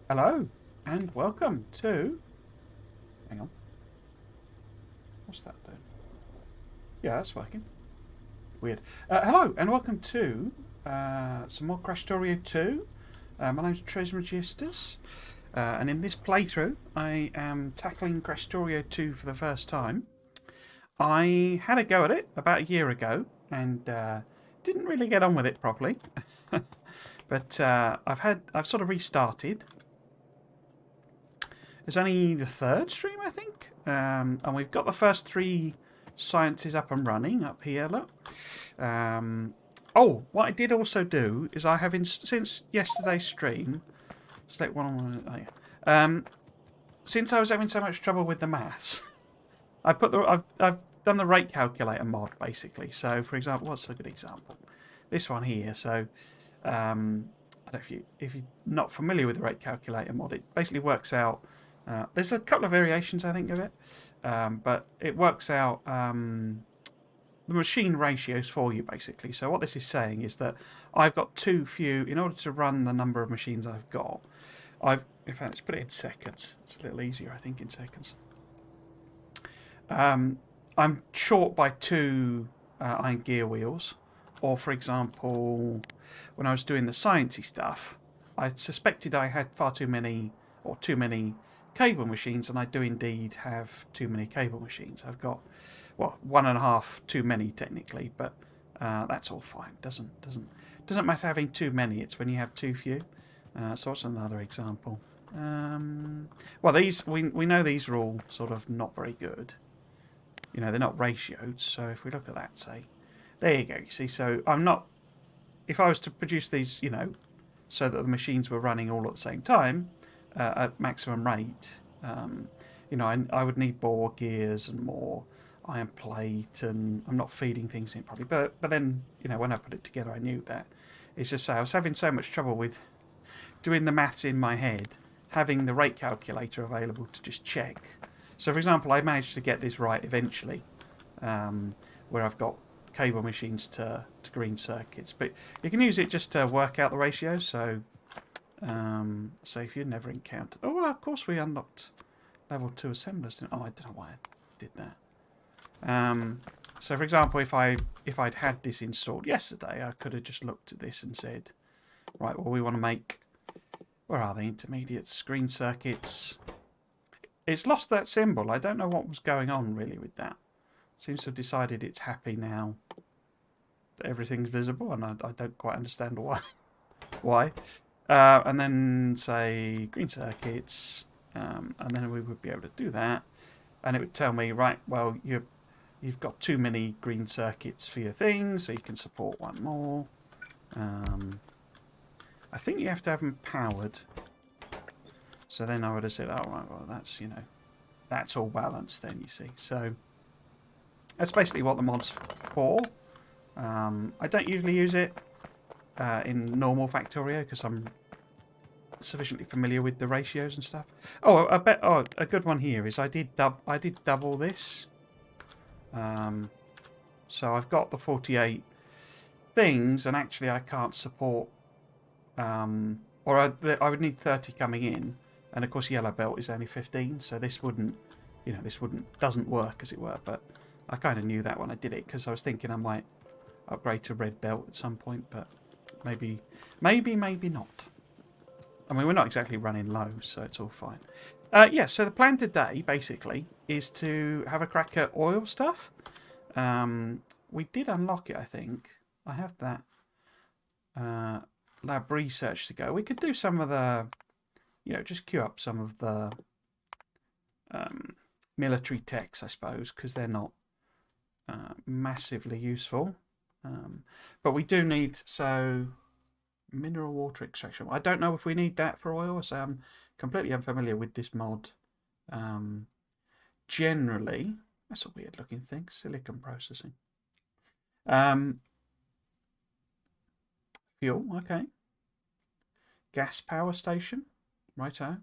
Hello, and welcome to... Hang on, what's that doing? Yeah, that's working. Weird. Hello, and welcome to some more Krastorio 2. My name's Trismegistus, and in this playthrough, I am tackling Krastorio 2 for the first time. I had a go at it about a year ago, and didn't really get on with it properly. But I've sort of restarted. It's only the third stream, I think. And we've got the first three sciences up and running up here, look. Oh, what I did also do is I have, since yesterday's stream, select one on... Oh, yeah. Since I was having so much trouble with the maths, I've done the rate calculator mod, basically. So, for example, what's a good example? This one here. So, I don't know if you're not familiar with the rate calculator mod, it basically works out... there's a couple of variations, I think, of it, but it works out the machine ratios for you, basically. So what this is saying is that I've got too few, in order to run the number of machines I've got, in fact, let's put it in seconds. It's a little easier, I think, in seconds. I'm short by two iron gear wheels, or for example, when I was doing the sciencey stuff, I suspected I had far too many, or too many cable machines, and I do indeed have too many cable machines. I've got, well, one and a half too many technically, but that's all fine. Doesn't matter having too many. It's when you have too few. So what's another example? Well, these we know these are all sort of not very good. You know, they're not ratioed. So if we look at that, say, there you go. You see, so I'm not. If I was to produce these, you know, so that the machines were running all at the same time, at maximum rate, you know, I would need more gears and more iron plate, and I'm not feeding things in properly. But then, you know, when I put it together, I knew that. It's just so I was having so much trouble with doing the maths in my head, having the rate calculator available to just check. So, for example, I managed to get this right eventually, where I've got cable machines to green circuits. But you can use it just to work out the ratios. So, say if you've never encountered... Oh, well, of course we unlocked level 2 assemblers. Didn't... Oh, I don't know why I did that. So, for example, if I'd had this installed yesterday, I could have just looked at this and said, right, well, we want to make... Where are the intermediates? Green circuits. It's lost that symbol. I don't know what was going on, really, with that. It seems to have decided it's happy now that everything's visible, and I don't quite understand why. Why. And then, say, green circuits, and then we would be able to do that. And it would tell me, right, well, you've got too many green circuits for your thing, so you can support one more. I think you have to have them powered. So then I would have said, oh, right, well, that's, you know, that's all balanced then, you see. So that's basically what the mod's for. I don't usually use it in normal Factorio because I'm sufficiently familiar with the ratios and stuff. Oh, I bet. Oh, a good one here is I did double this. So I've got the 48 things, and actually I can't support. Or I would need 30 coming in, and of course yellow belt is only 15, so this wouldn't, you know, doesn't work as it were. But I kind of knew that when I did it because I was thinking I might upgrade to red belt at some point, but maybe not. I mean, we're not exactly running low, so it's all fine. Yeah, so the plan today, basically, is to have a crack at oil stuff. We did unlock it, I think. I have that lab research to go. We could do some of the, you know, just queue up some of the military techs, I suppose, because they're not massively useful. But we do need, so... Mineral water extraction. I don't know if we need that for oil, so I'm completely unfamiliar with this mod. Generally, that's a weird looking thing. Silicon processing. Fuel, okay. Gas power station, righto.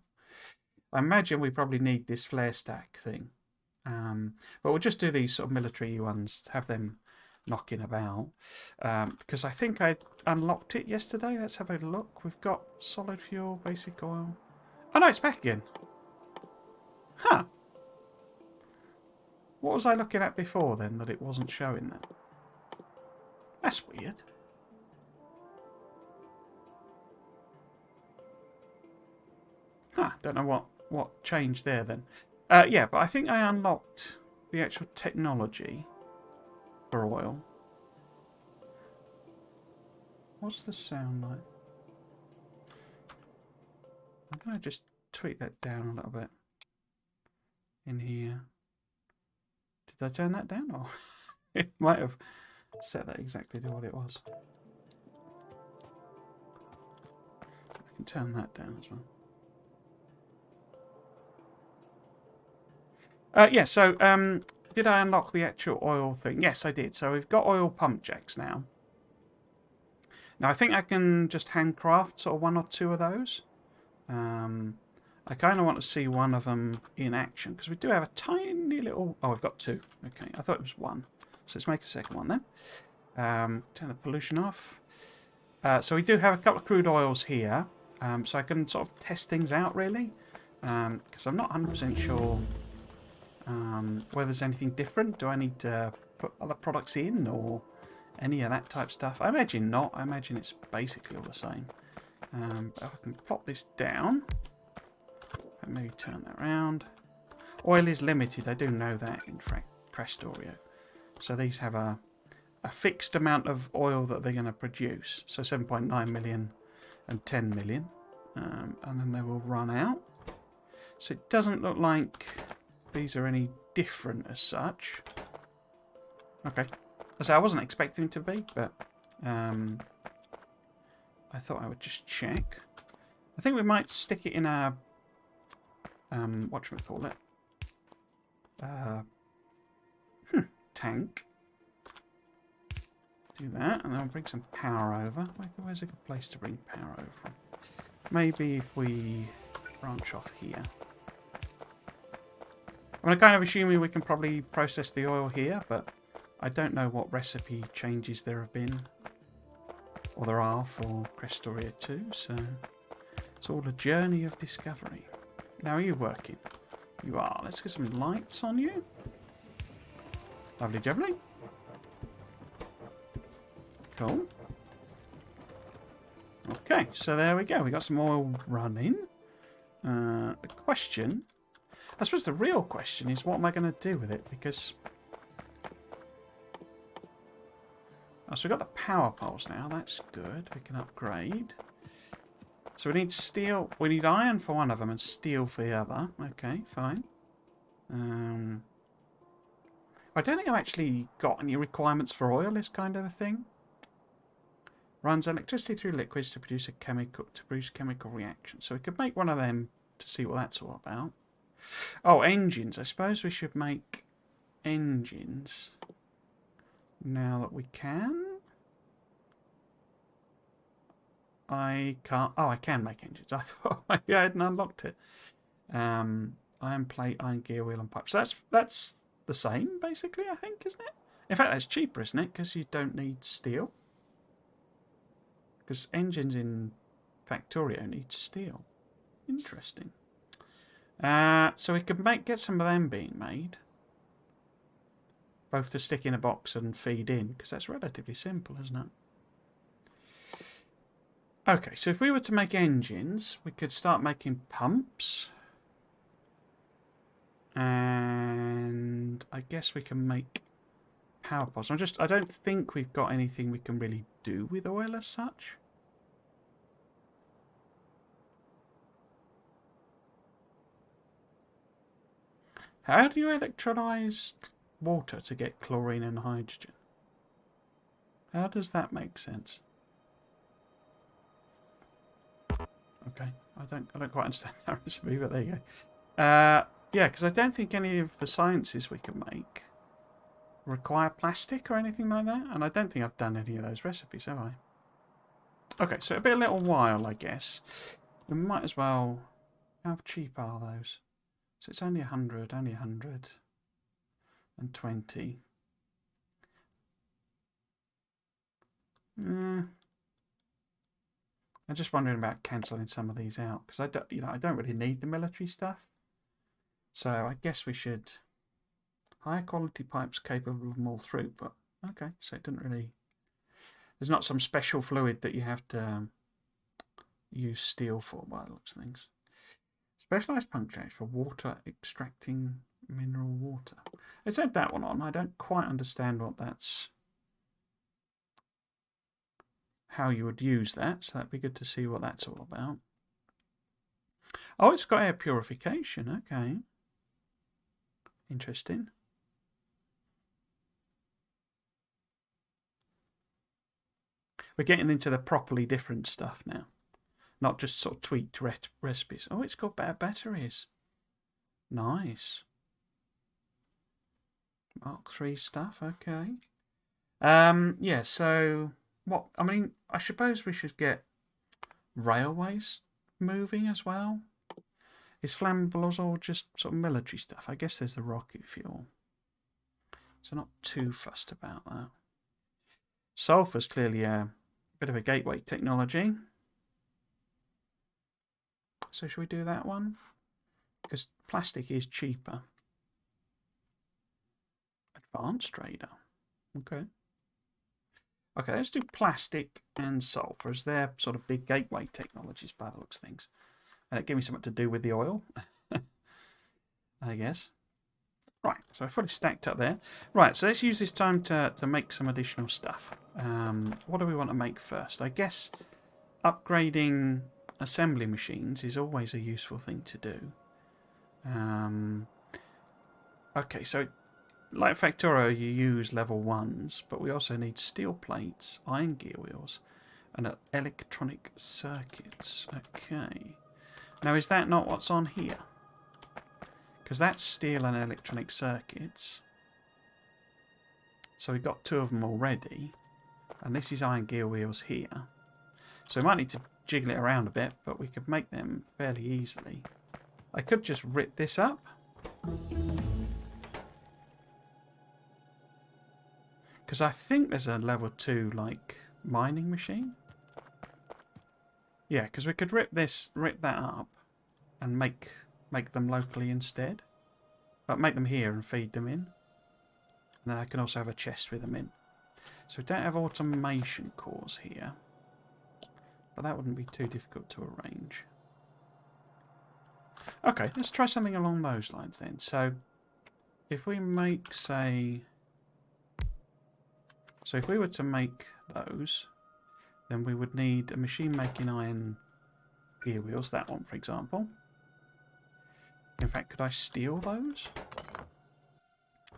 I imagine we probably need this flare stack thing. But we'll just do these sort of military ones, have them knocking about. Because I think I unlocked it yesterday. Let's have a look. We've got solid fuel, basic oil. Oh no, it's back again. Huh. What was I looking at before then that it wasn't showing that? That's weird. Huh, don't know what changed there then. Yeah, but I think I unlocked the actual technology for oil. What's the sound like? I'm going to just tweak that down a little bit in here. Did I turn that down? Or it might have set that exactly to what it was. I can turn that down as well. Yeah, so did I unlock the actual oil thing? Yes, I did. So we've got oil pump jacks now. Now I think I can just handcraft sort of one or two of those. I kind of want to see one of them in action because we do have a tiny little... Oh, we've got two. Okay, I thought it was one. So let's make a second one then. Turn the pollution off. So we do have a couple of crude oils here. So I can sort of test things out really. Because I'm not 100% sure whether there's anything different. Do I need to put other products in or any of that type stuff? I imagine not. I imagine it's basically all the same. But I can pop this down. Maybe turn that around. Oil is limited. I do know that in Krastorio. So these have a fixed amount of oil that they're going to produce. So 7.9 million and 10 million. And then they will run out. So it doesn't look like these are any different as such. Okay. So I wasn't expecting to be, but I thought I would just check. I think we might stick it in our whatchamacallit? Tank. Do that, and then I'll bring some power over. Where's a good place to bring power over from? Maybe if we branch off here. I'm kind of assuming we can probably process the oil here, but I don't know what recipe changes there have been, or there are for Krastorio 2, so it's all a journey of discovery. Now, are you working? You are. Let's get some lights on you. Lovely jubbly. Cool. Okay, so there we go. We got some oil running. The question, I suppose the real question is, what am I going to do with it? Because so we've got the power poles now. That's good. We can upgrade. So we need steel. We need iron for one of them and steel for the other. Okay, fine. I don't think I've actually got any requirements for oil. This kind of a thing. Runs electricity through liquids to produce chemical reaction. So we could make one of them to see what that's all about. Oh, engines. I suppose we should make engines now that we can. I can't. Oh, I can make engines. I thought I hadn't unlocked it. Iron plate, iron gear wheel, and pipe. So that's the same, basically, I think, isn't it? In fact, that's cheaper, isn't it? Because you don't need steel. Because engines in Factorio need steel. Interesting. So we could get some of them being made. Both to stick in a box and feed in, because that's relatively simple, isn't it? Okay, so if we were to make engines, we could start making pumps. And I guess we can make power poles. I don't think we've got anything we can really do with oil as such. How do you electrolyze water to get chlorine and hydrogen? How does that make sense? Okay, I don't quite understand that recipe, but there you go. Yeah, because I don't think any of the sciences we can make require plastic or anything like that, and I don't think I've done any of those recipes, have I? Okay, so it'll be a little while, I guess. We might as well... How cheap are those? So it's only 100, only 120. I'm just wondering about cancelling some of these out because I don't really need the military stuff. So I guess we should higher quality pipes capable of more throughput. Okay, so it doesn't really. There's not some special fluid that you have to use steel for by the looks of things. Specialised punctuators for water extracting mineral water. Let's add that one on. I don't quite understand what that's. How you would use that, so that'd be good to see what that's all about. Oh, it's got air purification. Okay. Interesting. We're getting into the properly different stuff now. Not just sort of tweaked recipes. Oh, it's got better batteries. Nice. Mark III stuff. Okay. Yeah, so what? I mean, I suppose we should get railways moving as well. Is flammables all just sort of military stuff? I guess there's the rocket fuel. So not too fussed about that. Sulfur's clearly a bit of a gateway technology. So should we do that one? Because plastic is cheaper. Advanced trader. Okay. Okay, let's do plastic and sulfur as they're sort of big gateway technologies by the looks of things. And it gave me something to do with the oil, I guess. Right, so I've fully stacked up there. Right, so let's use this time to make some additional stuff. What do we want to make first? I guess upgrading assembly machines is always a useful thing to do. Okay, so like Factorio, you use level 1s, but we also need steel plates, iron gear wheels, and electronic circuits. Okay. Now, is that not what's on here? Because that's steel and electronic circuits. So we've got 2 of them already. And this is iron gear wheels here. So we might need to jiggle it around a bit, but we could make them fairly easily. I could just rip this up. Because I think there's a level 2, like, mining machine. Yeah, because we could rip that up and make them locally instead. But make them here and feed them in. And then I can also have a chest with them in. So we don't have automation cores here. But that wouldn't be too difficult to arrange. Okay, let's try something along those lines then. So if we make, say... So if we were to make those, then we would need a machine making iron gear wheels, that one for example. In fact, could I steal those?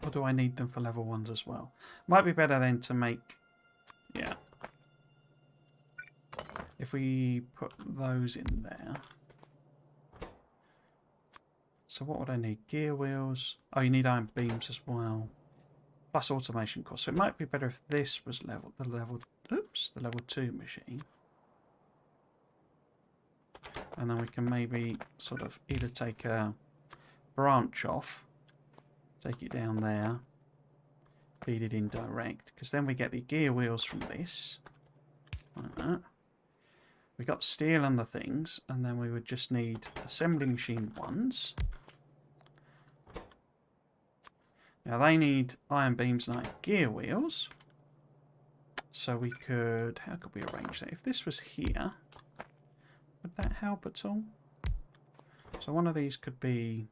Or do I need them for level 1s as well? Might be better then to make... Yeah. If we put those in there. So what would I need? Gear wheels. Oh, you need iron beams as well. Plus automation cost. So it might be better if this was the level 2 machine. And then we can maybe sort of either take a branch off, take it down there, feed it in direct, because then we get the gear wheels from this, like that. We got steel and the things, and then we would just need assembly machine 1s. Now they need iron beams and iron gear wheels. So we could, how could we arrange that? If this was here, would that help at all? So one of these could be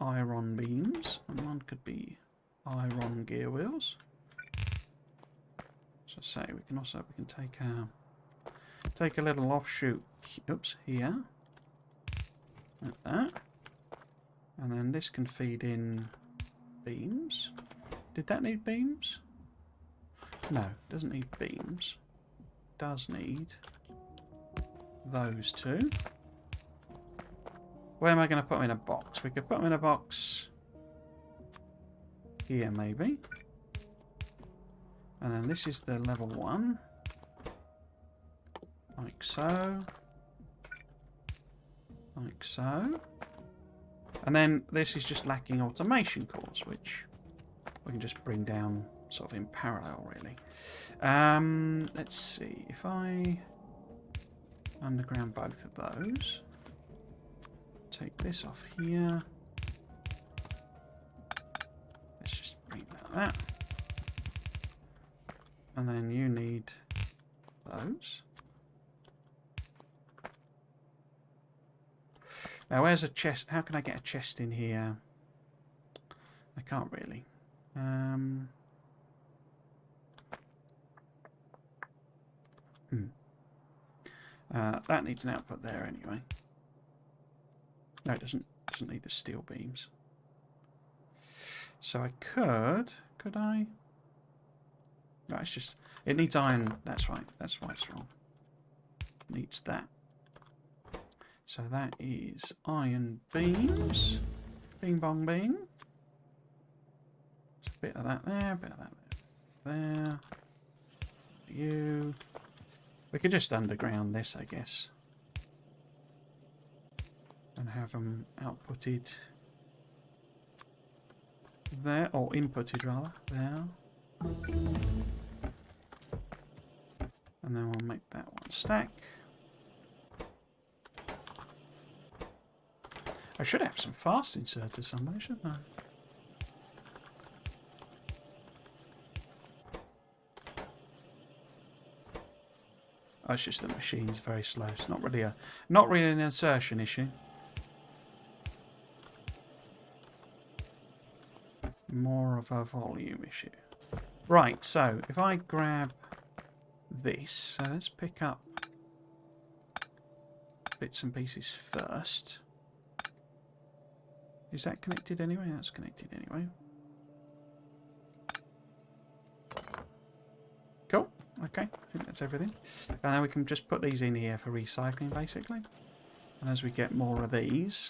iron beams, and one could be iron gear wheels. So say we can take a little offshoot, oops, here, like that, and then this can feed in beams. Did that need beams? No, doesn't need beams. Does need those two. Where am I going to put them in a box? We could put them in a box here maybe. And then this is the level 1. Like so. Like so. And then this is just lacking automation cores, which we can just bring down sort of in parallel, really. Let's see. If I underground both of those. Take this off here. Let's just bring that. And then you need those. Now where's a chest? How can I get a chest in here? I can't really. That needs an output there anyway. No, it doesn't. Doesn't need the steel beams. So I could I? No, it's just, it needs iron. That's right. That's why it's wrong. It needs that. So that is iron beams. Bing bong bing. There's a bit of that there, a bit of that there. You. We could just underground this, I guess. And have them outputted there, or inputted rather, there. And then we'll make that one stack. I should have some fast inserters somewhere, shouldn't I? Oh, it's just the machine's very slow. It's not really an insertion issue. More of a volume issue. Right, so if I grab this, so let's pick up bits and pieces first. Is that connected anyway? That's connected anyway. Cool. Okay, I think that's everything. And then we can just put these in here for recycling, basically. And as we get more of these,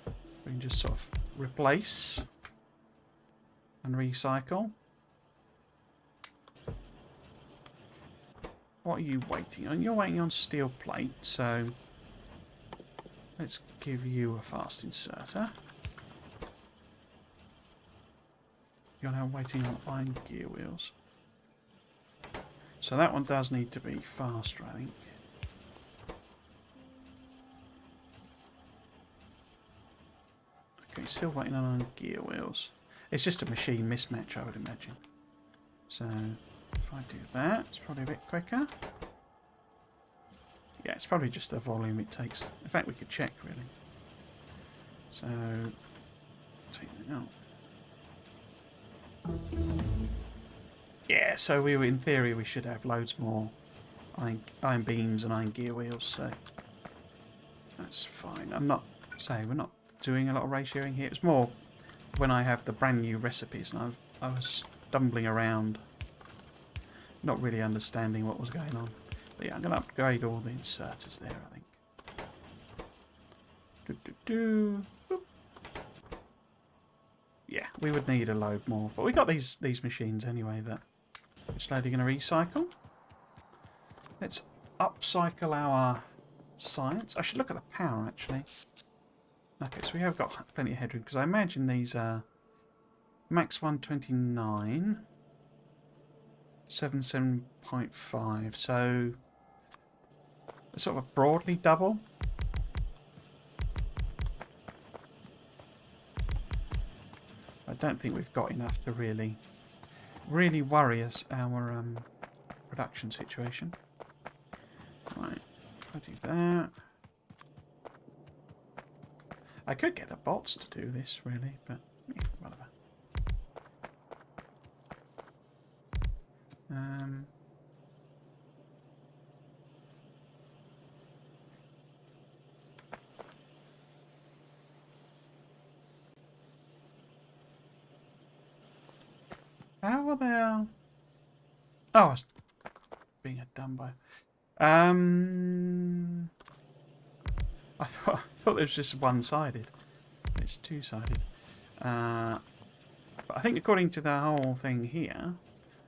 we can just sort of replace and recycle. What are you waiting on? You're waiting on steel plate, so let's give you a fast inserter. You're now waiting on iron gear wheels. So that one does need to be faster, I think. Okay, still waiting on iron gear wheels. It's just a machine mismatch, I would imagine. So if I do that, it's probably a bit quicker. Yeah, it's probably just the volume it takes. In fact, we could check, really. So, take that out. Yeah, so in theory, we should have loads more iron beams and iron gear wheels, so that's fine. I'm not saying we're not doing a lot of ratioing here. It's more when I have the brand new recipes and I was stumbling around, not really understanding what was going on. But yeah, I'm going to upgrade all the inserters there, I think. Yeah, we would need a load more. But we got these machines anyway that we're slowly going to recycle. Let's upcycle our science. I should look at the power, actually. Okay, so we have got plenty of headroom, because I imagine these are max 129, 77.5, so sort of a broadly double. I don't think we've got enough to really worry us our production situation. Right, if I do that. I could get the bots to do this, really, but yeah, whatever. How are they? Oh, I was being a Dumbo. I thought it was just one-sided. It's two-sided. But I think according to the whole thing here,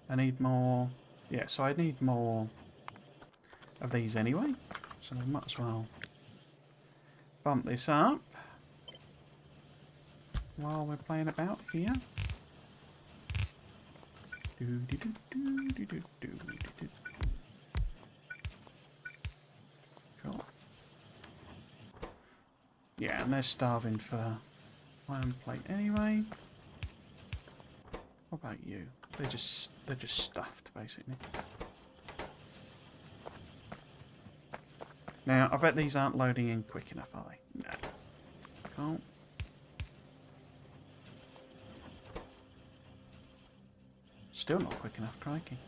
I need more. Yeah, so I need more of these anyway. So I might as well bump this up while we're playing about here. Yeah, and they're starving for iron plate anyway. What about you? They're just stuffed, basically. Now, I bet these aren't loading in quick enough, are they? No. Cool. Still not quick enough, crikey.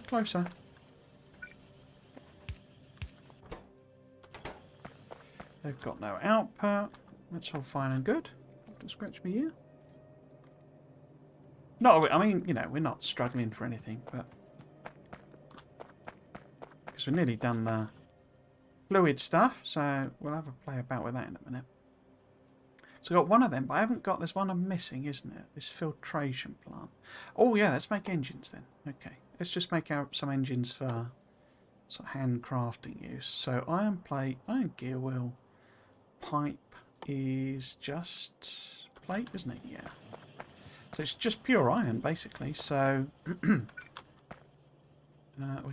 Closer. They've got no output. That's all fine and good. Don't scratch me here. No, I mean, you know, we're not struggling for anything, but because we're nearly done the fluid stuff, so we'll have a play about with that in a minute. So I've got one of them, but I haven't got. There's one I'm missing, isn't it? This filtration plant. Oh yeah, let's make engines then. Okay, let's just make out some engines for sort of handcrafting use. So iron plate, iron gear wheel, pipe is just plate, isn't it? Yeah. So it's just pure iron, basically. So we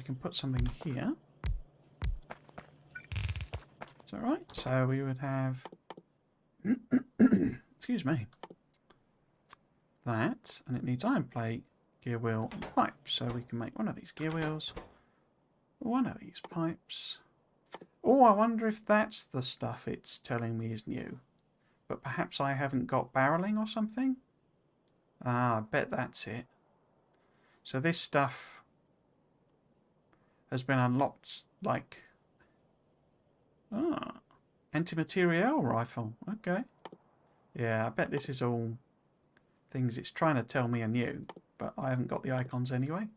can put something here. Is that right? So we would have, excuse me, that, and it needs iron plate, gear wheel, and pipe. So we can make one of these gear wheels, one of these pipes. Oh, I wonder if that's the stuff it's telling me is new. But perhaps I haven't got barreling or something? Ah, I bet that's it. So this stuff has been unlocked, like... Ah, anti-material rifle. Okay. Yeah, I bet this is all things it's trying to tell me are new, but I haven't got the icons anyway.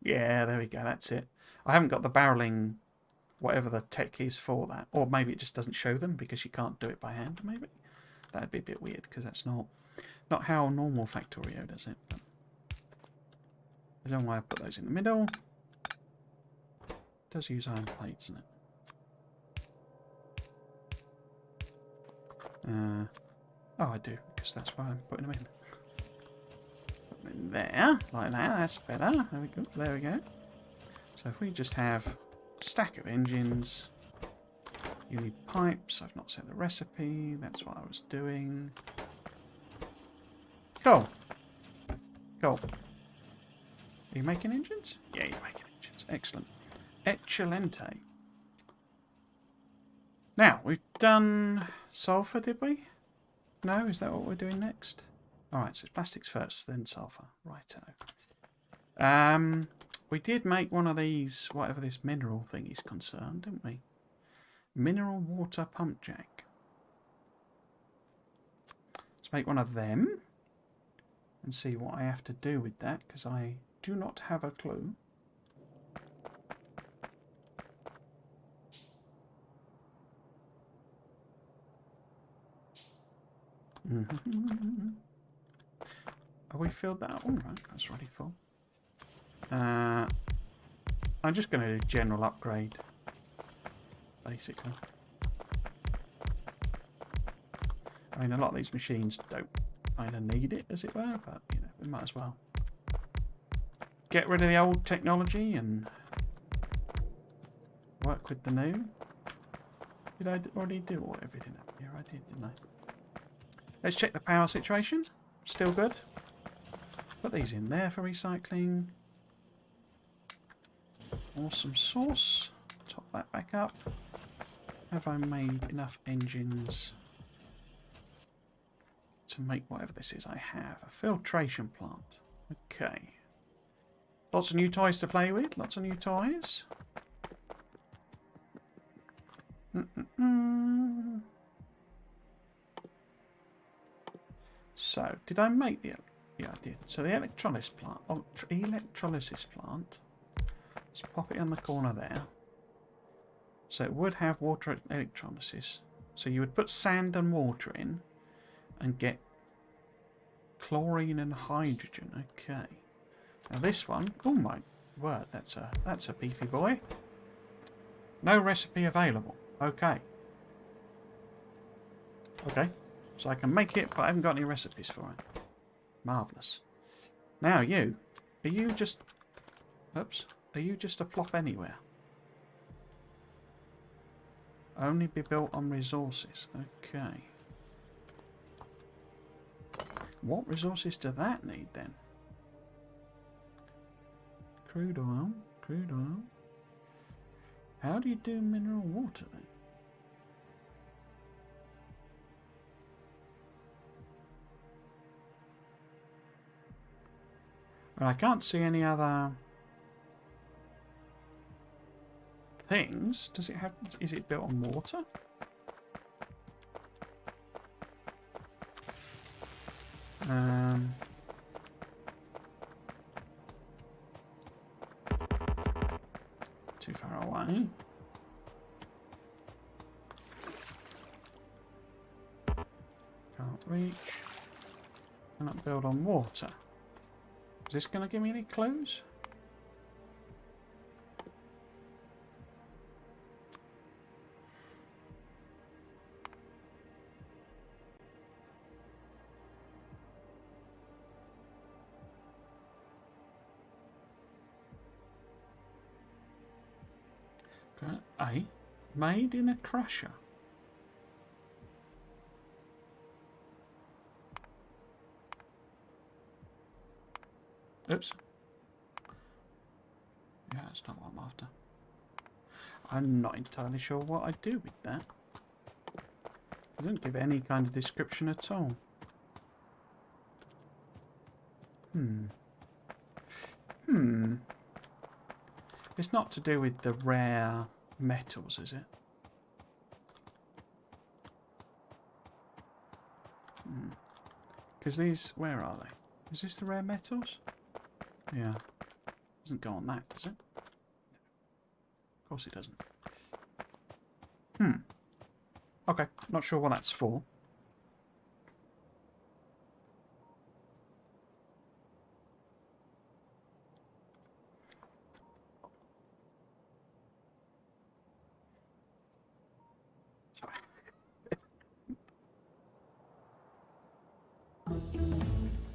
Yeah, there we go, that's it. I haven't got the barreling, whatever the tech is for that. Or maybe it just doesn't show them because you can't do it by hand, maybe. That'd be a bit weird, because that's not how normal Factorio does it. But I don't know why I put those in the middle. It does use iron plates, doesn't it? Oh, I do, because that's why I'm putting them in. Put them in there, like that. That's better. There we go. There we go. So if we just have a stack of engines, you need pipes. I've not set the recipe. That's what I was doing. Cool. Cool. Are you making engines? Yeah, you're making engines. Excellent. Excelente. Now, we've done sulfur, did we? No? Is that what we're doing next? Alright, so it's plastics first, then sulfur. Righto. We did make one of these, whatever this mineral thing is concerned, didn't we? Mineral water pump jack. Let's make one of them. And see what I have to do with that, because I do not have a clue. Have we filled that up? All right, that's ready full. I'm just going to do general upgrade, basically. I mean, a lot of these machines don't kind of need it, as it were, but, you know, we might as well get rid of the old technology and work with the new. Did I already do everything up here? I did, didn't I? Let's check the power situation. Still good. Put these in there for recycling. Awesome sauce. Top that back up. Have I made enough engines to make whatever this is I have? A filtration plant. Okay. Lots of new toys to play with. Lots of new toys. So, did I make the... Yeah, I did. So the electrolysis plant. Oh, electrolysis plant. Let's pop it in the corner there. So it would have water electrolysis. So you would put sand and water in and get chlorine and hydrogen. Okay. Now this one, oh my word, that's a beefy boy. No recipe available. Okay. Okay. So I can make it, but I haven't got any recipes for it. Marvellous. Now you. Are you just... Oops. Are you just a plop anywhere? Only be built on resources. Okay. What resources do that need then? Crude oil. Crude oil. How do you do mineral water then? Well, I can't see any other things. Does it have... Is it built on water? Too far away. Can't reach. Cannot build on water. Is this going to give me any clues? A. Made in a crusher. Oops. Yeah, that's not what I'm after. I'm not entirely sure what I do with that. I didn't give any kind of description at all. It's not to do with the rare metals, is it? Because these... Where are they? Is this the rare metals? Yeah. Doesn't go on that, does it? No. Of course it doesn't. Okay. Not sure what that's for. Sorry.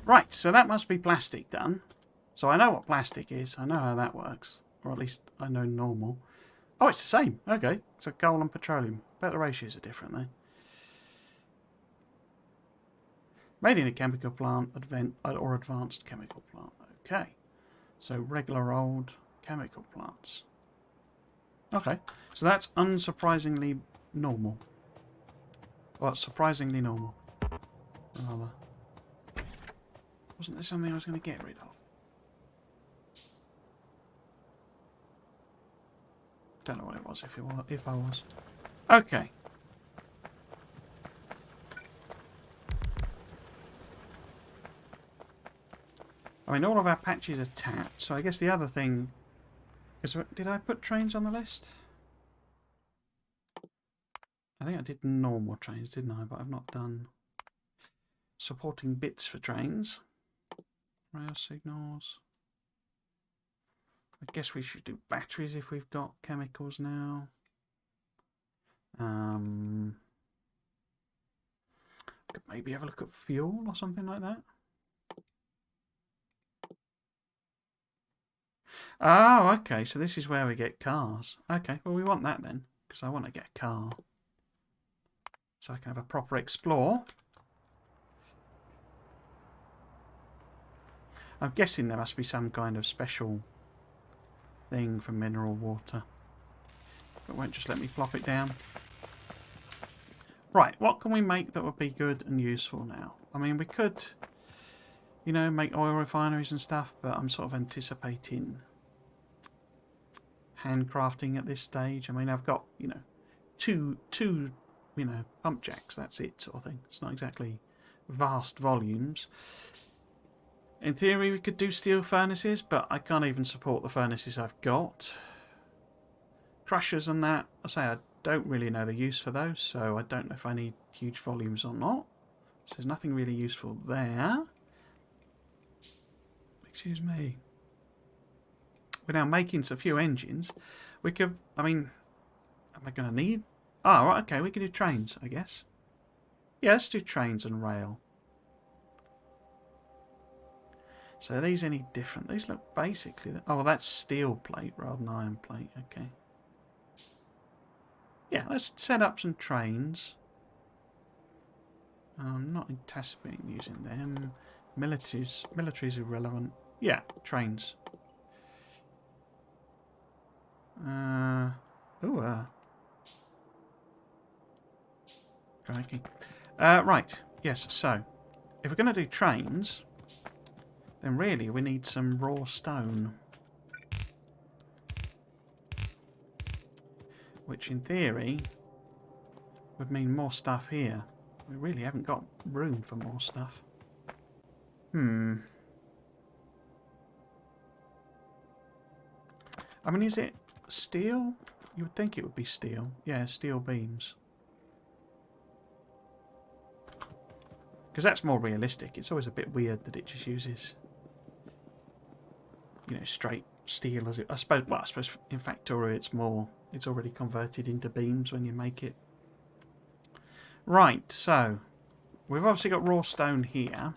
Right, so that must be plastic done. So I know what plastic is. I know how that works. Or at least I know normal. Oh, it's the same. Okay. So coal and petroleum. Bet the ratios are different then. Made in a chemical plant or advanced chemical plant. Okay. So regular old chemical plants. Okay. So that's unsurprisingly normal. Well, surprisingly normal. Rather. Wasn't there something I was going to get rid of? Don't know what it was if I was. Okay. I mean, all of our patches are tapped, so I guess the other thing is... Did I put trains on the list? I think I did normal trains, didn't I? But I've not done supporting bits for trains. Rail signals. I guess we should do batteries if we've got chemicals now. Could maybe have a look at fuel or something like that. Oh, okay. So this is where we get cars. Okay, well we want that then, because I want to get a car. So I can have a proper explore. I'm guessing there must be some kind of special thing for mineral water. It won't just let me plop it down. Right, what can we make that would be good and useful now? I mean, we could, you know, make oil refineries and stuff, but I'm sort of anticipating handcrafting at this stage. I mean, I've got, you know, two, you know, pump jacks, that's it sort of thing. It's not exactly vast volumes. In theory, we could do steel furnaces, but I can't even support the furnaces I've got. Crushers and that, I say I don't really know the use for those, so I don't know if I need huge volumes or not. So there's nothing really useful there. Excuse me. We're now making a few engines. We could, I mean, am I going to need... Oh, right, okay, we could do trains, I guess. Yeah, let's do trains and rail. So are these any different? These look basically... Oh, well, that's steel plate rather than iron plate. Okay. Yeah, let's set up some trains. I'm not anticipating using them. Military's irrelevant. Yeah, trains. Crikey. Right, yes, so if we're going to do trains, then really we need some raw stone. Which in theory would mean more stuff here. We really haven't got room for more stuff. I mean, is it steel? You would think it would be steel. Yeah, steel beams. Because that's more realistic. It's always a bit weird that it just uses, you know, straight steel. As it, I suppose. Well, I suppose in Factorio it's more. It's already converted into beams when you make it. Right. So we've obviously got raw stone here.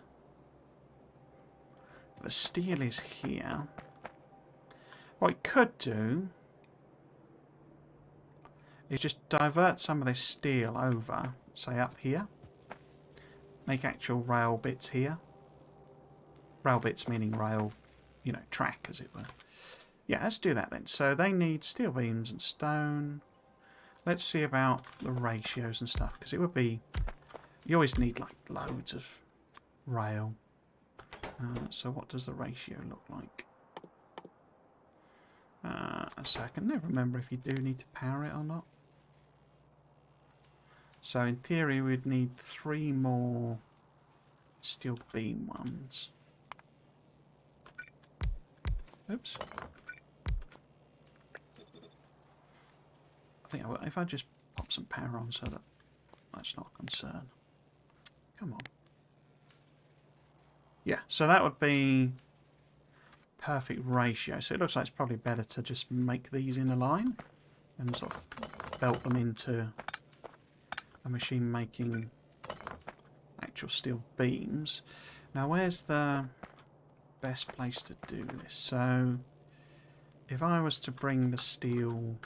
The steel is here. What we could do is just divert some of this steel over, say up here. Make actual rail bits here. Rail bits meaning rail, you know, track as it were. Yeah, let's do that then. So they need steel beams and stone. Let's see about the ratios and stuff, because it would be... You always need like loads of rail. So what does the ratio look like? So I can never remember if you do need to power it or not. So in theory we'd need 3 more steel beam ones. Oops. I think if I just pop some power on so that that's not a concern. Come on. Yeah, so that would be perfect ratio. So it looks like it's probably better to just make these in a line and sort of belt them into a machine making actual steel beams. Now where's the best place to do this? So if I was to bring the steel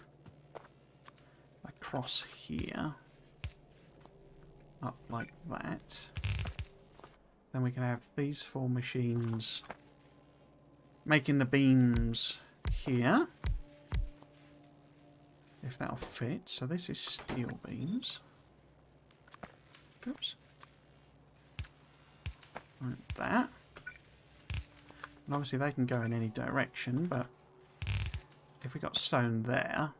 across here, up like that, then we can have these 4 machines making the beams here, if that'll fit. So this is steel beams. Oops. Like that. And obviously they can go in any direction, but if we got stone there,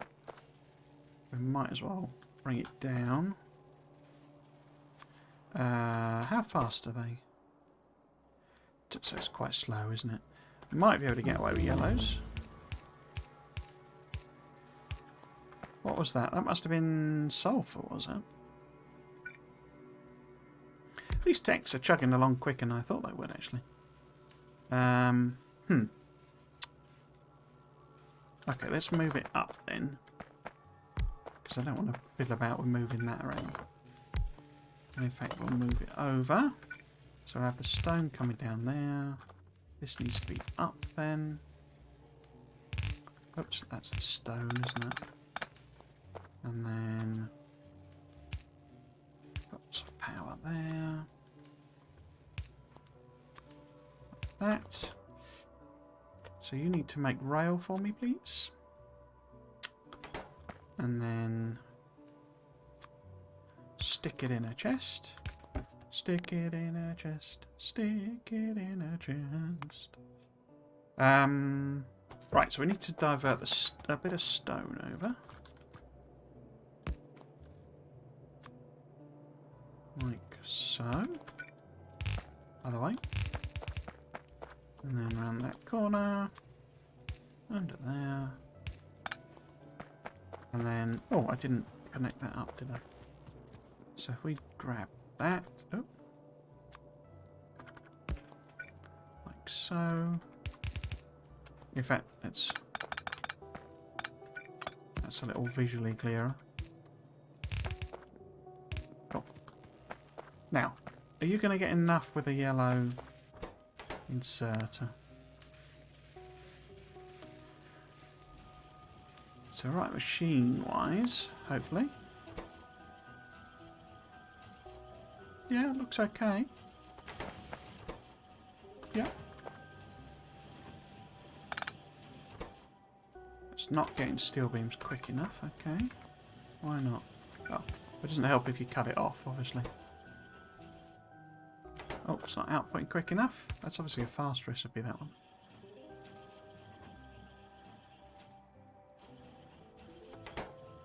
we might as well bring it down. How fast are they? So it's quite slow, isn't it? Might be able to get away with yellows. What was that? That must have been sulphur, was it? These techs are chugging along quicker than I thought they would, actually. Okay, let's move it up then. Because I don't want to fiddle about with moving that around. And in fact, we'll move it over. So I have the stone coming down there. This needs to be up then. Oops, that's the stone, isn't it? And then put some power there. Like that. So you need to make rail for me, please. And then stick it in a chest. Stick it in a chest. Stick it in a chest. Right, so we need to divert a bit of stone over. Like so. Other way. And then around that corner. Under there. And then... Oh, I didn't connect that up, did I? So if we grab that... Oh. Like so. In fact, that's a little visually clearer. Cool. Now, are you going to get enough with a yellow inserter? So right, machine-wise, hopefully. Yeah, it looks okay. Yeah. It's not getting steel beams quick enough, okay. Why not? Oh, it doesn't help if you cut it off, obviously. Oh, it's not outputting quick enough. That's obviously a fast recipe, that one.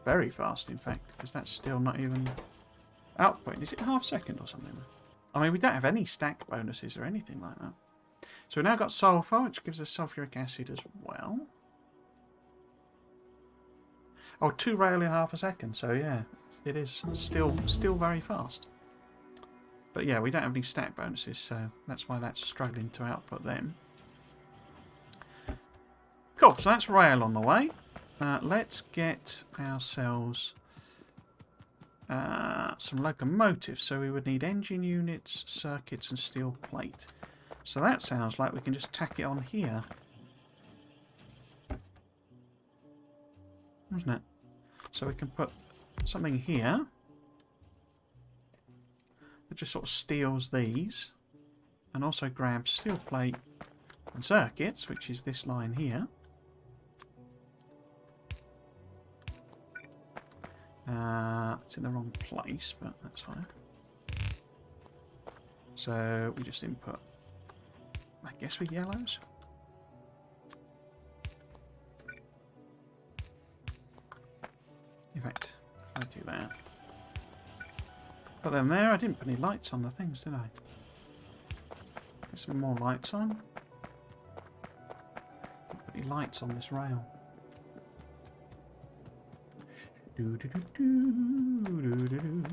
Very fast, in fact, because that's still not even outputting. Is it half second or something? I mean, we don't have any stack bonuses or anything like that. So we've now got sulfur, which gives us sulfuric acid as well. Oh, 2 rail in half a second. So yeah, it is still very fast. But yeah, we don't have any stack bonuses, so that's why that's struggling to output them. Cool, so that's rail on the way. Let's get ourselves some locomotives. So we would need engine units, circuits and steel plate. So that sounds like we can just tack it on here. Doesn't it? So we can put something here that just sort of steals these. And also grabs steel plate and circuits, which is this line here. It's in the wrong place, but that's fine. So we just input, I guess, with yellows. In fact, I do that. Put them there. I didn't put any lights on the things, did I? Get some more lights on. Didn't put any lights on this rail. Do do do do do do do.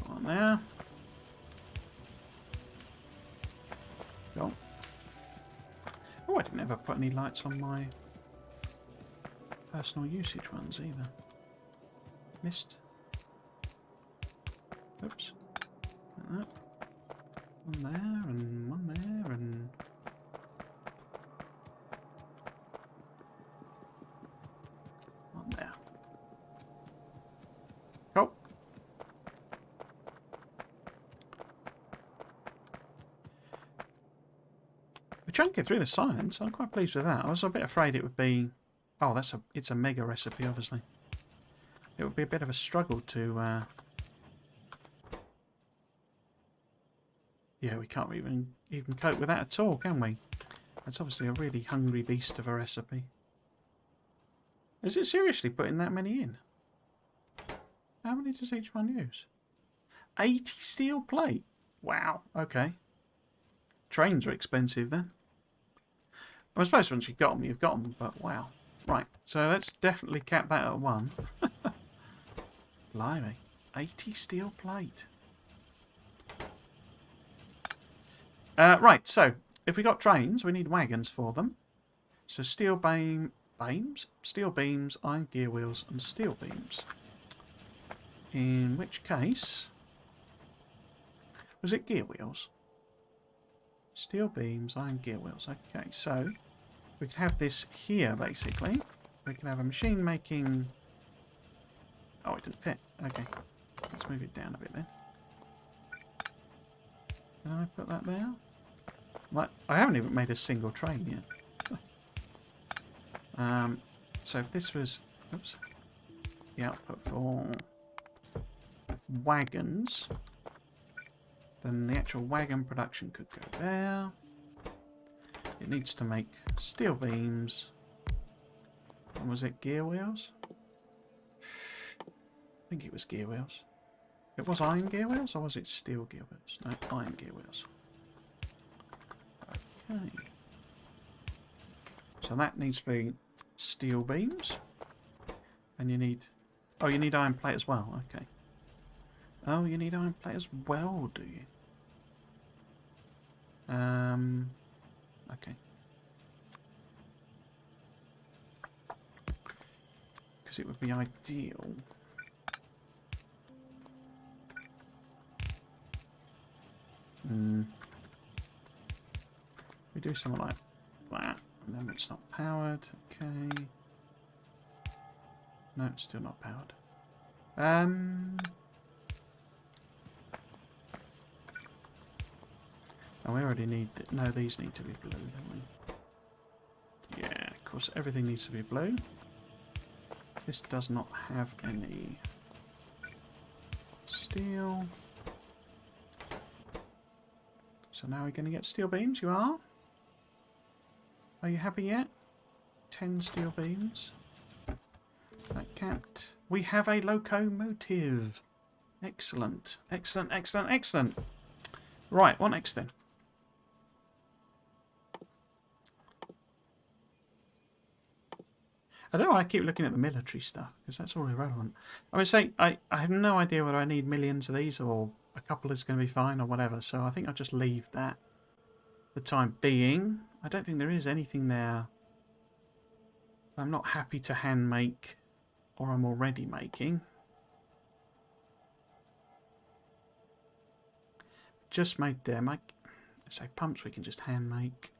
On there. Go. Oh, I didn't ever put any lights on my personal usage ones either. Missed. Oops. Like that. One there and one there and. There. Oh. We're trying to get through the science. I'm quite pleased with that. I was a bit afraid it would be... Oh, it's a mega recipe, obviously. It would be a bit of a struggle to... Yeah, we can't even cope with that at all, can we? That's obviously a really hungry beast of a recipe. Is it seriously putting that many in? How many does each one use? 80 steel plate? Wow, okay. Trains are expensive then. I suppose once you've got them, you've got them, but wow. Right, so let's definitely cap that at 1. Blimey. 80 steel plate. Right, so if we got trains, we need wagons for them. So steel beams, steel beams, iron gear wheels, and steel beams. In which case, was it gear wheels? Steel beams, iron gear wheels. Okay, so we could have this here basically. We can have a machine making. Oh, it didn't fit. Okay, let's move it down a bit then. Can I put that there? Like, I haven't even made a single train yet. So if this was, oops, the output for wagons, then the actual wagon production could go there. It needs to make steel beams. And was it gear wheels? I think it was gear wheels. It was iron gear wheels, or was it steel gear wheels? No, iron gear wheels. Okay. So that needs to be steel beams. And you need... Oh, you need iron plate as well. Okay. Oh, you need iron plate as well, do you? Okay. Because it would be ideal. We do something like that. And then it's not powered. Okay. No, it's still not powered. And we already need... No, these need to be blue, don't we? Yeah, of course, everything needs to be blue. This does not have any steel. So now we're going to get steel beams. You are? Are you happy yet? 10 steel beams. That can't... We have a locomotive. Excellent. Excellent, excellent, excellent. Right, what next then? I don't know why I keep looking at the military stuff, because that's all irrelevant. I would say, I have no idea whether I need millions of these, or a couple is going to be fine, or whatever, so I think I'll just leave that for the time being. I don't think there is anything there I'm not happy to hand make, or I'm already making. Just made them. Let's say pumps we can just hand make.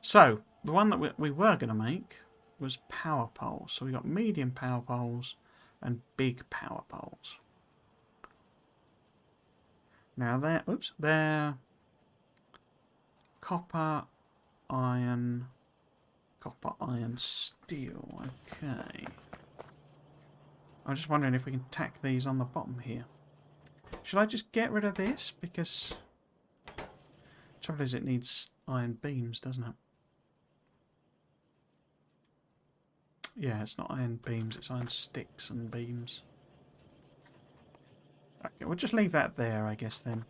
So, the one that we were going to make was power poles. So we got medium power poles and big power poles. Now they're copper, iron, steel. Okay. I'm just wondering if we can tack these on the bottom here. Should I just get rid of this? Because the trouble is it needs iron beams, doesn't it? Yeah, it's not iron beams, it's iron sticks and beams. Okay, we'll just leave that there, I guess, then.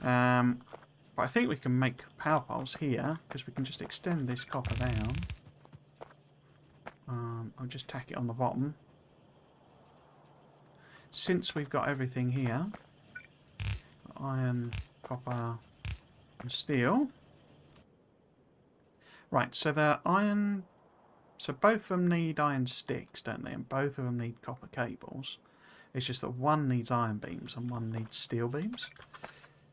But I think we can make power poles here, because we can just extend this copper down. I'll just tack it on the bottom. Since we've got everything here, iron, copper, and steel. Right, so the iron... So both of them need iron sticks, don't they? And both of them need copper cables. It's just that one needs iron beams and one needs steel beams.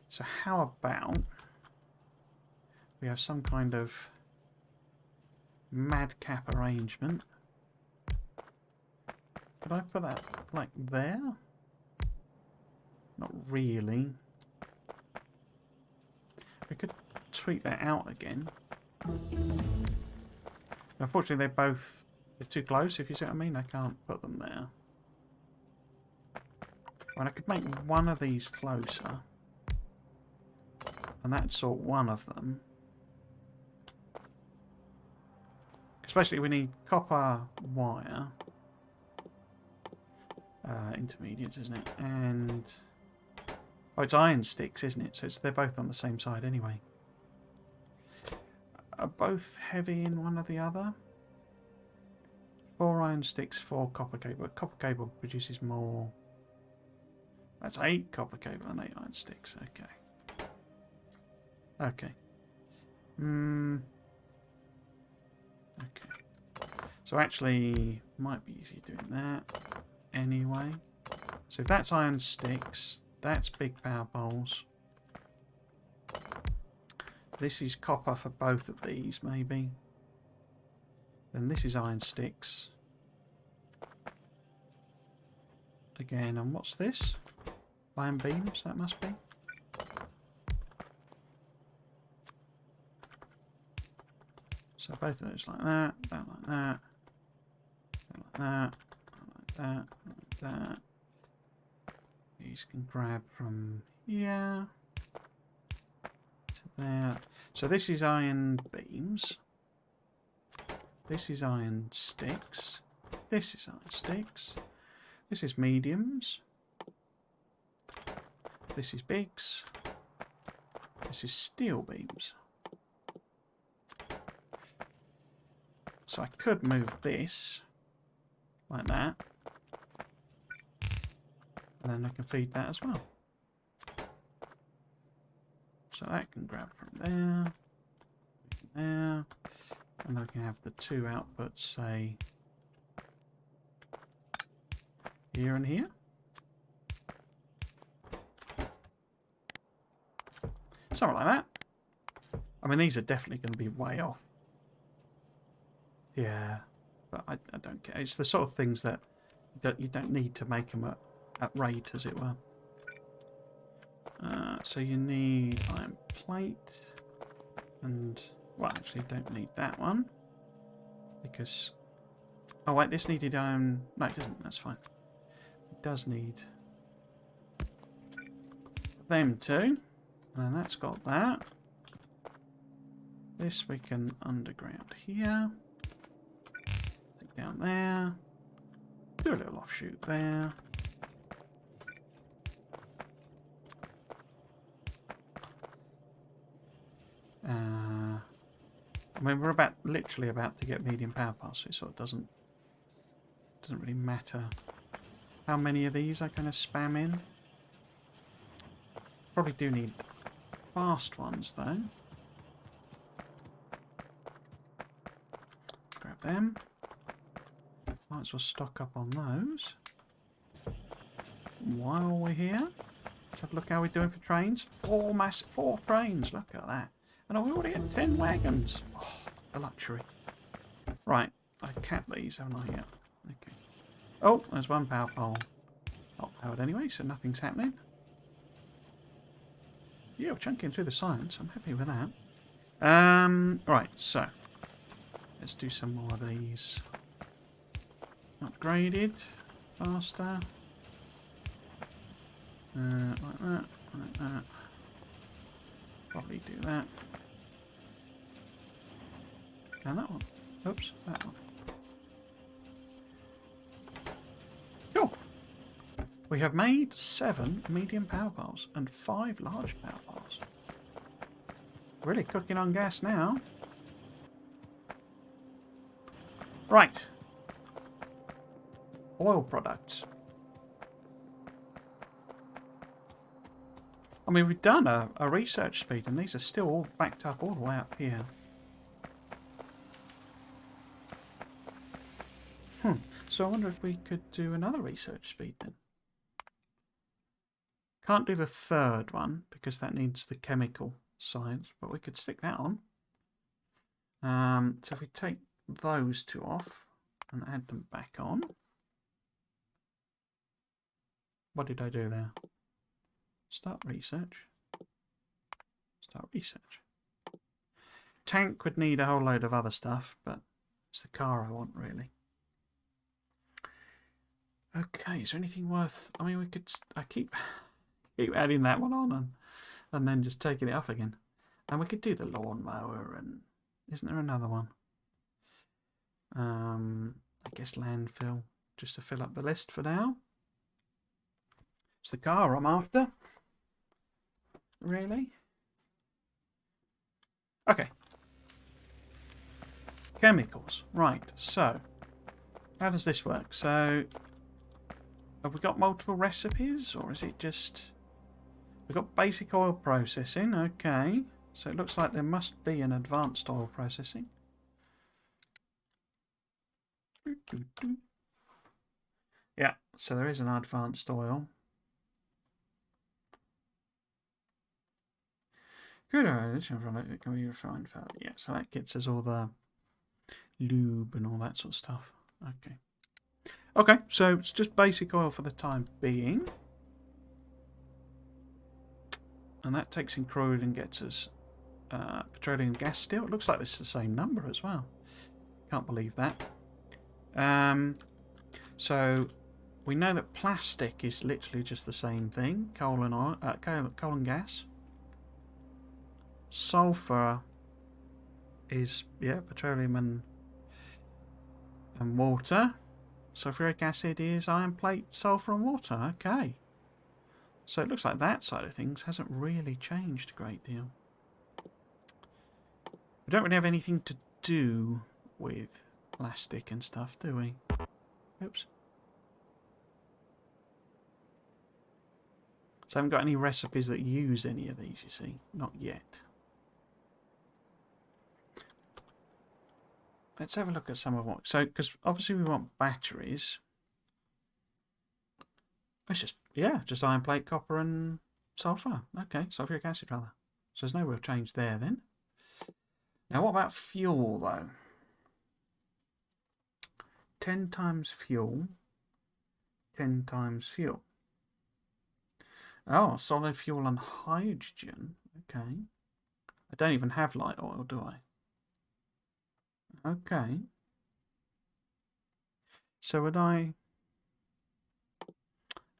So how about we have some kind of madcap arrangement? Could I put that like there? Not really. We could tweak that out again. Unfortunately, they're too close, if you see what I mean. I can't put them there. Well, I could make one of these closer. And that'd sort one of them. Because basically we need copper wire. Intermediates, isn't it? And... Oh, it's iron sticks, isn't it? So they're both on the same side anyway. Are both heavy in one or the other? 4 iron sticks, 4 copper cable. Copper cable produces more. That's 8 copper cable and 8 iron sticks. Okay. Okay. Okay. So actually, might be easier doing that anyway. So if that's iron sticks, that's big power poles. This is copper for both of these, maybe. Then this is iron sticks. Again, and what's this? Iron beams, that must be. So both of those like that, that like that, that like that, like that, like that. These can grab from here to there. So this is iron beams. This is iron sticks. This is iron sticks. This is mediums. This is bigs. This is steel beams. So I could move this like that. And then I can feed that as well. So that can grab from there. There. And I can have the 2 outputs, say, here and here. Something like that. I mean, these are definitely going to be way off. Yeah, but I don't care. It's the sort of things that you don't need to make them at rate, as it were. So you need iron plate, and well, actually, you don't need that one because oh wait, this needed iron. No, it doesn't. That's fine. It does need them two, and that's got that. This we can underground here. Take down there. Do a little offshoot there. I mean, we're literally about to get medium power pass, so it sort of doesn't really matter how many of these I kind of spam in. Probably do need fast ones though. Grab them. Might as well stock up on those. While we're here, let's have a look how we're doing for trains. 4 trains, look at that. And we already at 10 wagons. Oh, the luxury. Right, I capped these, haven't I? Yeah. Okay. Oh, there's one power pole. Not powered anyway, so nothing's happening. Yeah, we're chunking through the science. I'm happy with that. Right, so let's do some more of these. Upgraded, faster. Like that, like that. Probably do that. And that one. Oops, that one. Cool. We have made 7 medium power piles and 5 large power piles. Really cooking on gas now. Right. Oil products. I mean, we've done a research speed, and these are still all backed up all the way up here. So I wonder if we could do another research speed then. Can't do the 3rd one, because that needs the chemical science, but we could stick that on. So if we take those 2 off and add them back on. What did I do there? Start research. Start research. Tank would need a whole load of other stuff, but it's the car I want, really. Okay, is there anything worth... I mean, we could... I keep adding that one on and then just taking it off again. And we could do the lawnmower and... Isn't there another one? I guess landfill, just to fill up the list for now. It's the car I'm after. Really? Okay. Chemicals. Right, so how does this work? So have we got multiple recipes, or is it just... We've got basic oil processing, okay. So it looks like there must be an advanced oil processing. Yeah, so there is an advanced oil. Good addition from it can be refined further. Yeah, so that gets us all the lube and all that sort of stuff. Okay. Okay, so it's just basic oil for the time being. And that takes in crude and gets us petroleum gas still. It looks like this is the same number as well. Can't believe that. So we know that plastic is literally just the same thing. Coal and oil, coal and gas. Sulfur is, yeah, petroleum and water. Sulfuric acid is iron plate, sulfur and water. Okay. So it looks like that side of things hasn't really changed a great deal. We don't really have anything to do with plastic and stuff, do we? Oops. So I haven't got any recipes that use any of these, you see. Not yet. Let's have a look at some of what... So, because obviously we want batteries. It's just, yeah, just iron plate, copper and sulfur. Okay, sulfuric acid rather. So there's no real change there then. Now, what about fuel, though? 10 times fuel. 10 times fuel. Oh, solid fuel and hydrogen. Okay. I don't even have light oil, do I? Okay. So would I...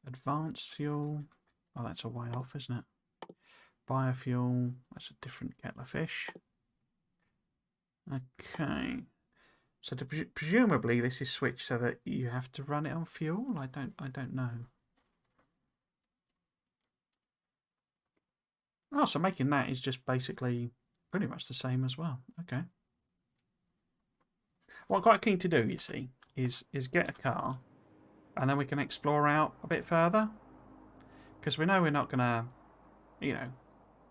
Advanced fuel... Oh, that's a way off, isn't it? Biofuel... That's a different kettle of fish. Okay. So presumably this is switched so that you have to run it on fuel? I don't know. Oh, so making that is just basically pretty much the same as well. Okay. What I'm quite keen to do, you see, is get a car, and then we can explore out a bit further. Because we know we're not going to, you know,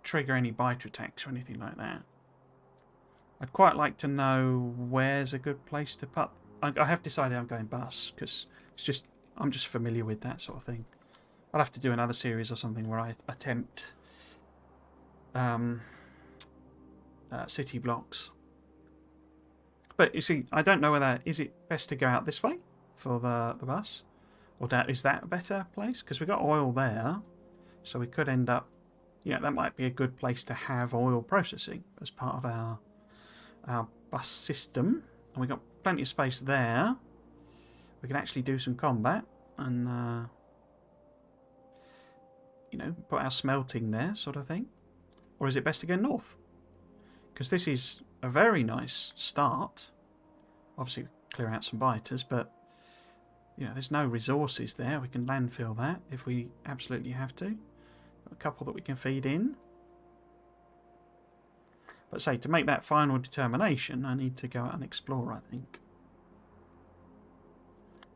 trigger any biter attacks or anything like that. I'd quite like to know where's a good place to put... I have decided I'm going bus, because I'm just familiar with that sort of thing. I'll have to do another series or something where I attempt city blocks. But you see, I don't know whether... Is it best to go out this way for the bus? Or is that a better place? Because we've got oil there. So we could end up... You know, that might be a good place to have oil processing as part of our bus system. And we've got plenty of space there. We can actually do some combat. And, you know, put our smelting there, sort of thing. Or is it best to go north? Because this is a very nice start. Obviously, clear out some biters, but you know, there's no resources there. We can landfill that if we absolutely have to. A couple that we can feed in. But say, to make that final determination, I need to go out and explore, I think.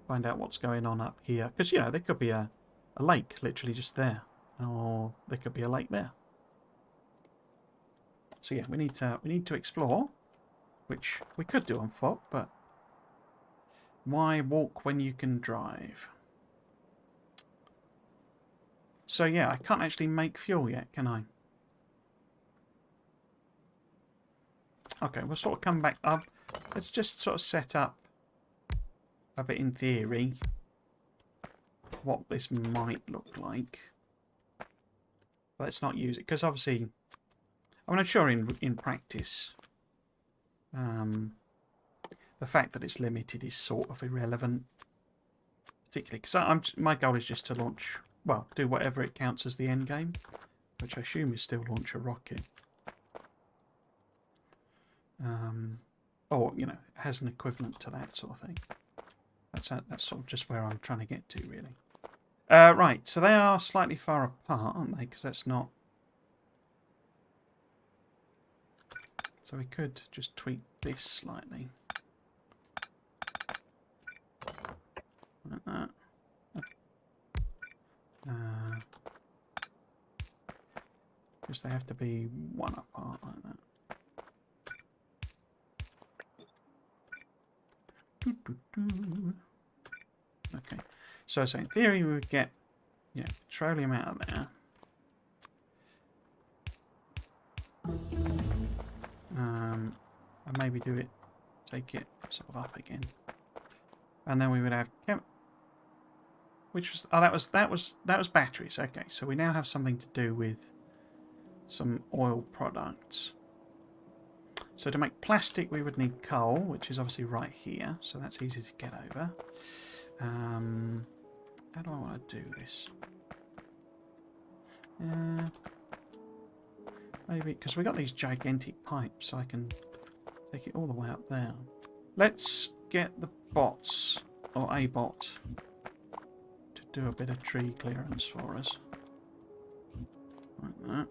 Find out what's going on up here. Because, you know, there could be a lake literally just there. Or there could be a lake there. So yeah, we need to explore, which we could do on foot, but why walk when you can drive? So yeah, I can't actually make fuel yet, can I? Okay, we'll sort of come back up. Let's just sort of set up a bit in theory what this might look like. But let's not use it, because obviously, I'm not sure in practice, the fact that it's limited is sort of irrelevant. Particularly, because my goal is just to launch, well, do whatever it counts as the end game, which I assume is still launch a rocket. Or, you know, has an equivalent to that sort of thing. That's sort of just where I'm trying to get to, really. Right, so they are slightly far apart, aren't they? Because that's not... So we could just tweak this slightly. Like that. Because they have to be one apart like that. Okay, so in theory we would get, you know, petroleum out of there. And maybe take it sort of up again, and then we would have which was that was batteries. Okay, so we now have something to do with some oil products. So to make plastic, we would need coal, which is obviously right here. So that's easy to get over. How do I want to do this? Maybe, because we got these gigantic pipes, so I can take it all the way up there. Let's get the bots, or a bot, to do a bit of tree clearance for us. Like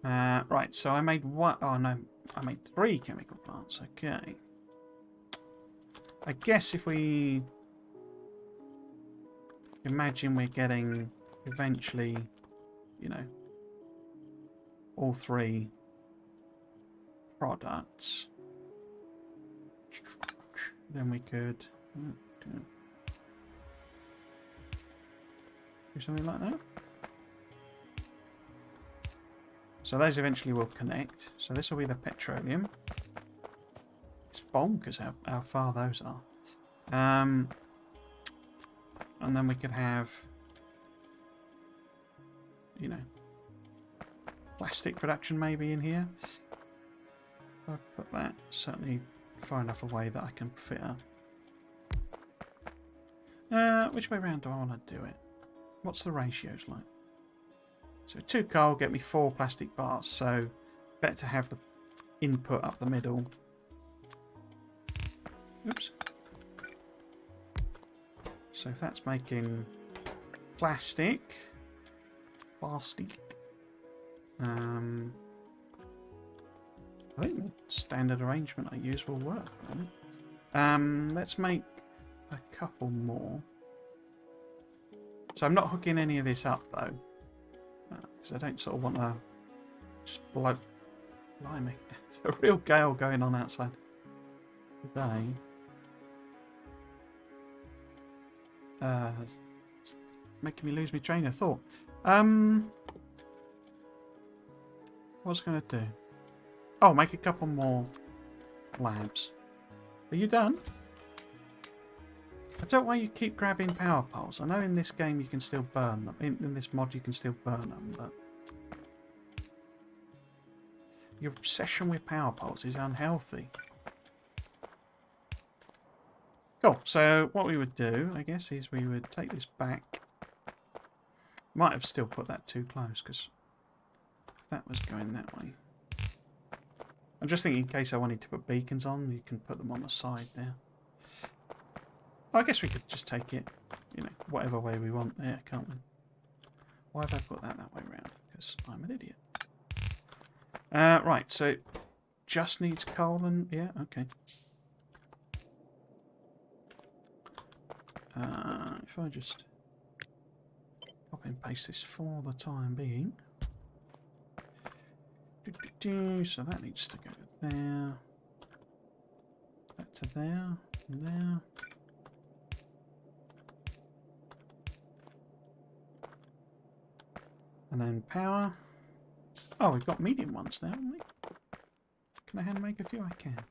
that. Right, so I made one... Oh, no. I made 3 chemical plants. Okay. I guess if we... Imagine we're getting, eventually, you know, all 3 products. Then we could... do something like that. So those eventually will connect. So this will be the petroleum. It's bonkers how far those are. And then we could have, you know, plastic production maybe in here. If I put that certainly far enough away that I can fit up. Which way round do I want to do it? What's the ratios like? So 2 coal get me 4 plastic bars, so better to have the input up the middle. Oops. So if that's making plastic, I think the standard arrangement I use will work. Right? Let's make a couple more. So I'm not hooking any of this up though, because I don't sort of want to just blow. Blimey, it's a real gale going on outside today. It's making me lose my train of thought. What's going to do? Oh, make a couple more labs. Are you done? I don't know why you keep grabbing power poles. I know in this game you can still burn them. In this mod you can still burn them, but your obsession with power poles is unhealthy. Cool. So what we would do, I guess, is we would take this back. Might have still put that too close, because that was going that way. I'm just thinking in case I wanted to put beacons on, you can put them on the side there. I guess we could just take it, you know, whatever way we want there, can't we? Why have I put that way round? Because I'm an idiot. Right, so it just needs coal and... yeah, okay. If I just copy and paste this for the time being. So that needs to go there. That to there, and there. And then power. Oh, we've got medium ones now, haven't we? Can I hand make a few? I can.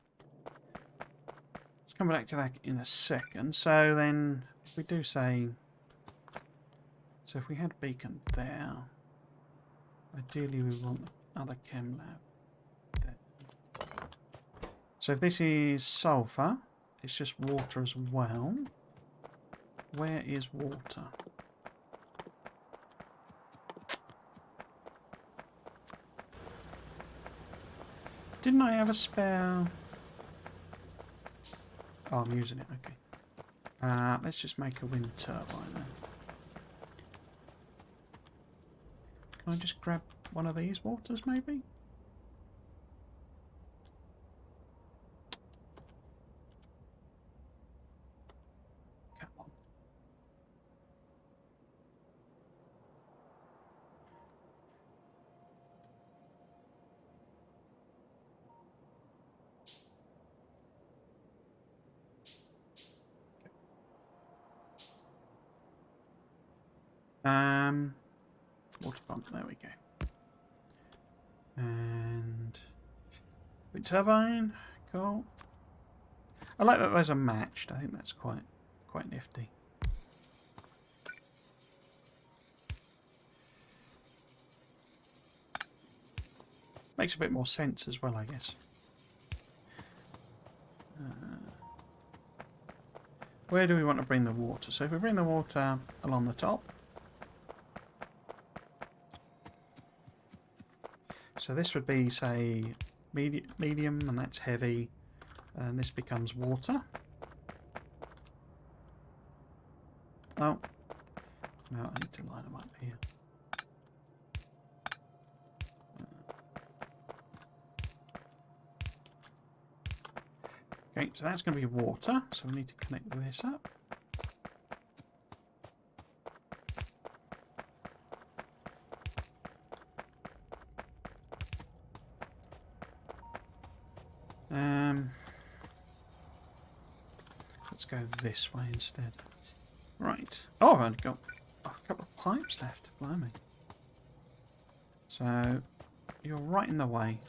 Let's come back to that in a second. So then, if we do say... so if we had beacon there, ideally we want the other chem lab there. So if this is sulfur, it's just water as well. Where is water? Didn't I have a spare... oh, I'm using it, okay. Let's just make a wind turbine then. Can I just grab one of these waters, maybe? Come on. Water pump, there we go. And wind turbine, cool. I like that those are matched. I think that's quite nifty. Makes a bit more sense as well, I guess. Where do we want to bring the water? So if we bring the water along the top. So this would be, say, medium, and that's heavy. And this becomes water. Oh. No, I need to line them up here. Okay, so that's going to be water. So we need to connect this up. Let's go this way instead. Right. Oh, I've only got a couple of pipes left. Blimey. So You're right in the way.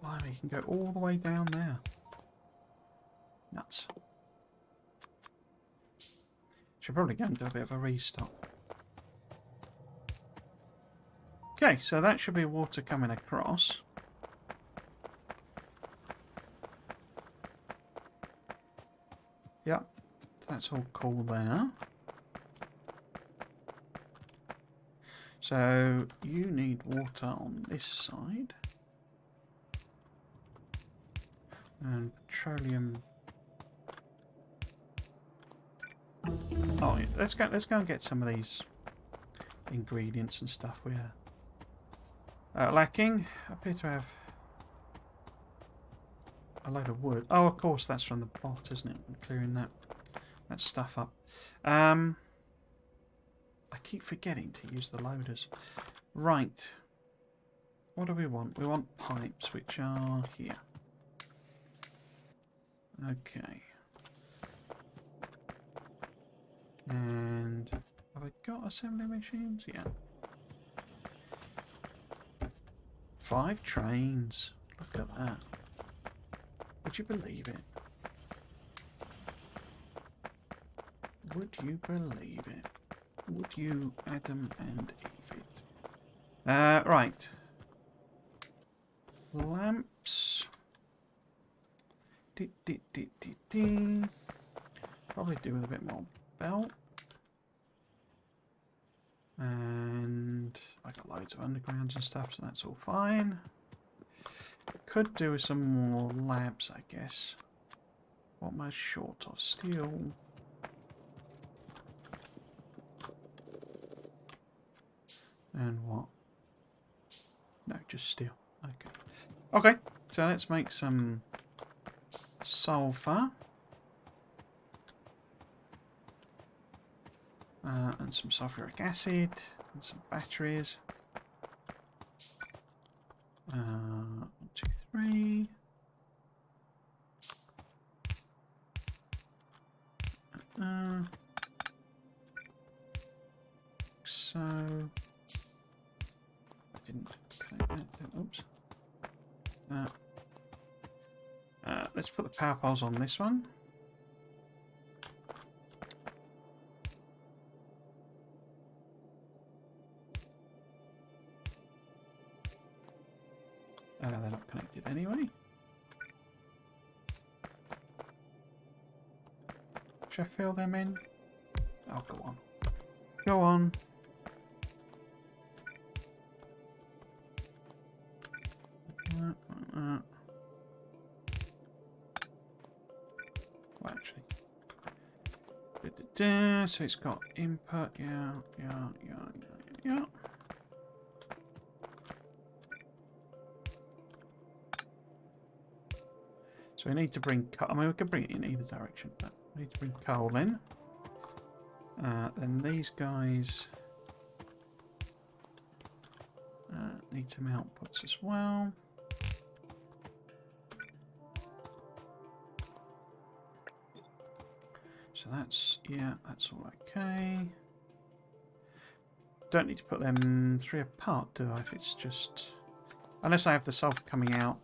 Blimey, you can go all the way down there. Nuts. Should probably go and do a bit of a restock. Okay, so that should be water coming across. Yep, that's all cool there. So you need water on this side. And petroleum. Oh, yeah. Let's go and get some of these ingredients and stuff we're lacking. I appear to have a load of wood. Oh, of course, that's from the bot, isn't it? I'm clearing that stuff up. I keep forgetting to use the loaders. Right. What do we want? We want pipes, which are here. Okay. And have I got assembly machines? Yeah. 5 trains. Look at that. Would you believe it? Would you believe it? Would you, Adam and Eve it? Right. Lamps. Probably do with a bit more belt. And I got loads of undergrounds and stuff, so that's all fine. Could do with some more labs, I guess. What am I short of? Steel. And what? No, just steel. Okay. Okay, so let's make some sulfur. And some sulfuric acid. And some batteries. 1, 2, 3. So I didn't connect that. Oops. Let's put the power poles on this one. They're not connected anyway. Should I fill them in? Oh, go on. Go on. Well, actually. So it's got input. Yeah. So we need to bring coal. I mean, we could bring it in either direction, but we need to bring coal in. Then these guys need some outputs as well. So that's, yeah, that's all okay. Don't need to put them 3 apart, do I? If it's just... Unless I have the sulfur coming out.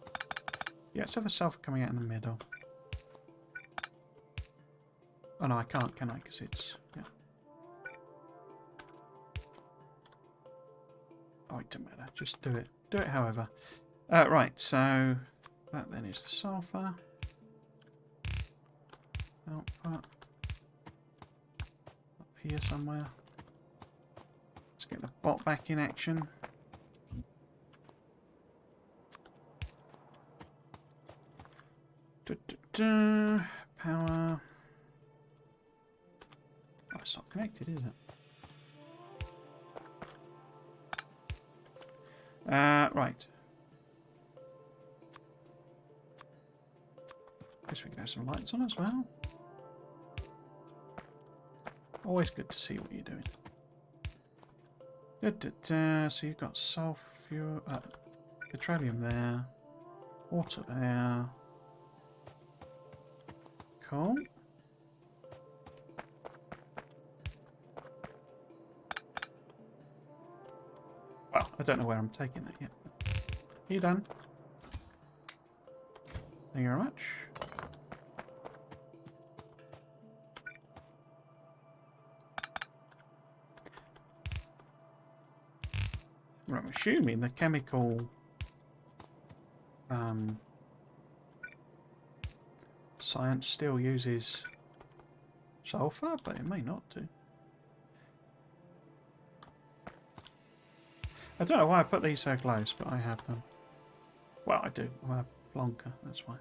Yeah, let's have the sulfur coming out in the middle. Oh no, I can't, can I? Because it's... Yeah. Oh, it doesn't matter. Just do it. Do it however. Right, so... That then is the sulfur. Output. Up here somewhere. Let's get the bot back in action. Power. Oh, it's not connected, is it? Right. Guess we can have some lights on as well. Always good to see what you're doing. So you've got sulfur, petroleum there, water there. Cool. Well, I don't know where I'm taking that yet. Are you done? Thank you very much. Well, I'm assuming the chemical science still uses sulfur, but it may not do. I don't know why I put these so close, but I have them. Well, I do. I'm a plonker, that's why.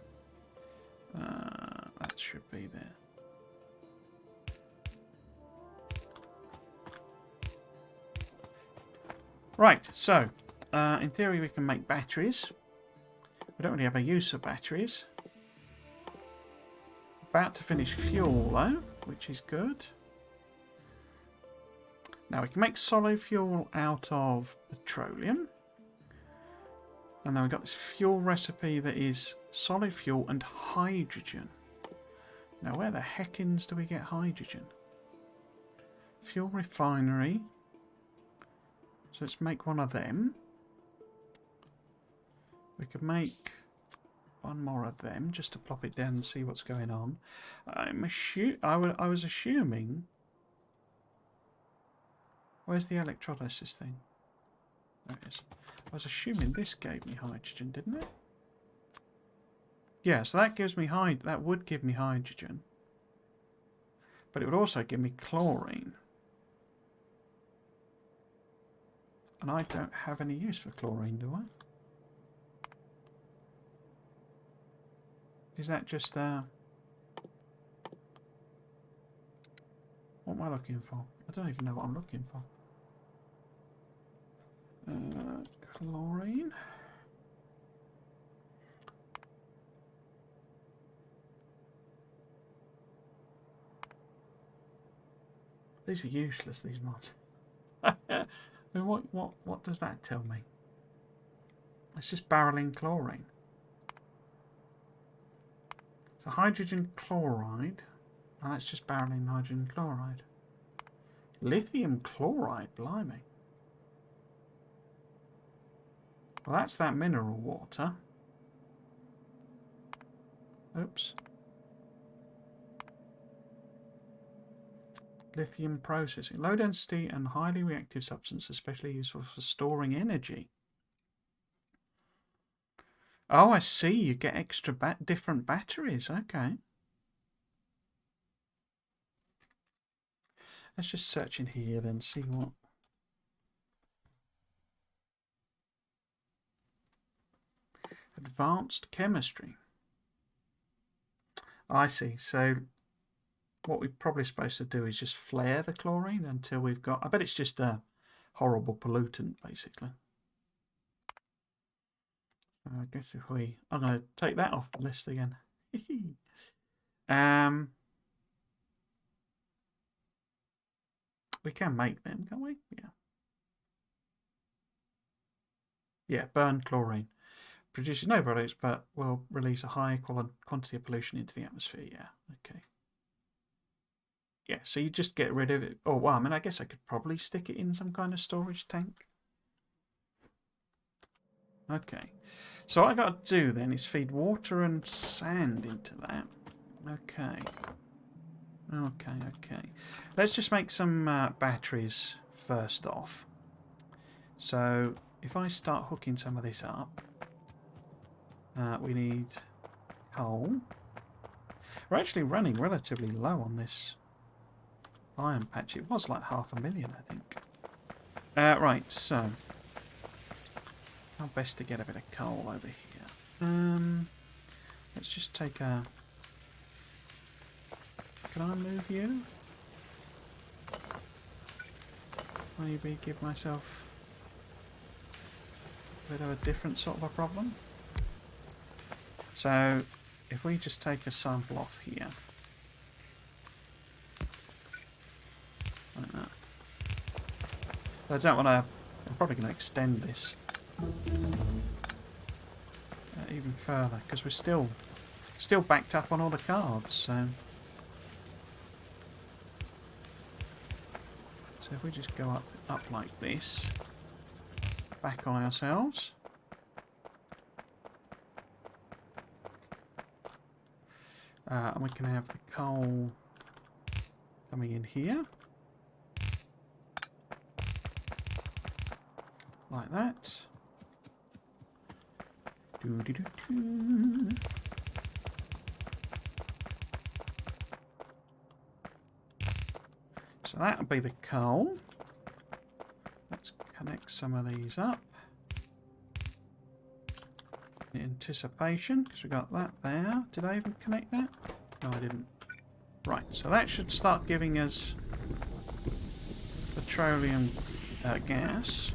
That should be there. Right, so, in theory we can make batteries. We don't really have a use for batteries. About to finish fuel though, which is good. Now we can make solid fuel out of petroleum. And then we've got this fuel recipe that is solid fuel and hydrogen. Now where the heckins do we get hydrogen? Fuel refinery. So let's make one of them. We could make one more of them just to plop it down and see what's going on. I was assuming... Where's the electrolysis thing? There it is. I was assuming this gave me hydrogen, didn't it? Yeah, so that gives me that would give me hydrogen. But it would also give me chlorine. And I don't have any use for chlorine, do I? Is that just what am I looking for? I don't even know what I'm looking for. Chlorine. These are useless, these mods. What does that tell me? It's just barreling chlorine. So hydrogen chloride. Oh, that's just barreling hydrogen chloride. Lithium chloride, blimey. Well, that's that mineral water. Oops. Lithium processing. Low density and highly reactive substance, especially useful for storing energy. Oh, I see. You get extra different batteries. Okay. Let's just search in here then, see what... Advanced chemistry. I see. So what we're probably supposed to do is just flare the chlorine until we've got... I bet it's just a horrible pollutant, basically. I guess if we... I'm going to take that off the list again. We can make them, can't we? Yeah. Yeah, burn chlorine. Produces no products, but will release a high quantity of pollution into the atmosphere. Yeah, okay. Yeah, so you just get rid of it. Oh, well, I mean, I guess I could probably stick it in some kind of storage tank. Okay. So what I got to do then is feed water and sand into that. Okay. Okay. Let's just make some batteries first off. So if I start hooking some of this up, we need coal. We're actually running relatively low on this iron patch. It was like 500,000, I think. Right, so how best to get a bit of coal over here? Let's just take a... Can I move you? Maybe give myself a bit of a different sort of a problem. So if we just take a sample off here, like that. I don't want to... I'm probably going to extend this even further because we're still backed up on all the cards. So if we just go up like this, back on ourselves. And we can have the coal coming in here. Like that. Doo-doo-doo-doo. So that'll be the coal. Let's connect some of these up. In anticipation, because we got that there. Did I even connect that? No, I didn't. Right, so that should start giving us petroleum gas.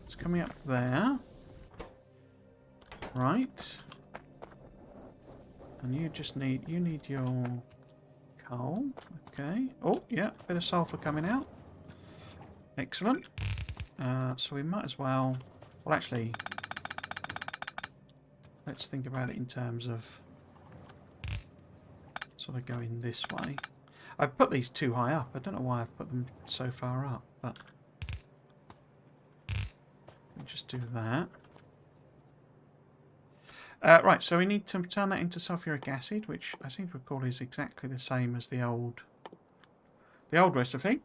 It's coming up there. Right. And you need your coal. Okay. Oh, yeah, bit of sulfur coming out. Excellent. So we might as well actually, let's think about it in terms of sort of going this way. I put these too high up. I don't know why I put them so far up, but we'll just do that. Right, so we need to turn that into sulfuric acid, which I seem to recall is exactly the same as the old recipe.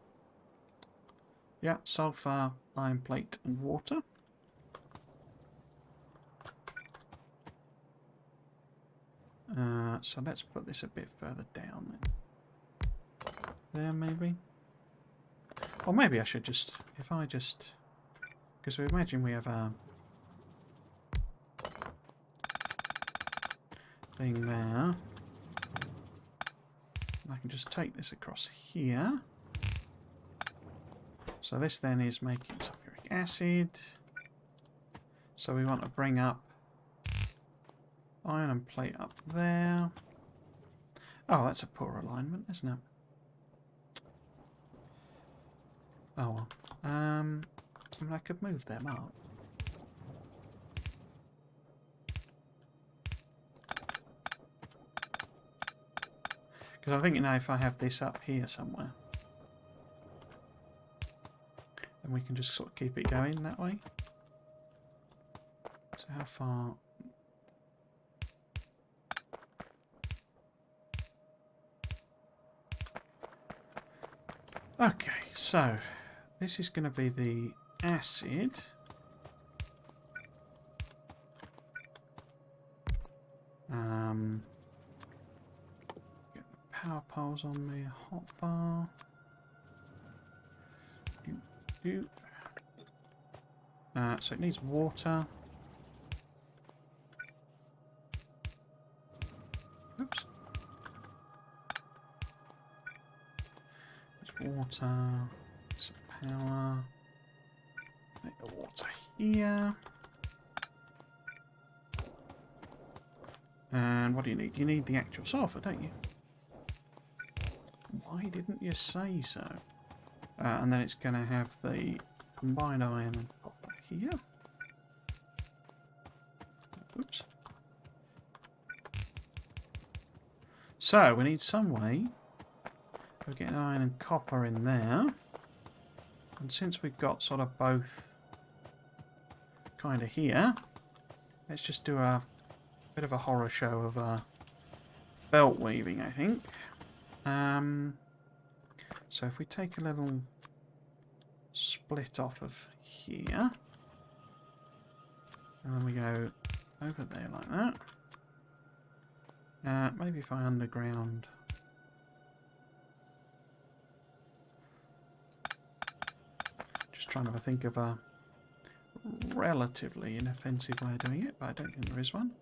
Yeah, sulfur, iron plate, and water. So let's put this a bit further down then. There, maybe. Or maybe I should just, if I just, because we imagine we have a thing there. I can just take this across here. So this then is making sulfuric acid. So we want to bring up iron and plate up there. Oh, that's a poor alignment, isn't it? Oh well. I mean, I could move them up. Because I'm thinking now if I have this up here somewhere, then we can just sort of keep it going that way. So how far? Okay, so this is going to be the acid. Get the power poles on the hotbar. So it needs water. Oops. There's water. Some power. Connect the water here. And what do you need? You need the actual sulfur, don't you? Why didn't you say so? And then it's going to have the combined iron and copper here. Oops. So we need some way of getting iron and copper in there. And since we've got sort of both kind of here, let's just do a bit of a horror show of belt weaving, I think. So if we take a little split off of here, and then we go over there like that. Maybe if I underground. Just trying to think of a relatively inoffensive way of doing it, but I don't think there is one.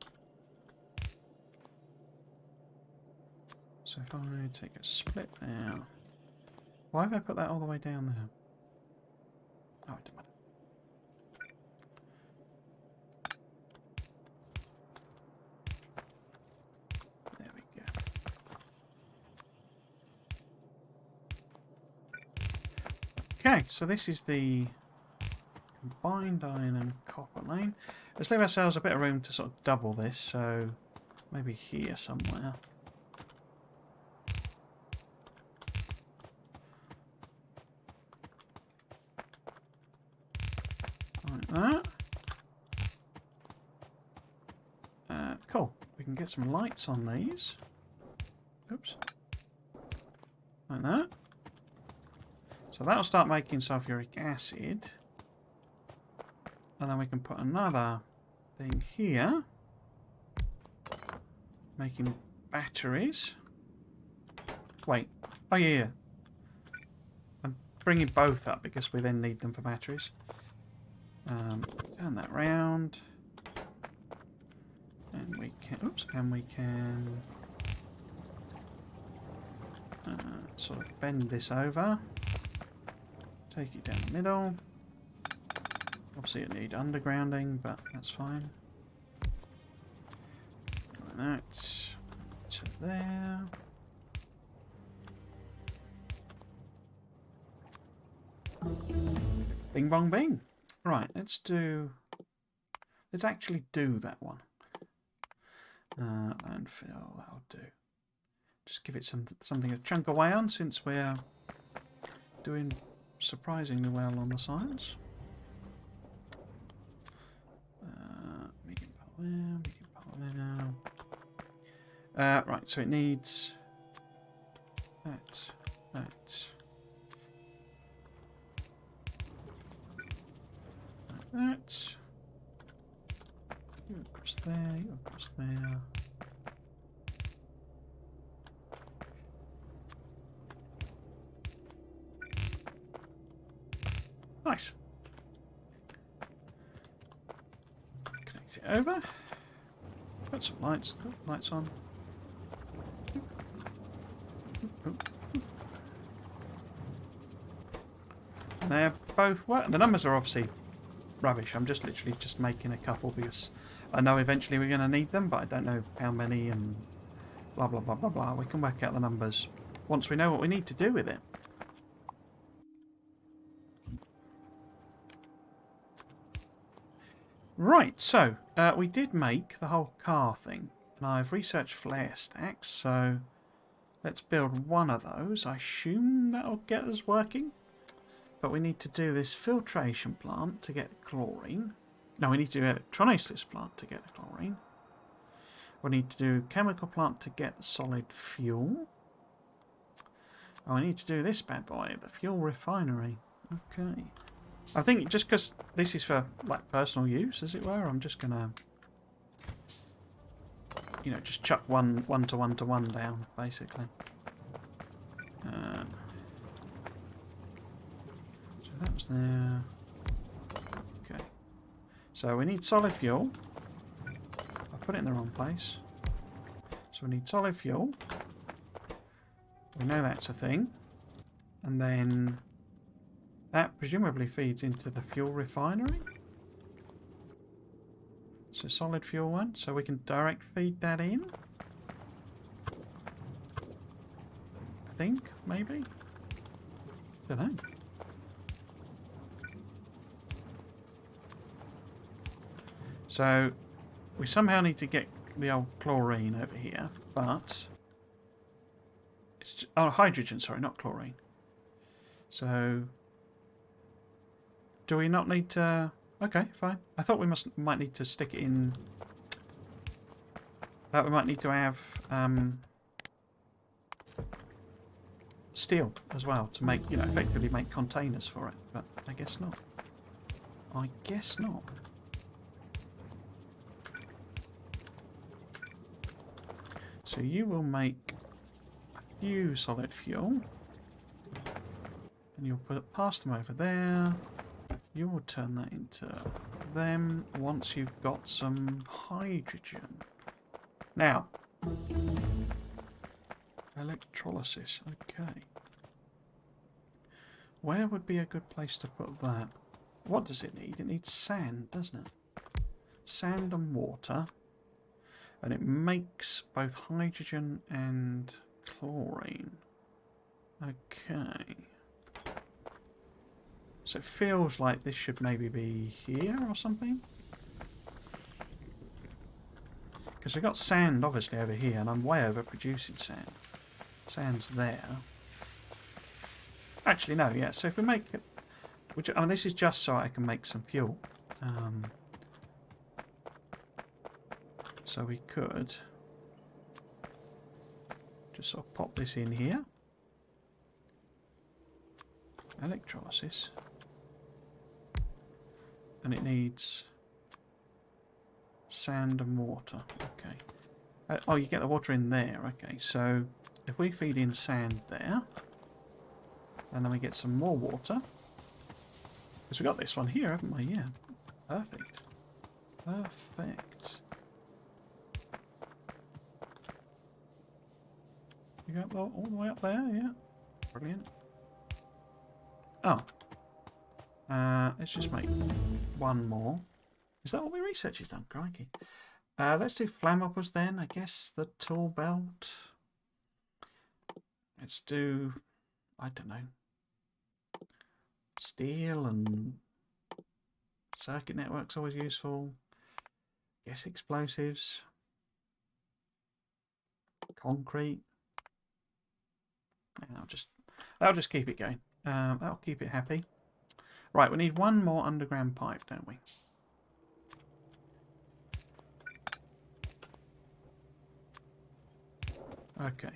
So if I take a split there. Why have I put that all the way down there? Oh, it doesn't matter. There we go. Okay, so this is the combined iron and copper lane. Let's leave ourselves a bit of room to sort of double this, so maybe here somewhere. that. Cool. We can get some lights on these. Oops. Like that. So that'll start making sulfuric acid. And then we can put another thing here. Making batteries. Wait. Oh, yeah. I'm bringing both up because we then need them for batteries. Turn that round. And we can... Oops. And we can... sort of bend this over. Take it down the middle. Obviously it needs undergrounding, but that's fine. Like that to there. Bing bong bing. Right, let's actually do that one. Landfill, that'll do. Just give it something to chunk away on since we're doing surprisingly well on the science. Medium part there, medium part there. Right, so it needs that. That. You across there, you across there. Nice. Connect it over. Put some lights. Oh, lights on. And they're both working. The numbers are obviously rubbish. I'm just literally just making a couple because I know eventually we're going to need them, but I don't know how many and blah blah blah blah blah. We can work out the numbers once we know what we need to do with it. Right, so we did make the whole car thing, and I've researched flare stacks, so let's build one of those. I assume that'll get us working, but we need to do this filtration plant to get chlorine. No, we need to do electrolysis plant to get the chlorine. We need to do chemical plant to get the solid fuel. Oh, we need to do this bad boy, the fuel refinery. Okay. I think just because this is for like personal use, as it were, I'm just gonna, you know, just chuck one to one down, basically. So that was there. Okay. So we need solid fuel. I put it in the wrong place. So we need solid fuel. We know that's a thing, and then that presumably feeds into the fuel refinery. So solid fuel one, so we can direct feed that in. I think, maybe. Don't know. So we somehow need to get the old chlorine over here, but it's just, oh, hydrogen, sorry, not chlorine. So do we not need to... Okay, fine. I thought we might need to stick it in... That we might need to have steel as well to make, you know, effectively make containers for it. But I guess not. I guess not. So you will make a few solid fuel. And you'll pass them over there. You will turn that into them once you've got some hydrogen. Now, electrolysis. Okay. Where would be a good place to put that? What does it need? It needs sand, doesn't it? Sand and water. And it makes both hydrogen and chlorine. Okay. So it feels like this should maybe be here or something. Because we've got sand obviously over here, and I'm way over producing sand. Sand's there. Actually, no, yeah. So if we make it, which, I mean, this is just so I can make some fuel. So we could just sort of pop this in here. Electrolysis. And it needs sand and water. Okay. Oh, you get the water in there. Okay, so if we feed in sand there, and then we get some more water. Because we got this one here, haven't we? Yeah. Perfect. Perfect. You got all the way up there? Yeah. Brilliant. Oh. Let's just make one more. Is that all the research is done? Crikey. Let's do flammables then. I guess the tool belt. Let's do, I don't know, steel and circuit network's always useful. Guess explosives. Concrete. That'll just keep it going. That'll keep it happy. Right, we need one more underground pipe, don't we? Okay.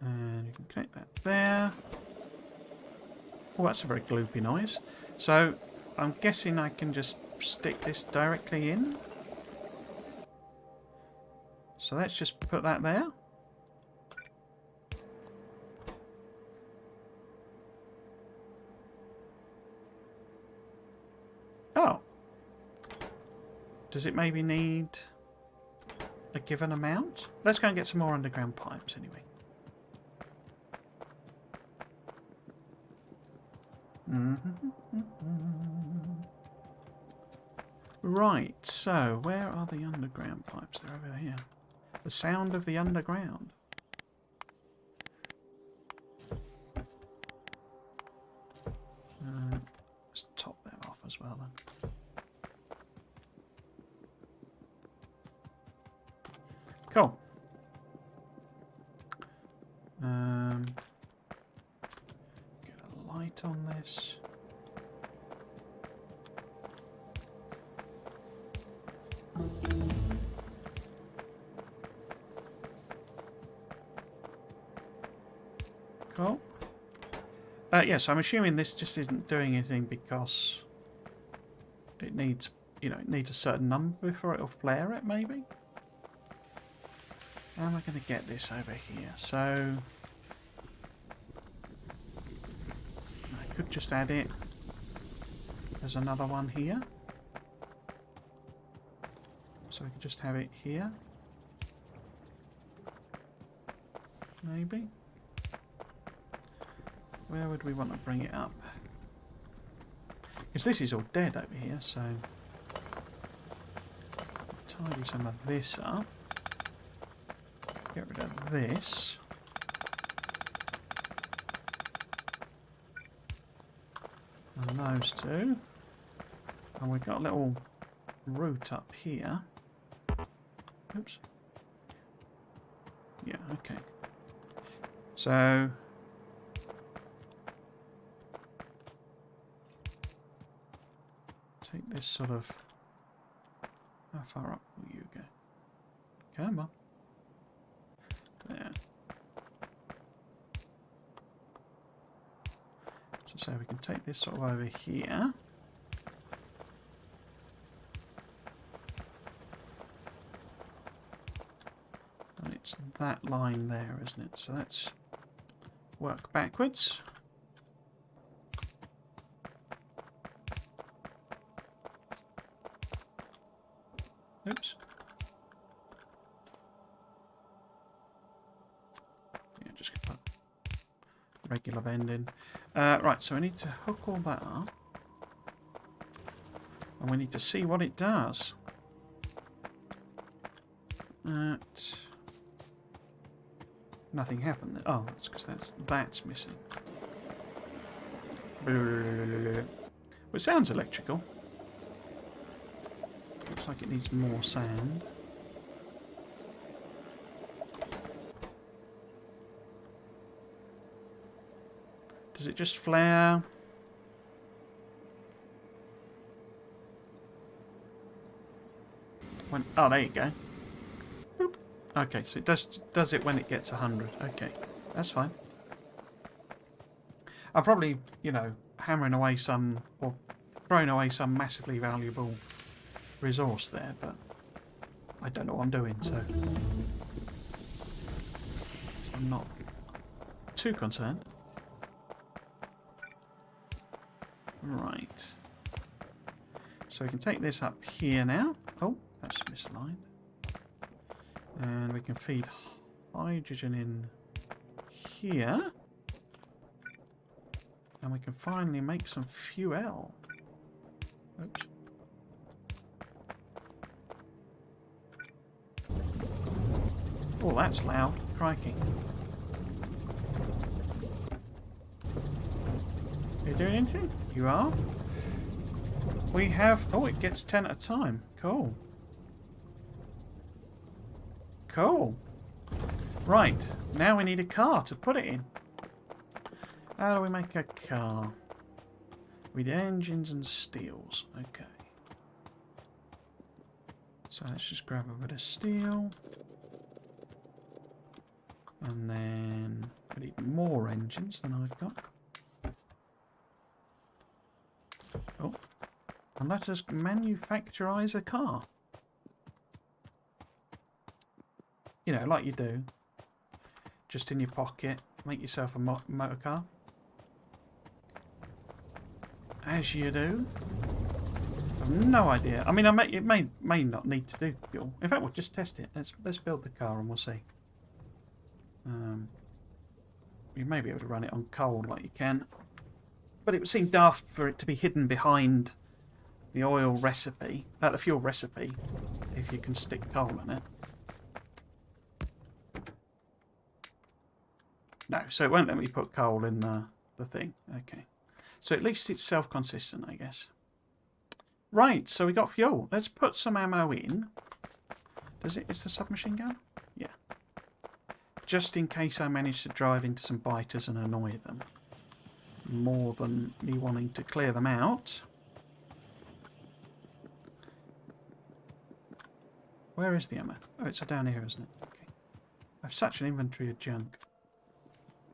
And you can connect that there. Oh, that's a very gloopy noise. So, I'm guessing I can just stick this directly in. So let's just put that there. Oh. Does it maybe need a given amount? Let's go and get some more underground pipes anyway. Right, so where are the underground pipes? They're over here. The sound of the underground. Let's top them off as well then. Cool. Get a light on this. Cool. Yes, I'm assuming this just isn't doing anything because it needs, it needs a certain number before it'll flare it, maybe? How am I going to get this over here? So I could just add it. There's another one here. So we could just have it here. Maybe. Where would we want to bring it up? Because this is all dead over here, so tidy some of this up. Get rid of this. And those two. And we've got a little route up here. Oops. Yeah, okay. So take this sort of... How far up will you go? Come on. There. So we can take this sort of over here. And it's that line there, isn't it? So let's work backwards. Oops. Yeah, just put regular bend in. Right, so we need to hook all that up. And we need to see what it does. Nothing happened there. Oh, that's because that's missing. Well, it sounds electrical. Looks like it needs more sand. Does it just flare? when... Oh, there you go. Boop. Okay, so it does it when it gets 100. Okay, that's fine. I'm probably, you know, hammering away some, or throwing away some massively valuable resource there, but I don't know what I'm doing, so I'm not too concerned. Right. So we can take this up here now. Oh, that's misaligned. And we can feed hydrogen in here. And we can finally make some fuel. Oops. Oh, that's loud. Crikey. Are you doing anything? You are? We have... Oh, it gets 10 at a time. Cool. Cool. Right. Now we need a car to put it in. How do we make a car? With engines and steels. Okay. So let's just grab a bit of steel. And then we need more engines than I've got. Oh. And let us manufacturize a car. You know, like you do. Just in your pocket. Make yourself a motor car. As you do. I've no idea. I mean, it may not need to do fuel. In fact, we'll just test it. Let's build the car and we'll see. You may be able to run it on coal like you can. But it would seem daft for it to be hidden behind the oil recipe, the fuel recipe, if you can stick coal in it. No, so it won't let me put coal in the thing. Okay. So at least it's self-consistent, I guess. Right, so we got fuel. Let's put some ammo in. Is the submachine gun? Yeah. Just in case I manage to drive into some biters and annoy them. More than me wanting to clear them out. Where is the ammo? Oh, it's down here, isn't it? Okay. I have such an inventory of junk.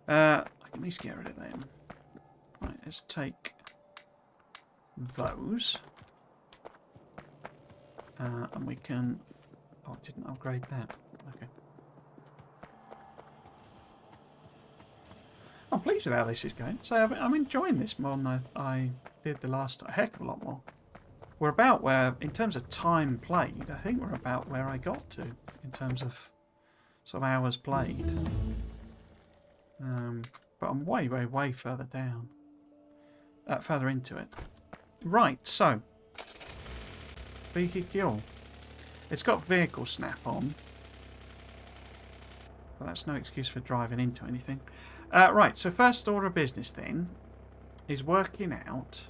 I can at least get rid of them. Right, let's take those. And we can... Oh, I didn't upgrade that. Okay. I'm pleased with how this is going. So I'm enjoying this more than I did the last time. A heck of a lot more. We're about where, in terms of time played, I think we're about where I got to in terms of sort of hours played. But I'm way, way, way further down. Further into it. Right, so. Vehicle. It's got vehicle snap on. But that's no excuse for driving into anything. Right, so first order of business then is working out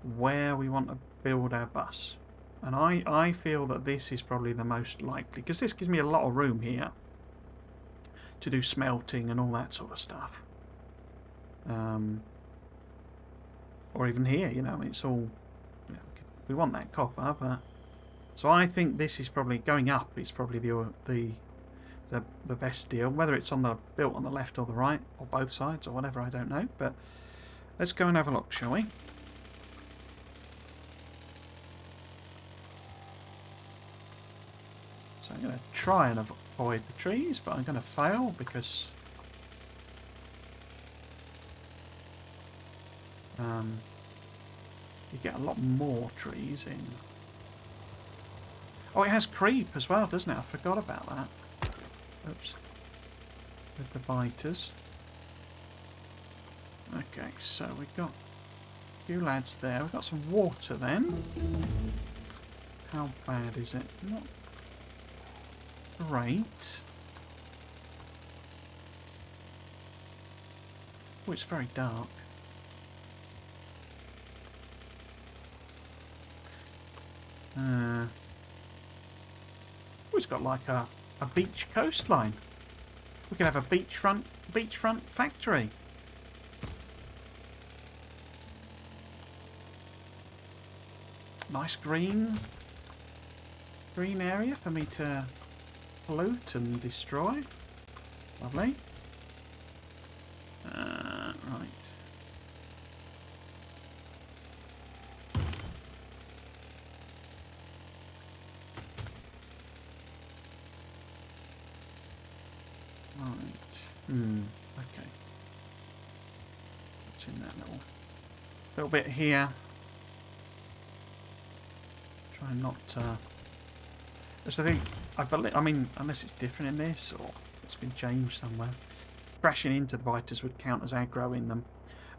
where we want to build our bus. And I feel that this is probably the most likely, because this gives me a lot of room here to do smelting and all that sort of stuff. Or even here, you know, it's all... You know, we want that copper, but... So I think this is probably... Going up is probably the best deal. Whether it's built on the left or the right, or both sides, or whatever, I don't know. But let's go and have a look, shall we? So I'm going to try and avoid the trees, but I'm going to fail because you get a lot more trees in. Oh, it has creep as well, doesn't it? I forgot about that. Oops. With the biters. Okay, so we've got a few lads there. We've got some water then. How bad is it? Not great. Oh, it's very dark. Oh, it's got like a beach coastline. We could have a beachfront factory. Nice green. green area for me to pollute and destroy. Lovely. Right. Okay. What's in that little bit here? Try not to... There's the thing, I mean, unless it's different in this, or it's been changed somewhere. Crashing into the biters would count as aggro in them.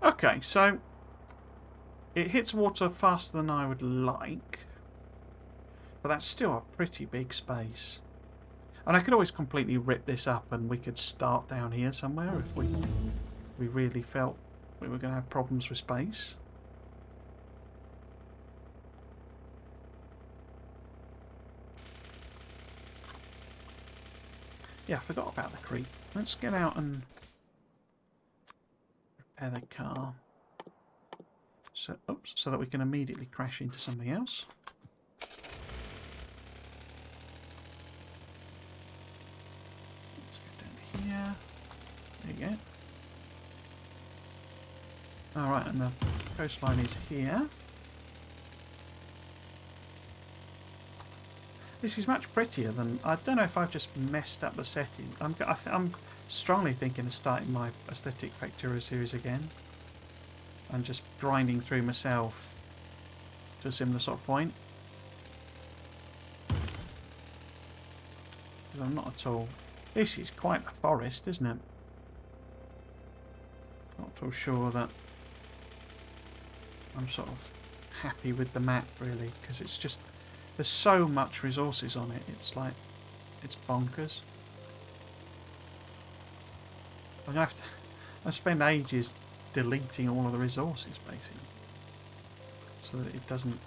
Okay, so... It hits water faster than I would like. But that's still a pretty big space. And I could always completely rip this up and we could start down here somewhere if we really felt we were going to have problems with space. Yeah, I forgot about the creek. Let's get out and repair the car. So, oops, so that we can immediately crash into something else. Yeah, there you go. Alright, and the coastline is here. This is much prettier than... I don't know if I've just messed up the setting. I'm strongly thinking of starting my aesthetic Factorio series again. And just grinding through myself to a similar sort of point. Because I'm not at all... This is quite a forest, isn't it? Not at all sure that I'm sort of happy with the map, really, because it's just... There's so much resources on it, it's like... It's bonkers. I'm going to have to... I spend ages deleting all of the resources, basically. So that it doesn't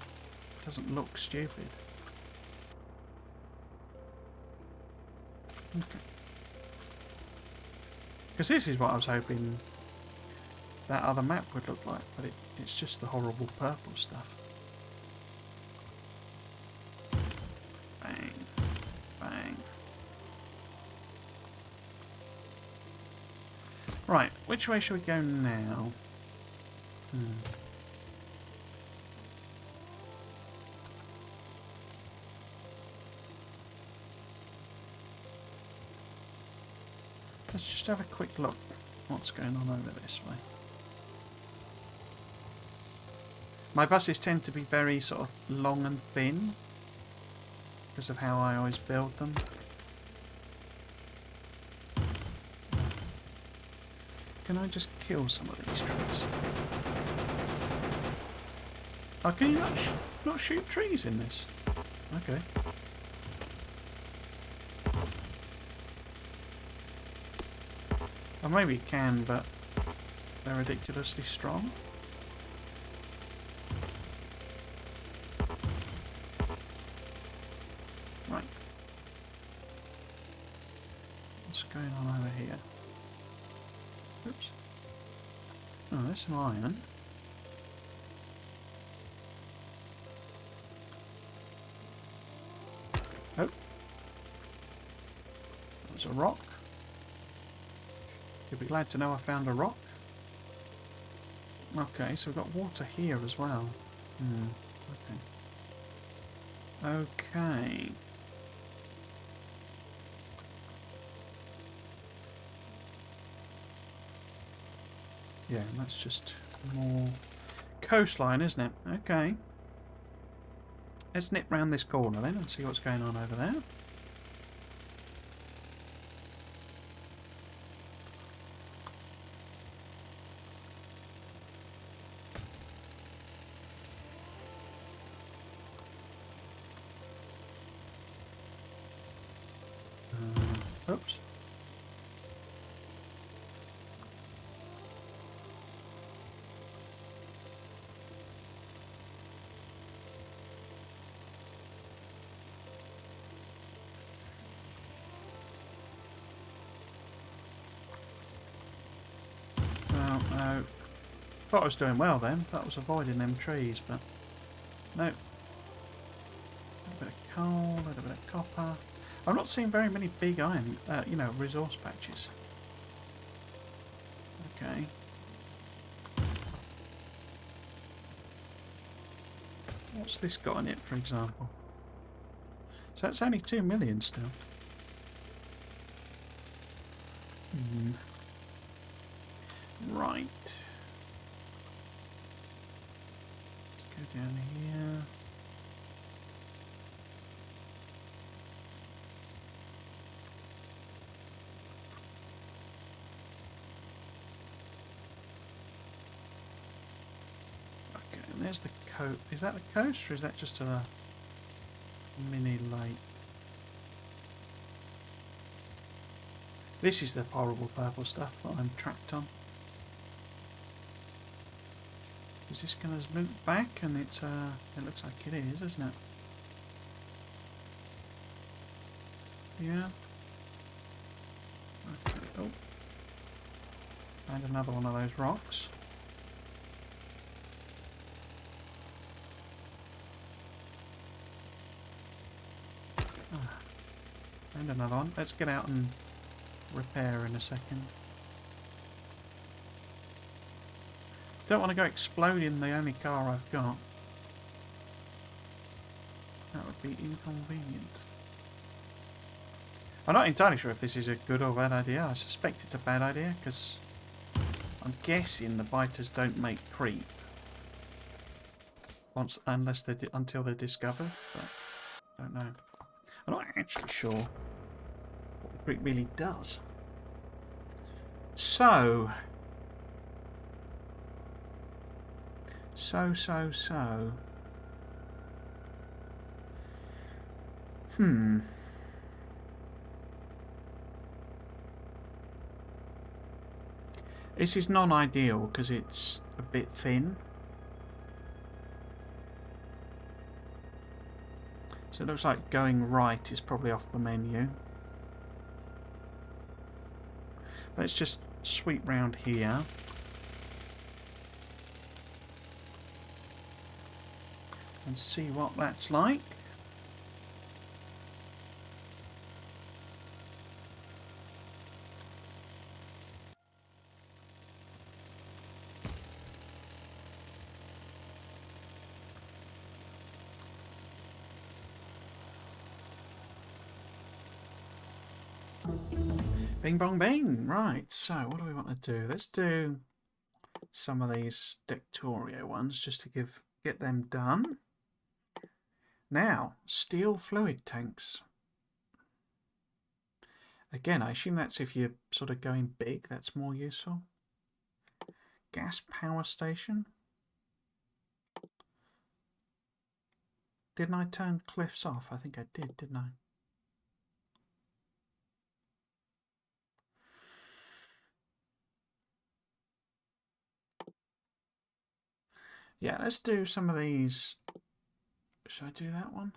look stupid. Okay. Because this is what I was hoping that other map would look like, but it's just the horrible purple stuff. Bang. Bang. Right, which way should we go now? Let's just have a quick look what's going on over this way. My buses tend to be very sort of long and thin because of how I always build them. Can I just kill some of these trees? Oh, can you not shoot trees in this? Okay. Or maybe you can, but they're ridiculously strong. Right. What's going on over here? Oops. Oh, there's some iron. Oh. There's a rock. You'll be glad to know I found a rock. Okay, so we've got water here as well. Okay. Okay. Yeah, and that's just more coastline, isn't it? Okay. Let's nip round this corner then and see what's going on over there. Oops. Oh, no. Thought I was doing well then. Thought I was avoiding them trees, but no. bit of coal, a little bit of copper. I'm not seeing very many big iron, resource patches. Okay. What's this got in it, for example? So that's only 2 million still. Right. Let's go down here. Okay, and there's the coast. Is that the coast, or is that just a mini lake? This is the horrible purple stuff that I'm trapped on. Is this going to loop back? And it's it looks like it is, isn't it? Yeah. Okay. Oh. And another one of those rocks. And another one. Let's get out and repair in a second. Don't want to go exploding the only car I've got. That would be inconvenient. I'm not entirely sure if this is a good or bad idea. I suspect it's a bad idea because I'm guessing the biters don't make creep until they're discovered. But I don't know. I'm not actually sure what the creep really does. So. This is non-ideal because it's a bit thin. So it looks like going right is probably off the menu. Let's just sweep round here. And see what that's like. Bing bong bing. Right, so what do we want to do? Let's do some of these Factorio ones just to get them done. Now, steel fluid tanks. Again, I assume that's if you're sort of going big, that's more useful. Gas power station. Didn't I turn cliffs off? I think I did, didn't I? Yeah, let's do some of these. Should I do that one?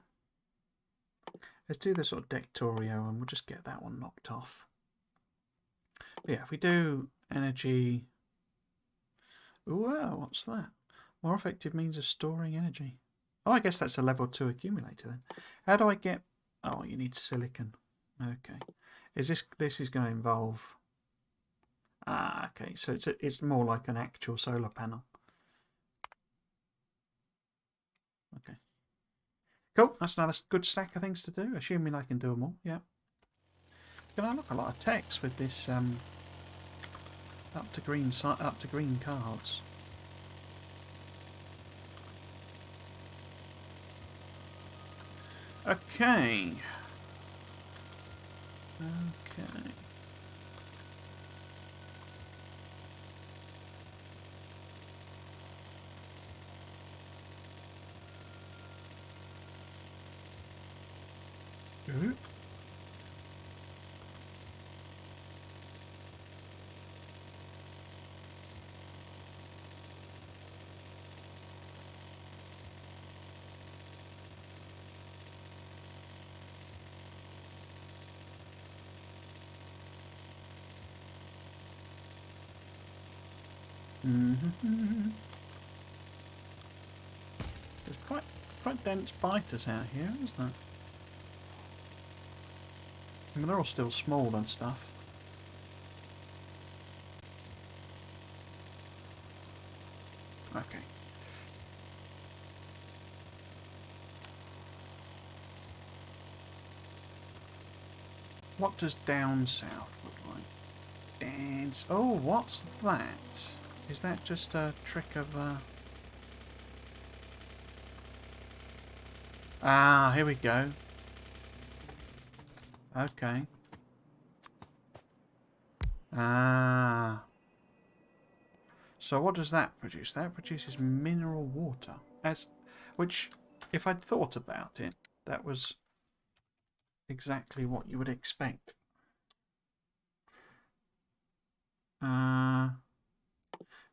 Let's do the sort of Factorio and we'll just get that one knocked off. But yeah, if we do energy... Whoa, what's that? More effective means of storing energy. Oh, I guess that's a level 2 accumulator then. How do I get... Oh, you need silicon. Okay. This is going to involve... Ah, okay. So it's more like an actual solar panel. Okay. Cool. That's another good stack of things to do, assuming I can do them all. Yeah. Can I unlock a lot of text with this up to green cards? Okay. Okay. Ooh. Mm-hmm. There's quite dense biters out here, isn't it? I mean, they're all still small and stuff. Okay. What does down south look like? Dance. Oh, what's that? Is that just a trick of... Ah, here we go. Okay. Ah. So what does that produce? That produces mineral water. Which, if I'd thought about it, that was exactly what you would expect.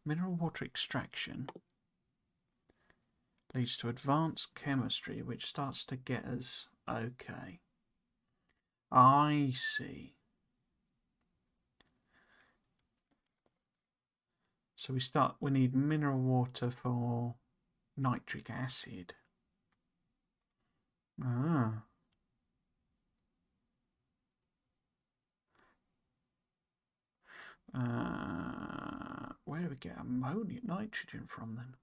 Mineral water extraction leads to advanced chemistry, which starts to get us... Okay. I see. So we need mineral water for nitric acid. Ah. Where do we get ammonia, nitrogen from then?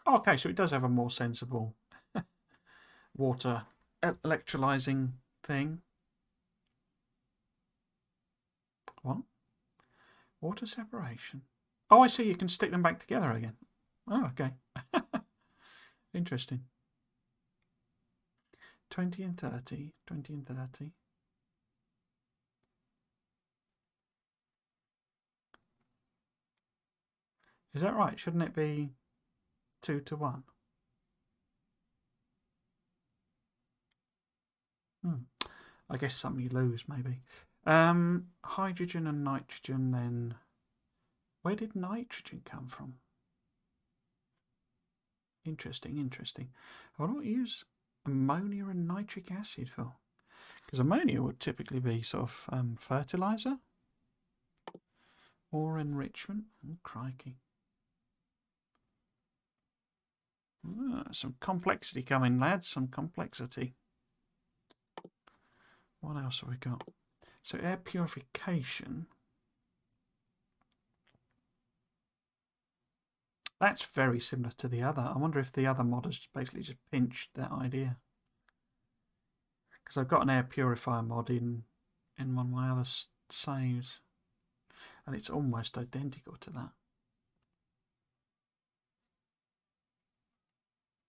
Okay, so it does have a more sensible water electrolyzing thing. What? Water separation. Oh, I see. You can stick them back together again. Oh, okay. Interesting. 20 and 30. 20 and 30. Is that right? Shouldn't it be 2 to 1? I guess some you lose, maybe. Hydrogen and nitrogen, then. Where did nitrogen come from? Interesting, interesting. I wonder what you use ammonia and nitric acid for. Because ammonia would typically be sort of fertilizer or enrichment. Oh, crikey. Some complexity coming, lads. Some complexity. What else have we got? So air purification. That's very similar to the other. I wonder if the other mod has basically just pinched that idea. Because I've got an air purifier mod in one of my other saves. And it's almost identical to that.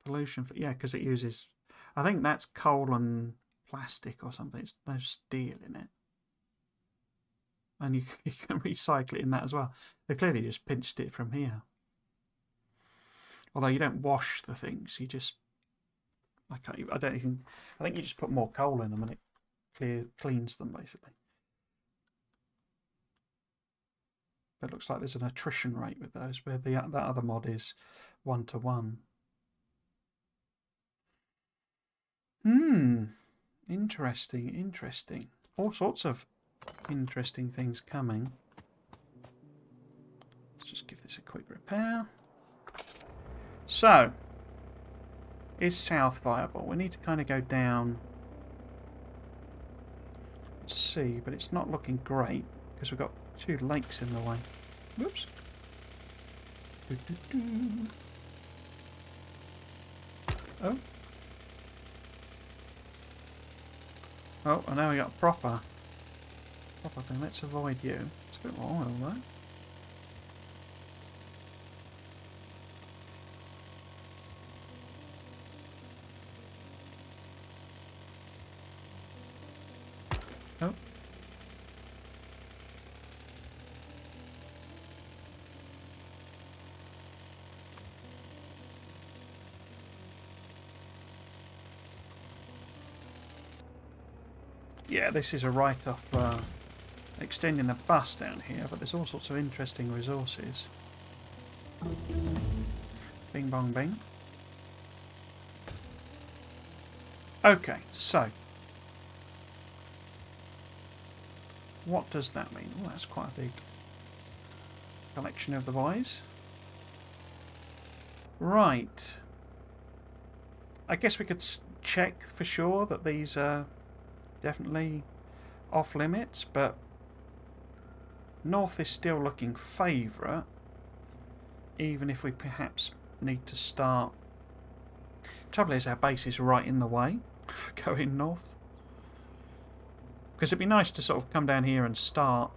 Pollution, yeah, because it uses... I think that's coal and plastic or something. It's no steel in it. And you can recycle it in that as well. They clearly just pinched it from here. Although you don't wash the things, you just... I think you just put more coal in them and it cleans them, basically. But it looks like there's an attrition rate with those, where that other mod is 1 to 1. Interesting, interesting. All sorts of interesting things coming. Let's just give this a quick repair. So, is south viable? We need to kind of go down. Let's see, but it's not looking great because we've got 2 lakes in the way. Whoops. Oh. Oh, and now we got proper thing. Let's avoid you. It's a bit more oil though. Oh. Yeah, this is a write-off extending the bus down here, but there's all sorts of interesting resources. Bing bong bing. Okay, so what does that mean? Oh, that's quite a big collection of the boys. Right. I guess we could check for sure that these are definitely off limits, but north is still looking favourite, even if we perhaps need to start. Trouble is, our base is right in the way going north. Because it'd be nice to sort of come down here and start,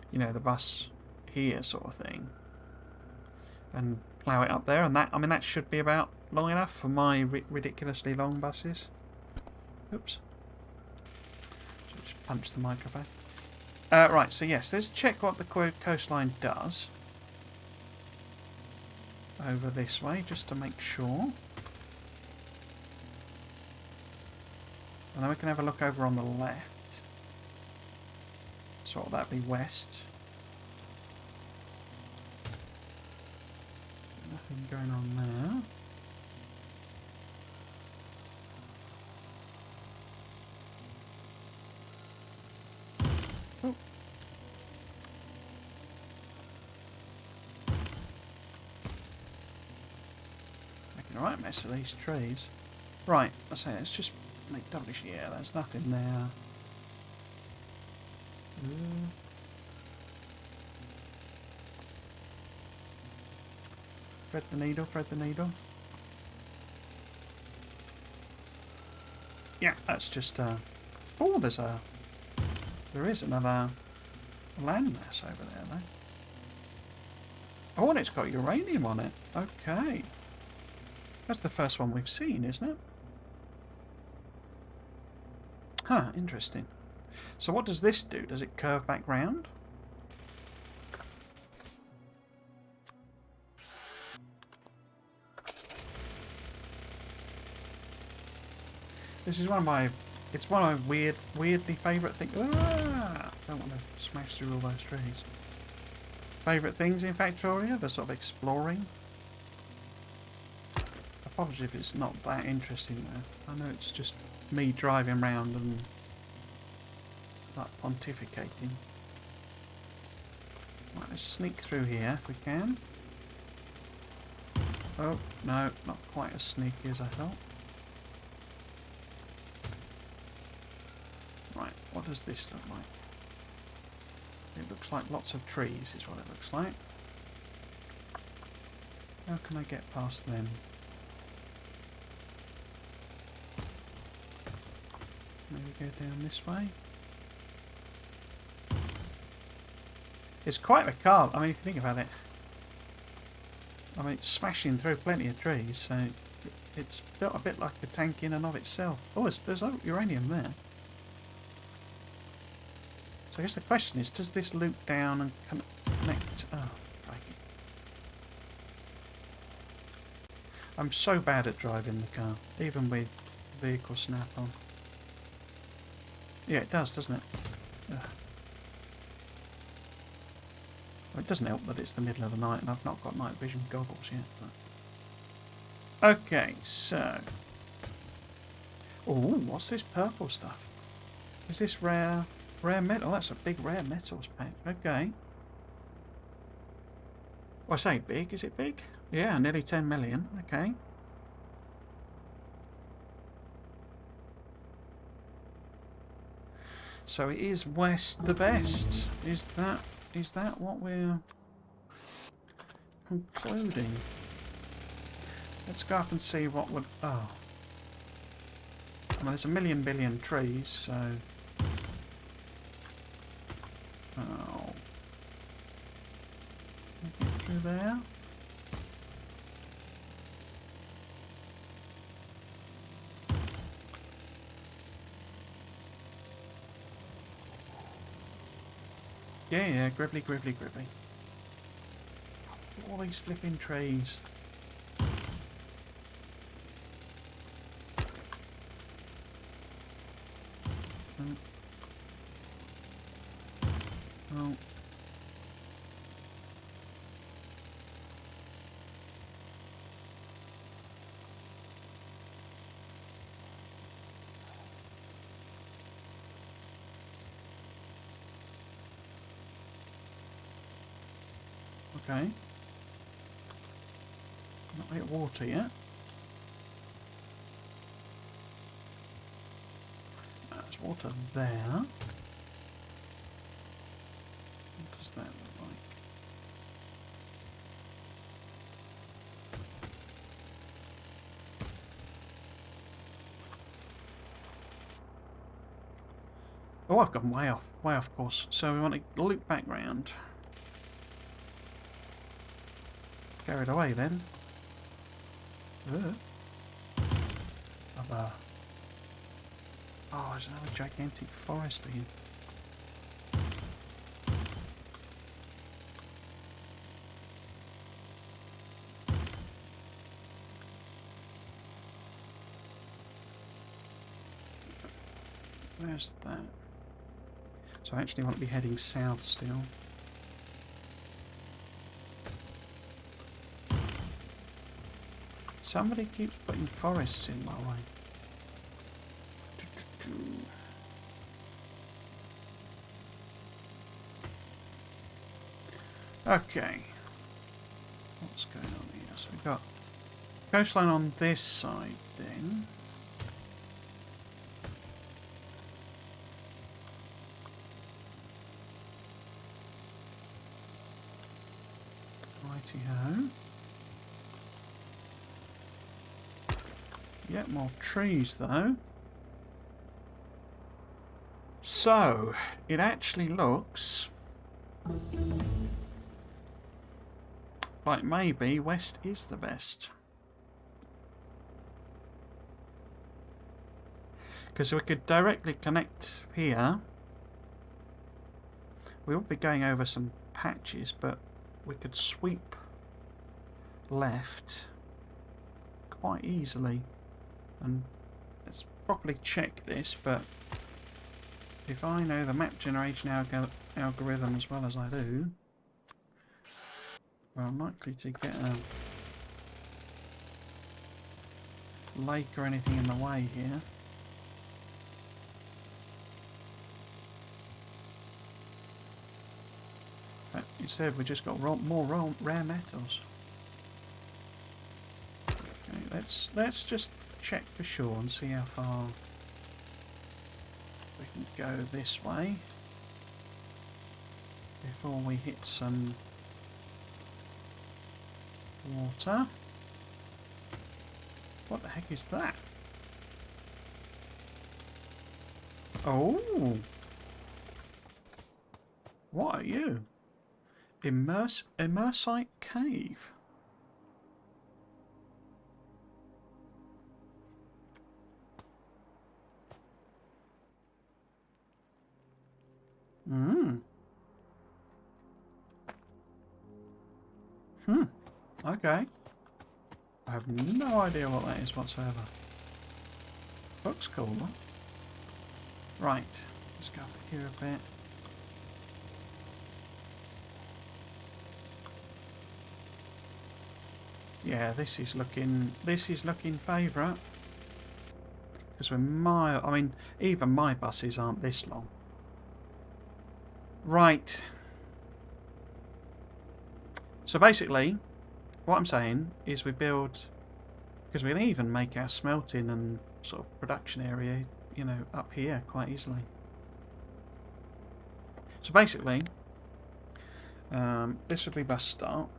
you know, the bus here sort of thing. And plough it up there. And that, I mean, that should be about long enough for my ridiculously long buses. Oops. Just punch the microphone. Right, so yes, let's check what the coastline does. Over this way, just to make sure. And then we can have a look over on the left. So what would that be? West. Nothing going on there. Oh. Making a right mess of these trees. Right, let's just make double. Yeah, there's nothing there. Thread the needle, thread the needle. Yeah, that's just oh, there is another landmass over there though. Oh, and it's got uranium on it. Okay. That's the first one we've seen, isn't it? Huh, interesting. So what does this do? Does it curve back round? This is one of my... It's one of my weirdly favourite things... Ah! I don't want to smash through all those trees. Favourite things in Factorio? The sort of exploring. Apologies if it's not that interesting though. I know it's just me driving around and like pontificating. Right, let's sneak through here if we can. Oh, no, not quite as sneaky as I thought. Right, what does this look like? It looks like lots of trees is what it looks like. How can I get past them? Maybe go down this way. It's quite a car. I mean, if you think about it. I mean, it's smashing through plenty of trees, so it's built a bit like a tank in and of itself. Oh, there's uranium there. So I guess the question is, does this loop down and connect? Oh, crikey. I'm so bad at driving the car, even with vehicle snap-on. Yeah, it does, doesn't it? Ugh. Well, it doesn't help that it's the middle of the night and I've not got night vision goggles yet. But... Okay, so... Oh, what's this purple stuff? Is this rare metal? That's a big rare metals pack. Okay. Well, I say big. Is it big? Yeah, nearly 10 million. Okay. So it is west the best. Is that what we're concluding? Let's go up and see what would... Oh. Well, there's a million billion trees, so... Oh. Can I get through there? Yeah, gribbly, gribbly, gribbly. All these flipping trees. Oh. Okay. Not hit water yet. There's water there. What does that look like? Oh, I've gone way off course. So we want to loop back round. Carried away then. Oh, there's another gigantic forest here. Where's that? So I actually want to be heading south still. Somebody keeps putting forests in my way. Okay. What's going on here? So we've got coastline on this side then. Righty-ho. Yet more trees though. So, it actually looks like maybe west is the best. Because we could directly connect here. We will be going over some patches, but we could sweep left quite easily. And let's properly check this, but if I know the map generation algorithm as well as I do, we're unlikely to get a lake or anything in the way here. But instead we just got more rare metals. Okay, let's just check for sure and see how far we can go this way before we hit some water. What the heck is that? Oh! What are you? Immersite cave. Okay. I have no idea what that is whatsoever. Looks cool though. Right. Let's go up here a bit. Yeah, this is looking favourite. Because I mean, even my buses aren't this long. Right. So basically, what I'm saying is we build, because we can even make our smelting and sort of production area, you know, up here quite easily. So basically, this would be bus start.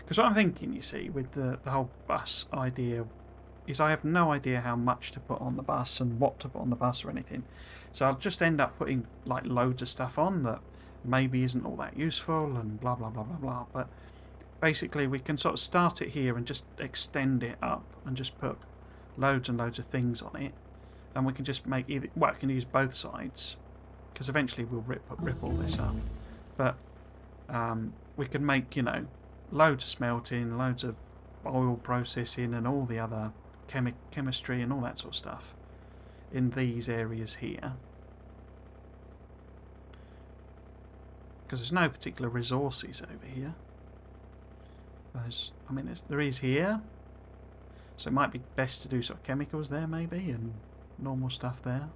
Because what I'm thinking, you see, with the whole bus idea, is I have no idea how much to put on the bus and what to put on the bus or anything. So I'll just end up putting like loads of stuff on that maybe isn't all that useful and blah blah blah blah blah. But basically we can sort of start it here and just extend it up and just put loads and loads of things on it, and we can just make either, well, I can use both sides because eventually we'll rip all this up. But we can make, you know, loads of smelting, loads of oil processing and all the other chemistry and all that sort of stuff in these areas here. Because there's no particular resources over here. I mean, there is here. So it might be best to do sort of chemicals there maybe and normal stuff there.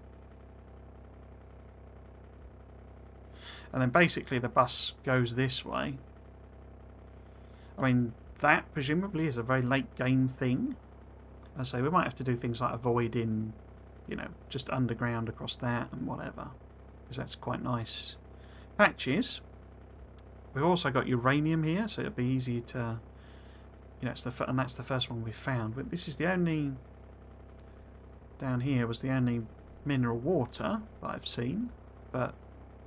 And then basically the bus goes this way. I mean, that presumably is a very late game thing. I say we might have to do things like avoiding, you know, just underground across that and whatever, because that's quite nice patches. We've also got uranium here, so it'll be easier to, you know, and that's the first one we found. But this is the only, down here was the only mineral water that I've seen. But,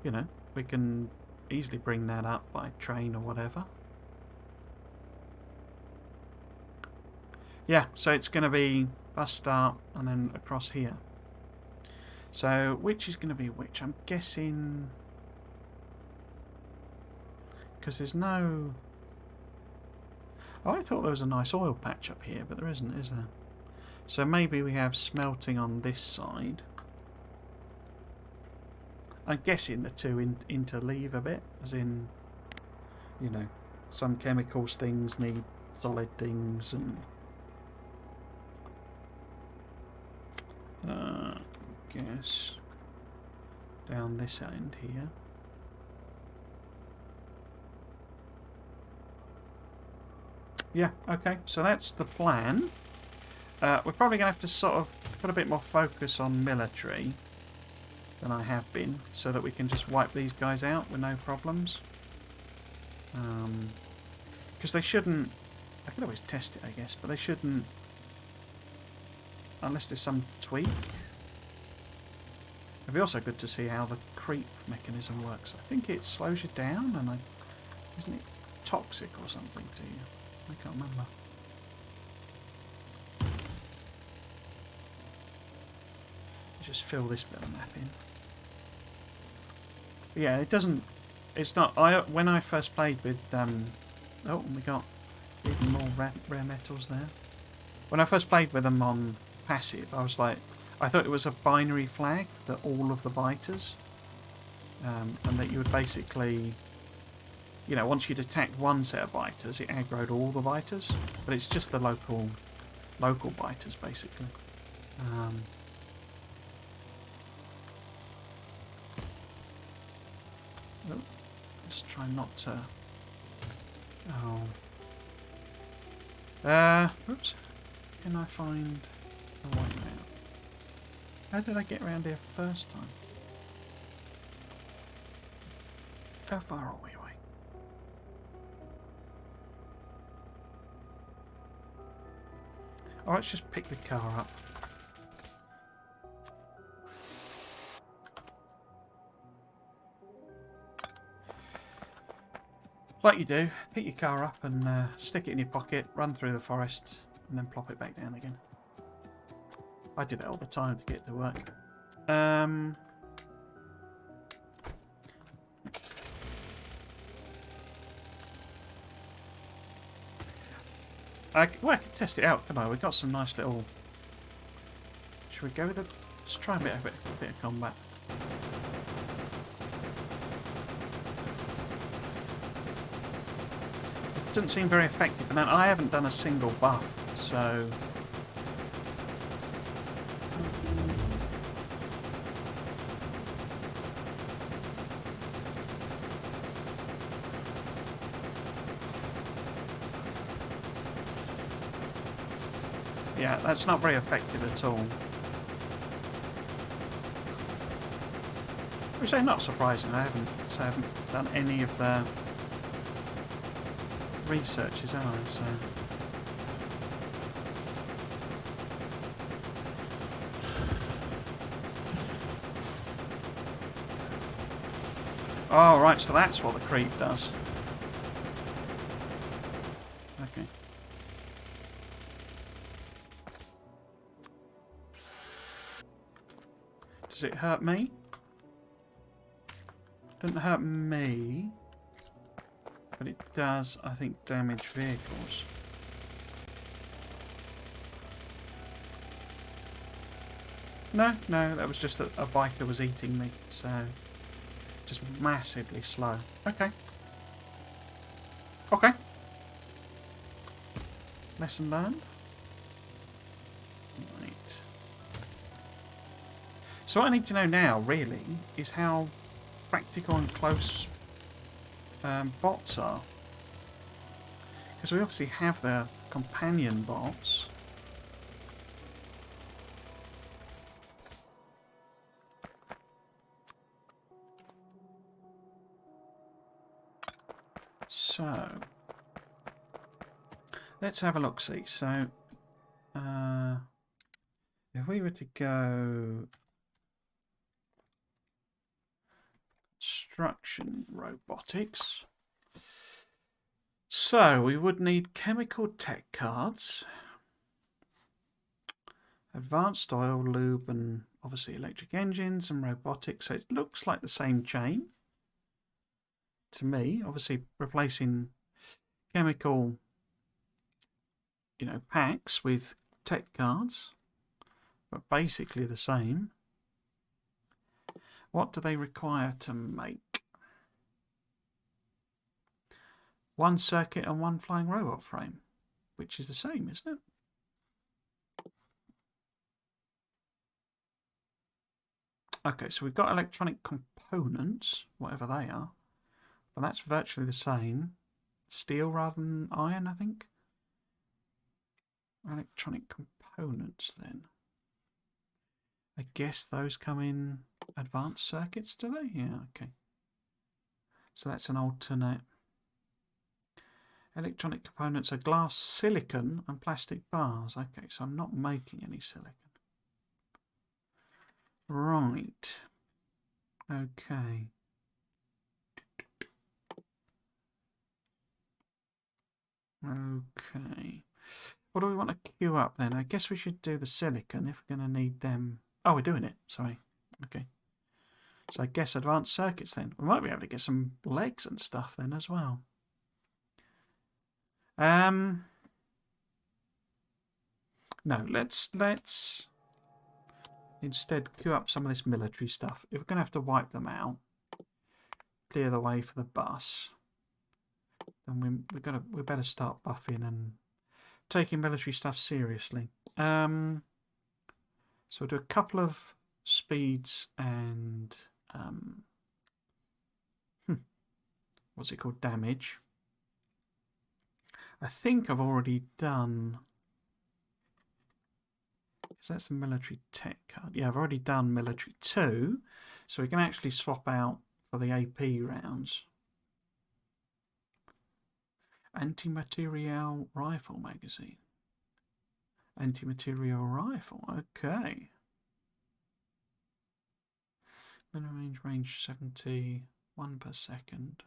you know, we can easily bring that up by train or whatever. Yeah, so it's going to be bus start and then across here. So which is going to be which? I'm guessing, because there's no... Oh, I thought there was a nice oil patch up here, but there isn't, is there? So maybe we have smelting on this side. I'm guessing the two interleave a bit, as in, you know, some chemicals things need solid things, and guess down this end here. Yeah, okay, so that's the plan. We're probably going to have to sort of put a bit more focus on military than I have been, so that we can just wipe these guys out with no problems. Because they shouldn't... I could always test it, I guess, but they shouldn't... Unless there's some tweak. It'd be also good to see how the creep mechanism works. I think it slows you down, and isn't it toxic or something to you? I can't remember. Just fill this bit of map in. But yeah, it doesn't... It's not... When I first played with... oh, we got even more rare metals there. When I first played with them on passive, I was like... I thought it was a binary flag, that all of the biters. And that you would basically... You know, once you'd attacked one set of biters, it aggroed all the biters. But it's just the local biters, basically. Oh, let's try not to... Oh. Oops. Can I find the way out? How did I get around here first time? How far are we away? Oh, let's just pick the car up. Like you do, pick your car up and stick it in your pocket, run through the forest, and then plop it back down again. I do that all the time to get to work. I can test it out, can I? We've got some nice little... Should we go with it? Let's try a bit of combat. It doesn't seem very effective, and I haven't done a single buff, so... Yeah, that's not very effective at all. Which is not surprising. I haven't done any of the researches, have I? So. Oh, right, so that's what the creep does. Okay. Does it hurt me? Doesn't hurt me, but it does, I think, damage vehicles. No, that was just that a biter was eating me, so just massively slow. Okay. Okay. Lesson learned. Right. So what I need to know now, really, is how practical and close bots are. Because we obviously have the companion bots. So, let's have a look-see. So, if we were to go construction robotics, so we would need chemical tech cards, advanced oil, lube, and obviously electric engines and robotics. So it looks like the same chain to me. Obviously replacing chemical, packs with tech cards, but basically the same. What do they require to make? One circuit and one flying robot frame, which is the same, isn't it? Okay, so we've got electronic components, whatever they are, but that's virtually the same. Steel rather than iron, I think. Electronic components, then. I guess those come in advanced circuits, do they? Yeah, okay. So that's an alternate. Electronic components are glass, silicon, and plastic bars. Okay, so I'm not making any silicon. Right. Okay. Okay. What do we want to queue up then? I guess we should do the silicon if we're going to need them. Oh, we're doing it. Sorry. Okay. So I guess advanced circuits then. We might be able to get some legs and stuff then as well. No, let's instead queue up some of this military stuff. If we're going to have to wipe them out, clear the way for the bus, then we better start buffing and taking military stuff seriously. So we'll do a couple of speeds and what's it called? Damage. I think I've already done. So that's the military tech card. Yeah, I've already done military 2, so we can actually swap out for the AP rounds. Anti-material rifle magazine. Anti-material rifle, okay. Minimum range 71 per second.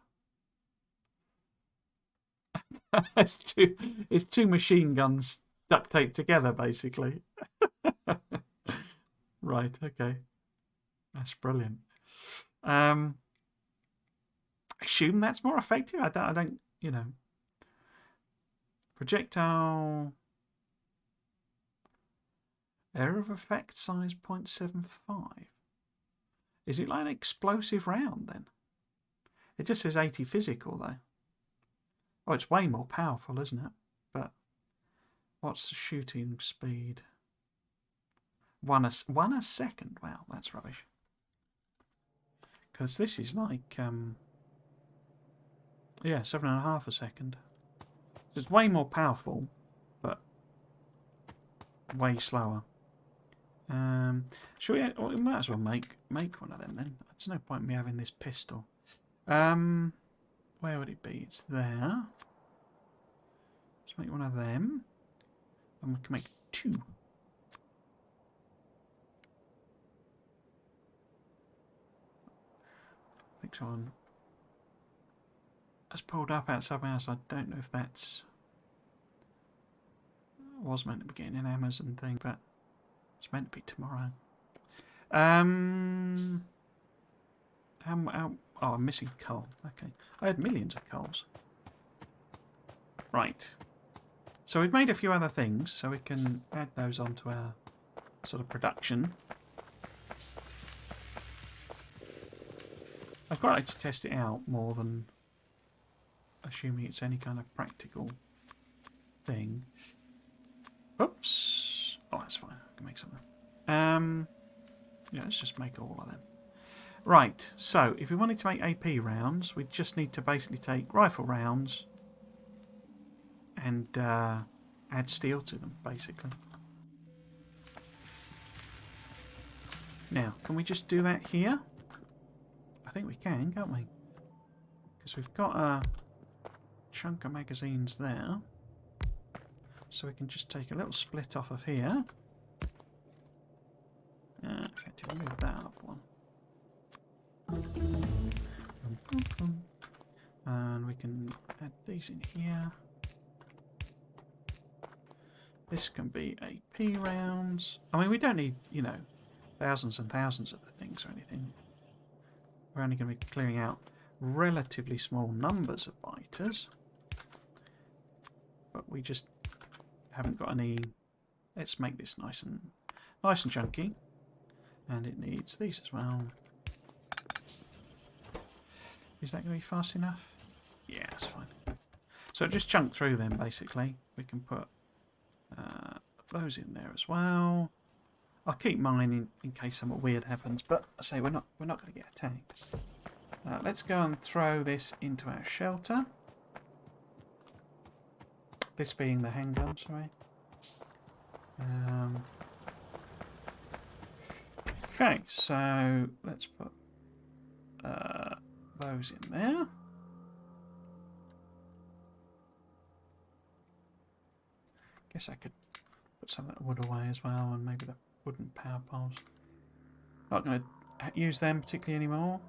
It's two machine guns duct taped together, basically. Right, okay. That's brilliant. I assume that's more effective. I don't, Projectile area of effect size 0.75. Is it like an explosive round then? It just says 80 physical though. Oh, it's way more powerful, isn't it? But what's the shooting speed? One a second. Wow, that's rubbish. Because this is like, yeah, 7.5 a second. So it's way more powerful, but way slower. Should we? Well, we might as well make one of them then. There's no point in me having this pistol. Where would it be? It's there. Let's make one of them. And we can make 2. I think someone has pulled up outside my house. I don't know if that's was meant to be getting an Amazon thing, but it's meant to be tomorrow. Oh, I'm missing coal. Okay. I had millions of coals. Right. So we've made a few other things, so we can add those onto our sort of production. I'd quite like to test it out more than assuming it's any kind of practical thing. Oops. Oh, that's fine. I can make something. Yeah, let's just make all of them. Right, so if we wanted to make AP rounds, we just need to basically take rifle rounds and add steel to them, basically. Now, can we just do that here? I think we can, can't we? Because we've got a chunk of magazines there. So we can just take a little split off of here. In fact, we'll move that up one. And we can add these in here. This can be AP rounds. I mean, we don't need, you know, thousands and thousands of the things or anything. We're only going to be clearing out relatively small numbers of biters. But we just haven't got any. Let's make this nice and chunky. And it needs these as well. Is that going to be fast enough? Yeah, it's fine. So just chunk through them, basically. We can put those in there as well. I'll keep mine in case something weird happens, but I say we're not going to get attacked. Let's go and throw this into our shelter. This being the handgun, sorry. Okay, so let's put those in there. Guess I could put some of that wood away as well, and maybe the wooden power poles. Not going to use them particularly anymore.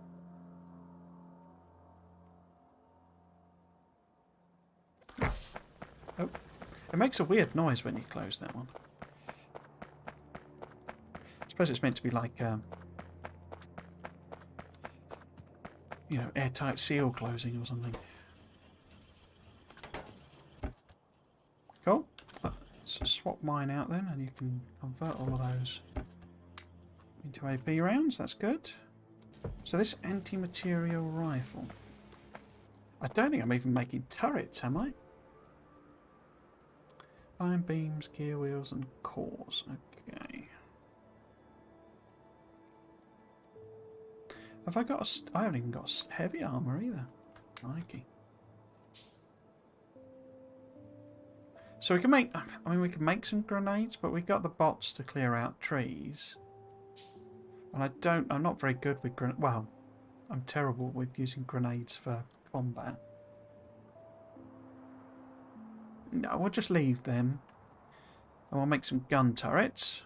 Oh, it makes a weird noise when you close that one. I suppose it's meant to be like, you know, airtight seal closing or something. Cool. Let's swap mine out then, and you can convert all of those into AP rounds. That's good. So this anti-material rifle. I don't think I'm even making turrets, am I? Iron beams, gear wheels, and cores. Okay. Have I got a... I haven't even got a heavy armour either. Crikey. So we can make... I mean, we can make some grenades, but we've got the bots to clear out trees. And I'm not very good with grenades. Well, I'm terrible with using grenades for combat. No, we'll just leave them. And we'll make some gun turrets.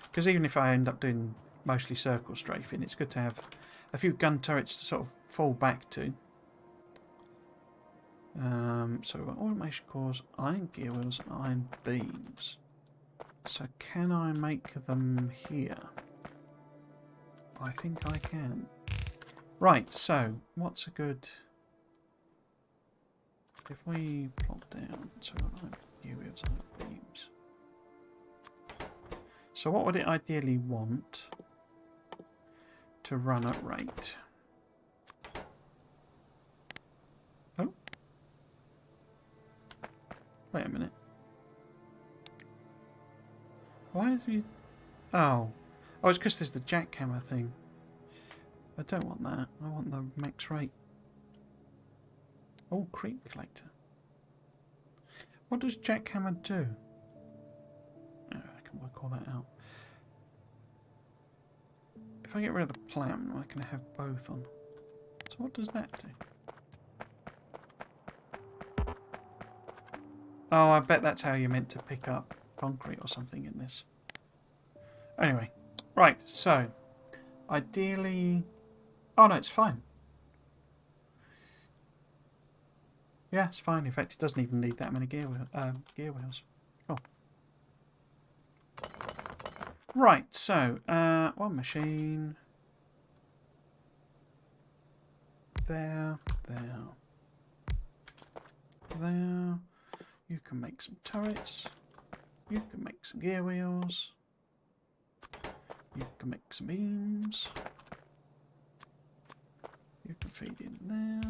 Because even if I end up doing mostly circle strafing, it's good to have a few gun turrets to sort of fall back to. So we've got automation cores, iron gear wheels, and iron beams. So can I make them here? I think I can. Right, so what's a good... If we plot down, so iron gear wheels, iron beams. So what would it ideally want to run at rate? Oh. Wait a minute. Why is he... Oh. Oh, it's because there's the jackhammer thing. I don't want that. I want the max rate. Oh, creep collector. What does jackhammer do? Oh, I can work all that out. If I get rid of the plam, I can have both on. So what does that do? Oh, I bet that's how you're meant to pick up concrete or something in this. Anyway, right, so ideally... Oh no, it's fine. Yeah, it's fine. In fact, it doesn't even need that many gear wheels. Cool. Right, so, one machine. There. You can make some turrets. You can make some gear wheels. You can make some beams. You can feed in there.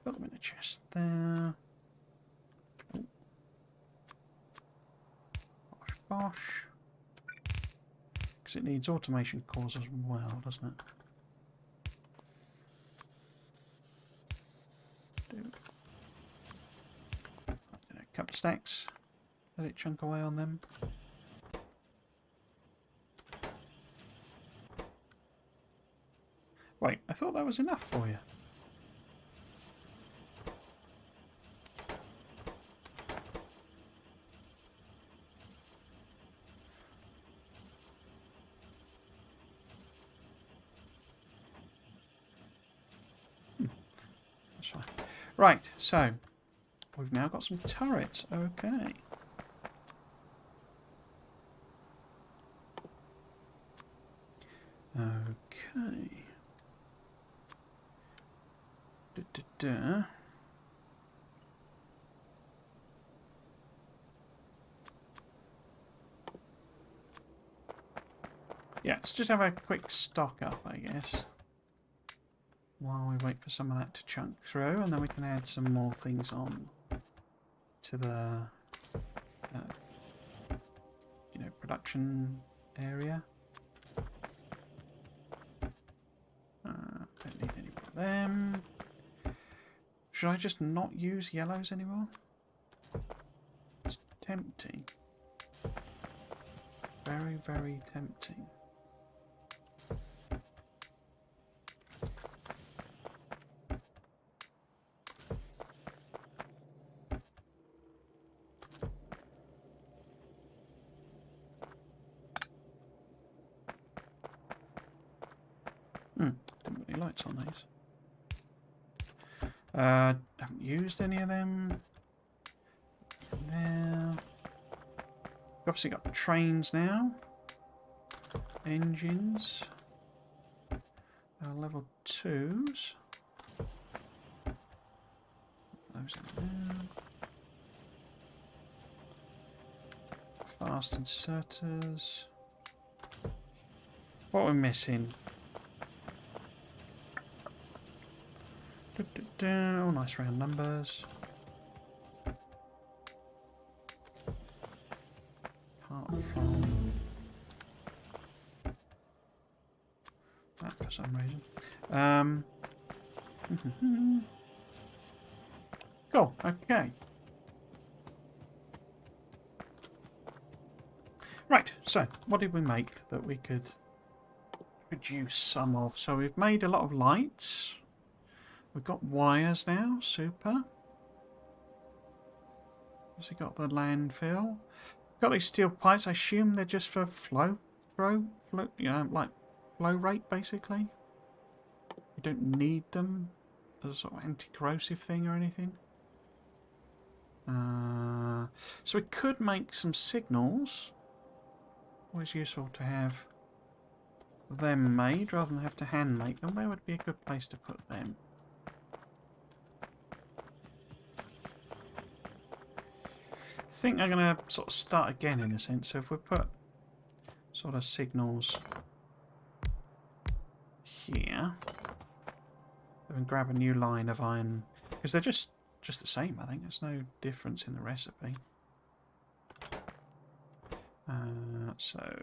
Put them in a chest there. Oh. Bosh, bosh. Because it needs automation cores as well, doesn't it? A couple of stacks. Let it chunk away on them. Wait, I thought that was enough for you. That's fine. Right, so we've now got some turrets. Okay. Okay. Da. Yeah, let's just have a quick stock up, I guess, while we wait for some of that to chunk through, and then we can add some more things on to the, production area. Don't need any more of them. Should I just not use yellows anymore? It's tempting. Very, very tempting. Didn't put any lights on these. Haven't used any of them. There. We've obviously got trains now. Engines. Level 2s. Those in there. Fast inserters. What are we missing? Oh, nice round numbers. Apart from that for some reason. Cool, okay. Right, so what did we make that we could produce some of? So we've made a lot of lights. We've got wires now, super. So we've got the landfill. Got these steel pipes. I assume they're just for flow, like flow rate, basically. You don't need them as a sort of anti-corrosive thing or anything. So we could make some signals. Always useful to have them made rather than have to hand make them. Where would be a good place to put them? I think I'm going to sort of start again in a sense. So if we put sort of signals here, we can grab a new line of iron, because they're just the same, I think. There's no difference in the recipe. So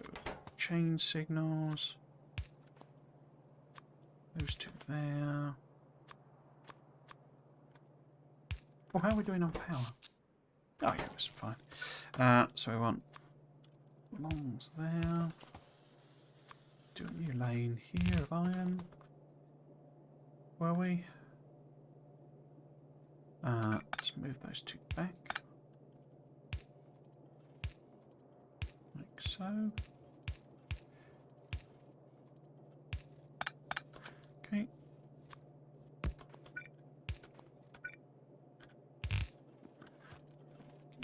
chain signals, those two there. Oh, how are we doing on power? Oh yeah, it's fine. So we want longs there. Do a new lane here of iron. Were we? Let's move those two back. Like so. Okay.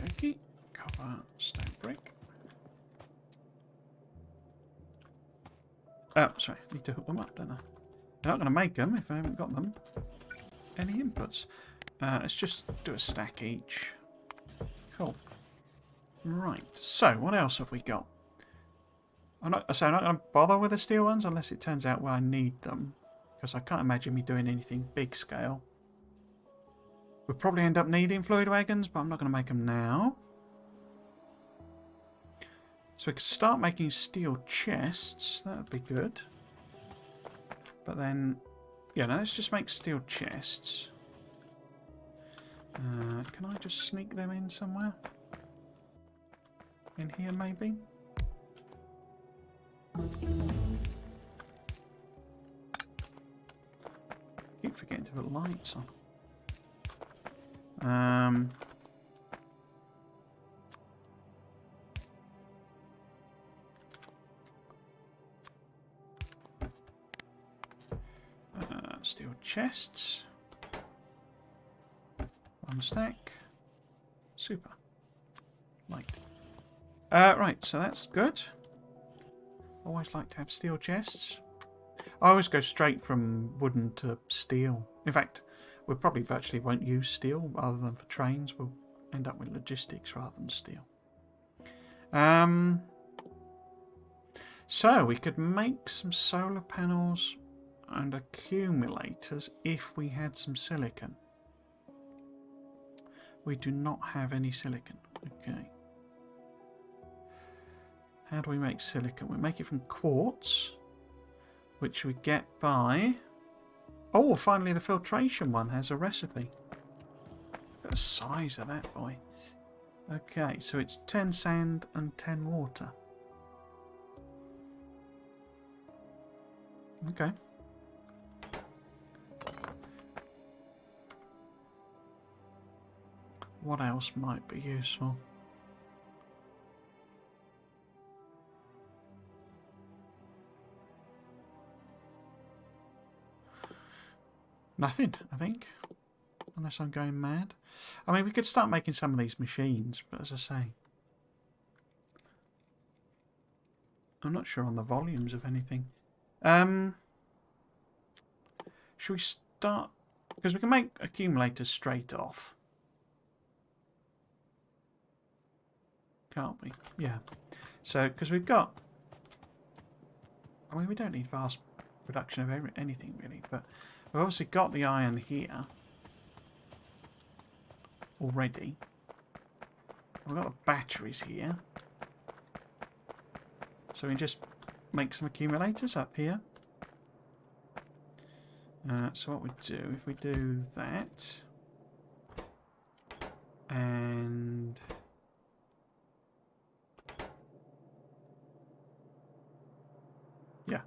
Okay. Copper, stone brick. Oh, sorry. Need to hook them up, don't I? They're not going to make them if I haven't got them. Any inputs? Let's just do a stack each. Cool. Right. So, what else have we got? I'm not going to bother with the steel ones unless it turns out where I need them, because I can't imagine me doing anything big scale. We'll probably end up needing fluid wagons, but I'm not going to make them now. So we could start making steel chests. That would be good. But then, yeah, no, let's just make steel chests. Can I just sneak them in somewhere? In here, maybe? Keep forgetting to put lights on. Steel chests. 1 stack. Super. Light. Right, so that's good. Always like to have steel chests. I always go straight from wooden to steel. In fact, we probably virtually won't use steel other than for trains. We'll end up with logistics rather than steel. So we could make some solar panels and accumulators if we had some silicon. We do not have any silicon. Okay. How do we make silicon? We make it from quartz, which we get by... Oh, finally the filtration one has a recipe. Look at the size of that boy. Okay, so it's 10 sand and 10 water. Okay. What else might be useful? Nothing, I think. Unless I'm going mad. I mean, we could start making some of these machines, but as I say, I'm not sure on the volumes of anything. Should we start... Because we can make accumulators straight off. Can't we? Yeah. So, because we've got... I mean, we don't need vast production of anything, really, but we've obviously got the iron here already. We've got the batteries here. So we can just make some accumulators up here. So what we do, if we do that, and yeah,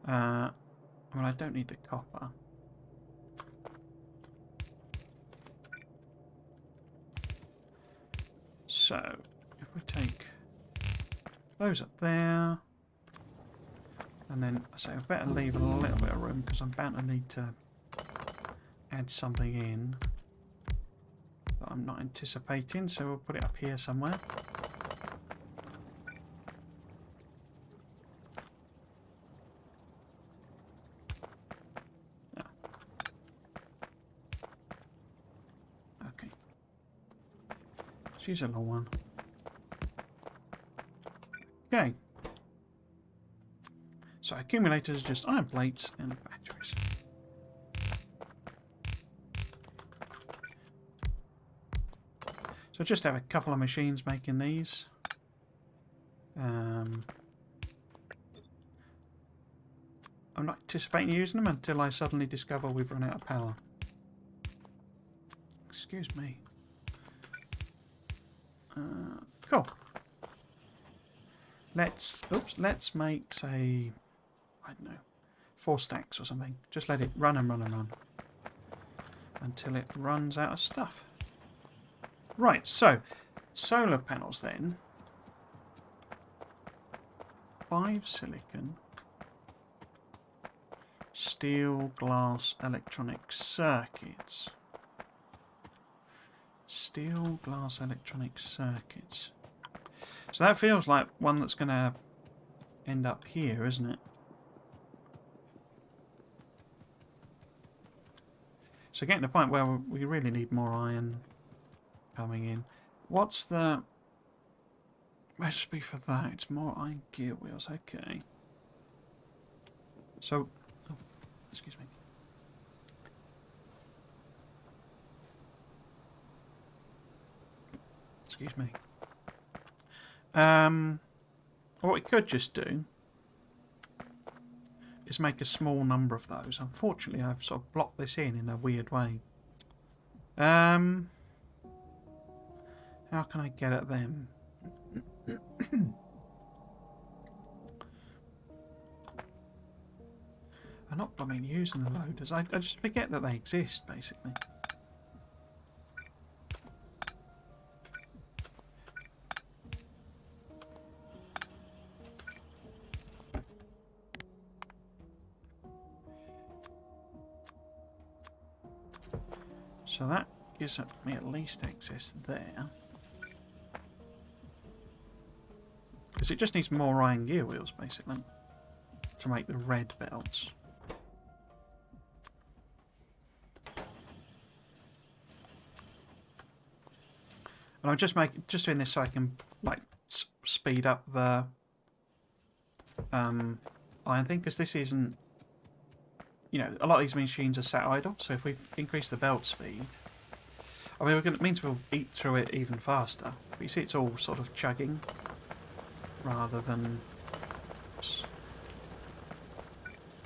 I mean, I don't need the copper. So if we take those up there, and then I say I better leave a little bit of room because I'm bound to need to add something in that I'm not anticipating, so we'll put it up here somewhere. Yeah. Okay. She's a long one. Okay. So accumulators are just iron plates and batteries. So just have a couple of machines making these. I'm not anticipating using them until I suddenly discover we've run out of power. Excuse me. Cool. Let's make, say, I don't know, 4 stacks or something. Just let it run and run and run until it runs out of stuff. Right, so solar panels then. 5 silicon, steel, glass, electronic circuits. Steel, glass, electronic circuits. So that feels like one that's going to end up here, isn't it? So getting to the point where we really need more iron coming in. What's the recipe for that? It's more iron gear wheels. Okay. So, oh, excuse me. Excuse me. what we could just do is make a small number of those. Unfortunately, I've sort of blocked this in a weird way. How can I get at them? I'm not blooming using the loaders. I just forget that they exist, basically. So that gives me at least access there. Because it just needs more iron gear wheels, basically, to make the red belts. And I'm just doing this so I can like speed up the iron thing, because this isn't, you know, a lot of these machines are sat idle. So if we increase the belt speed, I mean, it means we'll eat through it even faster. But you see, it's all sort of chugging rather than,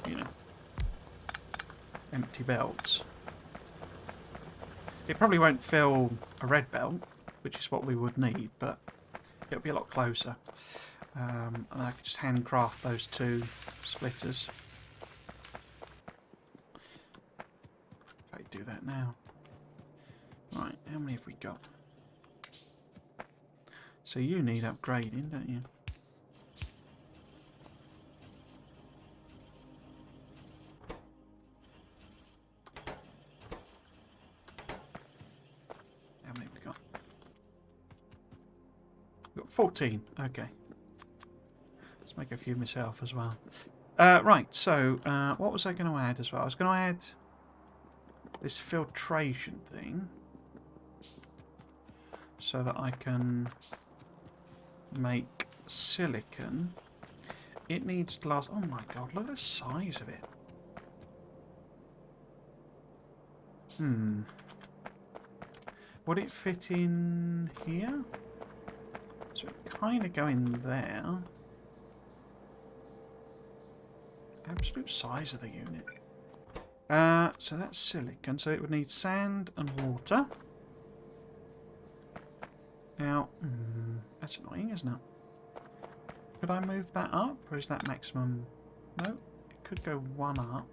you know, empty belts. It probably won't fill a red belt, which is what we would need, but it'll be a lot closer. And I could just handcraft those two splitters. If I do that now. Right, how many have we got? So you need upgrading, don't you? How many have we got? We've got 14, okay. Let's make a few myself as well. Right, so what was I going to add as well? I was going to add this filtration thing so that I can make silicon. It needs glass. Oh my god, look at the size of it. Would it fit in here? So it kind of go in there. Absolute size of the unit. So that's silicon, so it would need sand and water. Now, that's annoying, isn't it? Could I move that up, or is that maximum? No, it could go one up.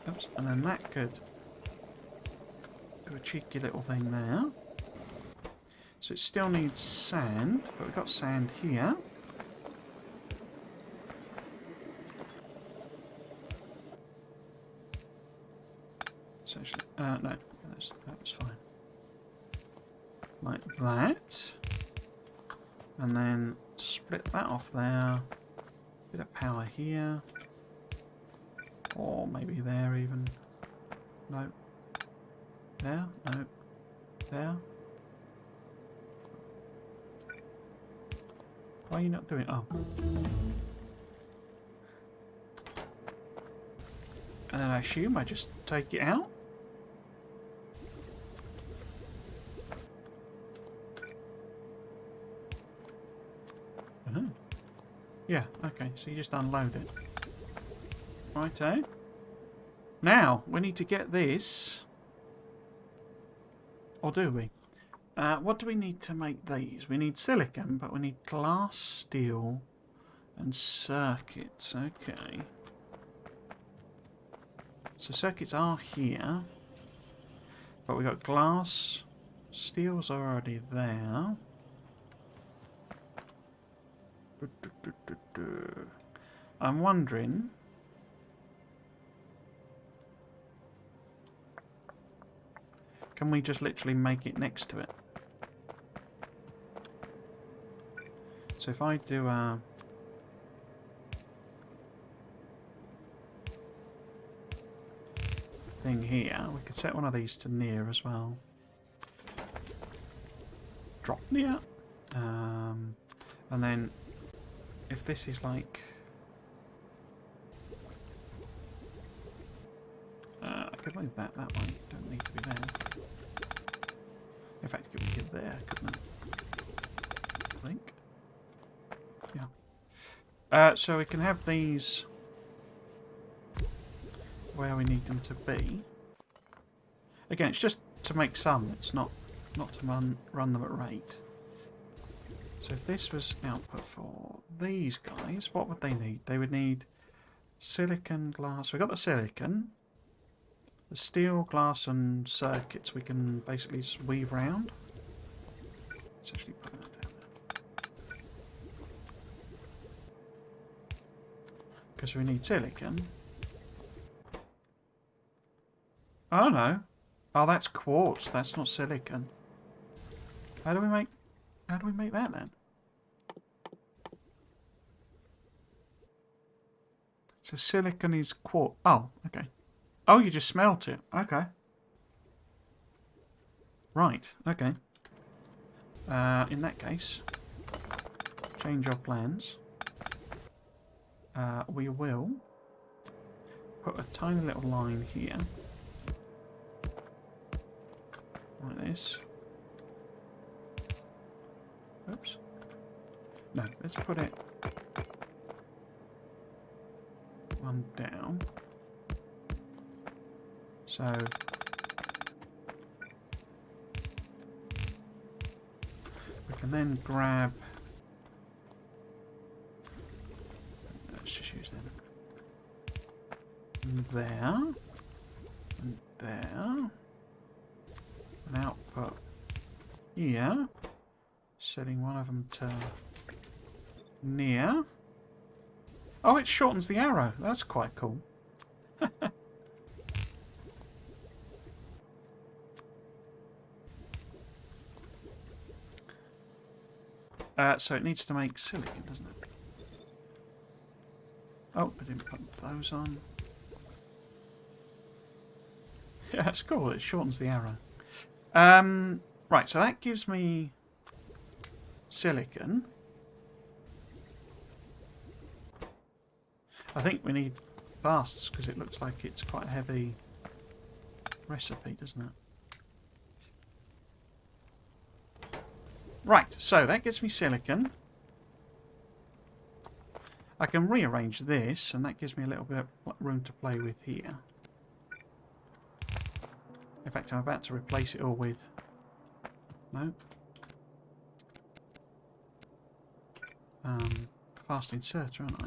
Oops, and then that could do a cheeky little thing there. So it still needs sand, but we've got sand here. Essentially, no, that was fine. Like that. And then split that off there. Bit of power here. Or maybe there even. No. There? No. There? Why are you not doing it? Oh. And then I assume I just take it out? Yeah, okay, so you just unload it. Righto. Now, we need to get this. Or do we? What do we need to make these? We need silicon, but we need glass, steel, and circuits. Okay. So circuits are here. But we've got glass. Steel's already there. I'm wondering... Can we just literally make it next to it? So if I do a... thing here, we could set one of these to near as well. Drop near. And then if this is like... I could move that way. Don't need to be there. In fact, it could be there, couldn't it? I think. Yeah. So we can have these where we need them to be. Again, it's just to make some. It's not to run them at rate. So if this was output for these guys, what would they need? They would need silicon, glass. We've got the silicon. The steel, glass and circuits we can basically just weave round. Let's actually put that down there. Because we need silicon. Oh no. Oh, that's quartz. That's not silicon. How do we make that then? So silicon is quartz. Oh, okay. Oh, you just smelt it. Okay. Right. Okay. In that case, change our plans. We will put a tiny little line here. Like this. Oops. No, let's put it one down. So we can then grab. Let's just use them. And there. And there. An output here. Setting one of them to near. Oh, it shortens the arrow. That's quite cool. So it needs to make silicon, doesn't it? Oh, I didn't put those on. Yeah, that's cool. It shortens the arrow. Right, so that gives me silicon. I think we need fasts because it looks like it's quite a heavy recipe, doesn't it? Right, so that gets me silicon. I can rearrange this, and that gives me a little bit of room to play with here. In fact, I'm about to replace it all with... No. Fast inserter, aren't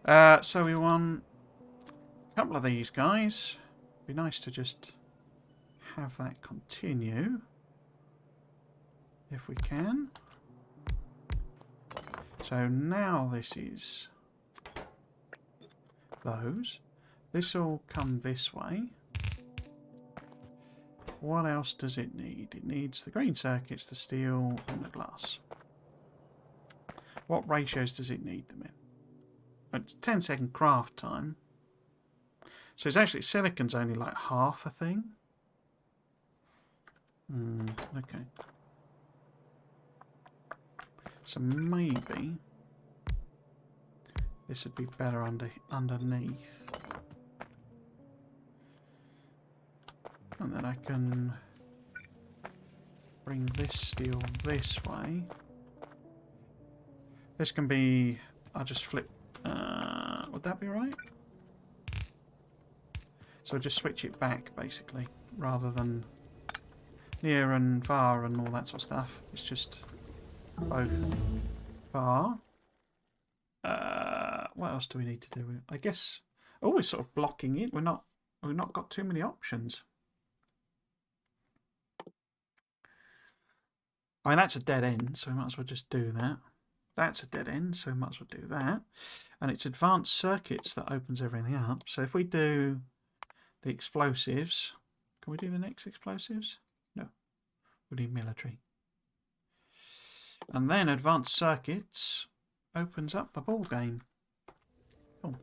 I? So we want a couple of these guys. Be nice to just have that continue if we can. So now this is those. This will come this way. What else does it need? It needs the green circuits, the steel and the glass. What ratios does it need them in? It's 10-second craft time. So it's actually, silicon's only like half a thing. Okay. So maybe this would be better underneath. And then I can bring this steel this way. This can be... I'll just flip... would that be right? So I'll just switch it back, basically, rather than near and far and all that sort of stuff. It's just both far. What else do we need to do? I guess... Oh, we're sort of blocking it. We've not got too many options. I mean, that's a dead end, so we might as well just do that. That's a dead end, so we might as well do that. And it's advanced circuits that opens everything up. So if we do the explosives... Can we do the next explosives? No. We need military. And then advanced circuits opens up the ball game. Cool.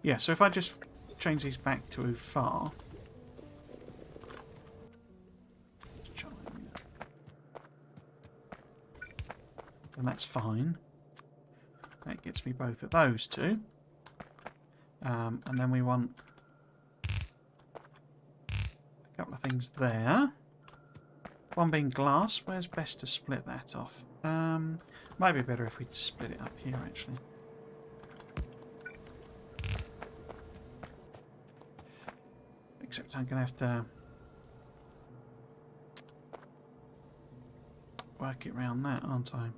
Yeah, so if I just change these back to far... And that's fine. That gets me both of those two. And then we want a couple of things there. One being glass. Where's best to split that off? Might be better if we split it up here, actually. Except I'm going to have to work it around that, aren't I?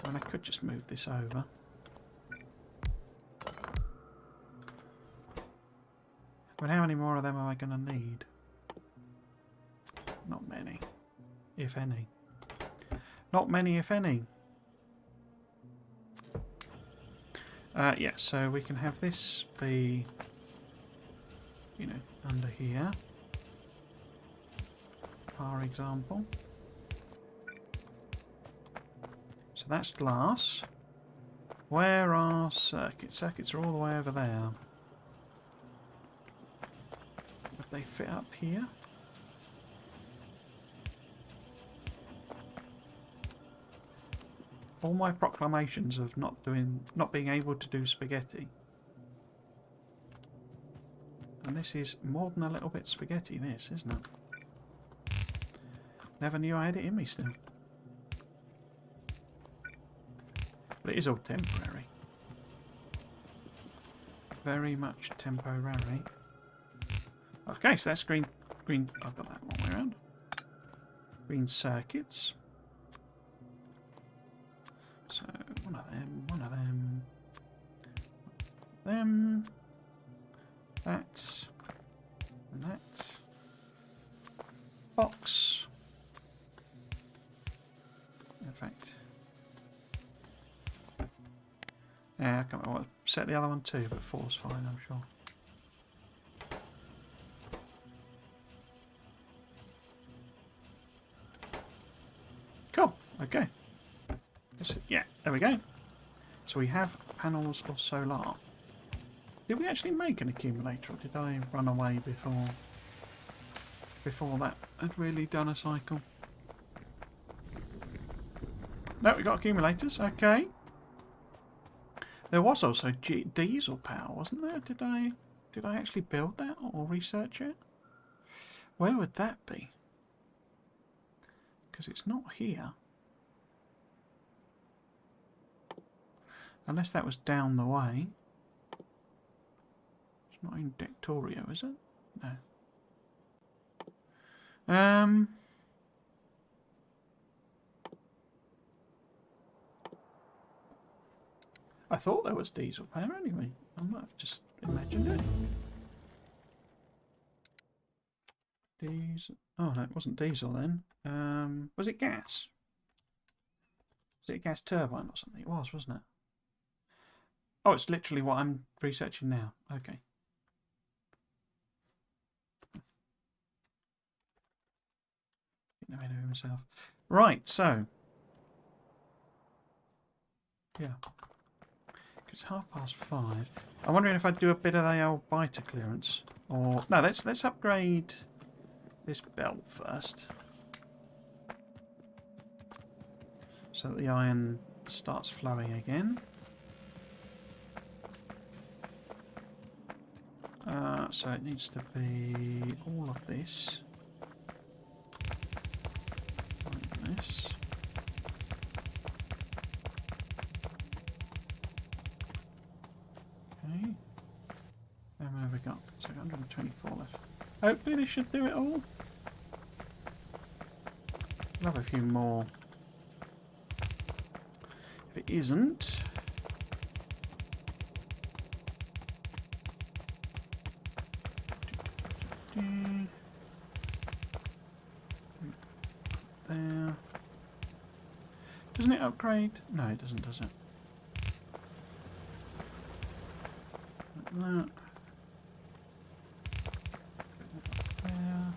I mean, I could just move this over. But how many more of them am I going to need? Not many, if any. Not many, if any. Yeah, so we can have this be, you know, under here, for example. So that's glass. Where are circuits? Circuits are all the way over there. Would they fit up here? All my proclamations of not being able to do spaghetti. And this is more than a little bit spaghetti, this, isn't it? Never knew I had it in me still. But it is all temporary. Very much temporary. Okay, so that's green. I've got that one way around. Green circuits. So, one of them, that, and that. Box. In fact, yeah, I can't remember what set the other one to, but 4's fine, I'm sure. Cool, okay. Yeah, there we go. So we have panels of solar. Did we actually make an accumulator, or did I run away before that had really done a cycle? No, we got accumulators, okay. There was also diesel power, wasn't there? Did I actually build that or research it? Where would that be? Because it's not here. Unless that was down the way. It's not in Factorio, is it? No. I thought there was diesel power anyway. I might have just imagined it. Diesel. Oh no, it wasn't diesel then. Was it gas? Was it a gas turbine or something? It was, wasn't it? Oh, it's literally what I'm researching now. Okay. Getting ahead of myself. Right, so. Yeah. It's 5:30. I'm wondering if I'd do a bit of the old biter clearance. Or. No, let's upgrade this belt first. So that the iron starts flowing again. So it needs to be all of this. Like this. Okay. How many have we got? So 124 left. Hopefully this should do it all. I'll have a few more. If it isn't... There. Doesn't it upgrade? No, it doesn't, does it? Like that. There.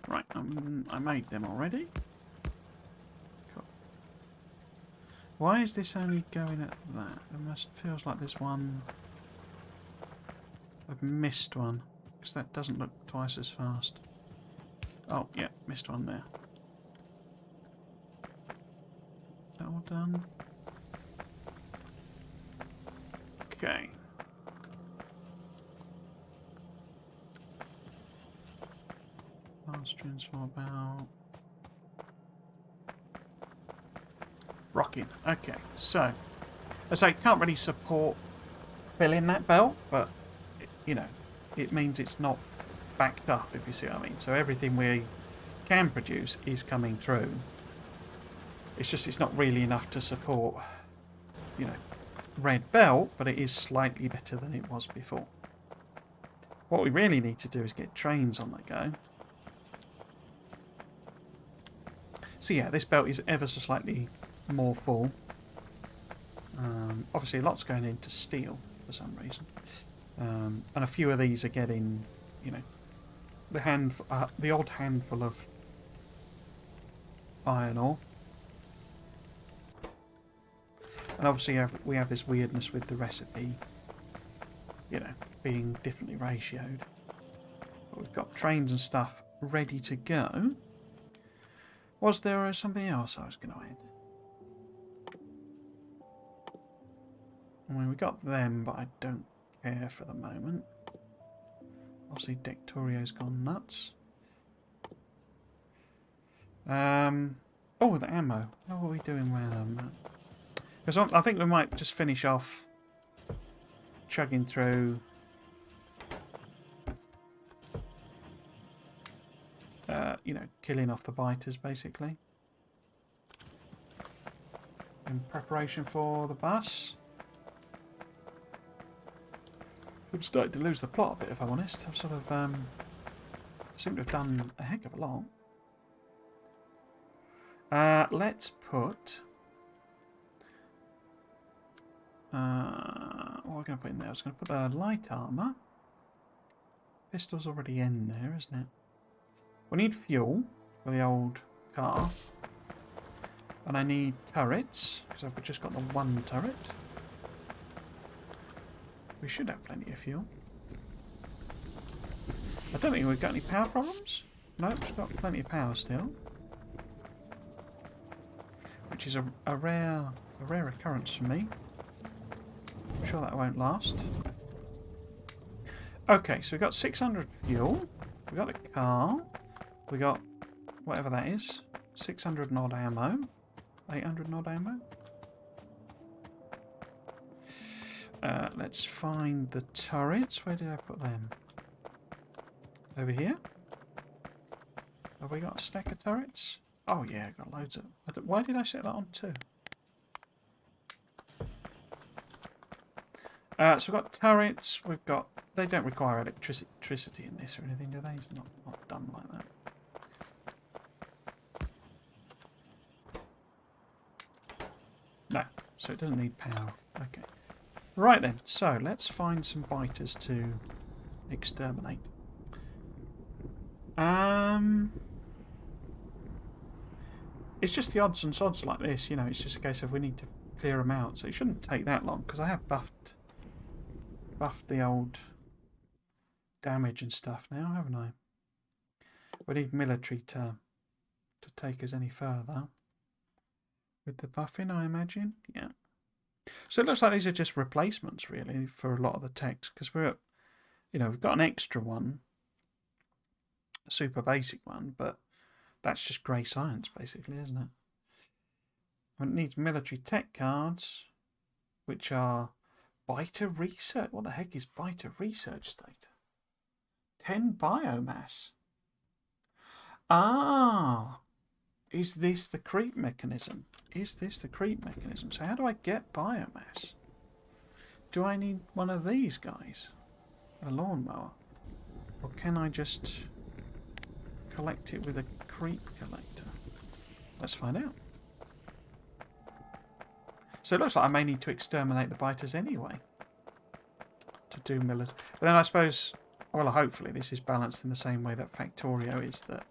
Right, I made them already. Cool. Why is this only going at that? It feels like there's one... I've missed one, because that doesn't look twice as fast. Oh, yeah, missed one there. done. Okay. Last swap out. Rocking. Okay, so I say can't really support filling that belt, but you know, it means it's not backed up, if you see what I mean. So everything we can produce is coming through. It's just it's not really enough to support, you know, red belt, but it is slightly better than it was before. What we really need to do is get trains on the go. So yeah, this belt is ever so slightly more full. Obviously, lots going into steel for some reason, and a few of these are getting, you know, the odd handful of iron ore. And obviously we have this weirdness with the recipe, you know, being differently ratioed. But we've got trains and stuff ready to go. Was there something else I was going to add? I mean, we got them, but I don't care for the moment. Obviously, Factorio's gone nuts. Oh, the ammo. How are we doing with them? Because I think we might just finish off chugging through. You know, killing off the biters, basically. In preparation for the bus. I'm starting to lose the plot a bit, if I'm honest. I've sort of seem to have done a heck of a lot. Let's put. What am I going to put in there? I was going to put light armour. Pistol's already in there, isn't it? We need fuel for the old car. And I need turrets, because I've just got the one turret. We should have plenty of fuel. I don't think we've got any power problems. Nope, we've got plenty of power still. Which is a rare occurrence for me. I'm sure that won't last. Okay, so we've got 600 fuel. We've got the car. We got whatever that is. 600 and odd ammo. 800 and odd ammo. Let's find the turrets. Where did I put them? Over here? Have we got a stack of turrets? Oh yeah, got loads of... Why did I set that on 2? So we've got turrets. We've got... They don't require electricity in this or anything, do they? It's not done like that. No, so it doesn't need power. Okay. Right then, so let's find some biters to exterminate. It's just the odds and sods like this, you know, it's just a case of we need to clear them out. So it shouldn't take that long, because I have buffed the old damage and stuff now, haven't I? We need military to take us any further. With the buffing, I imagine? Yeah. So it looks like these are just replacements, really, for a lot of the techs, because we're, you know, we've got an extra one, a super basic one, but that's just grey science, basically, isn't it? And it needs military tech cards, which are biter research. What the heck is biter research data? 10 biomass. Ah, is this the creep mechanism? Is this the creep mechanism? So how do I get biomass? Do I need one of these guys? A lawnmower? Or can I just collect it with a creep collector? Let's find out. So it looks like I may need to exterminate the biters anyway. To do military. But then I suppose, well, hopefully this is balanced in the same way that Factorio is, that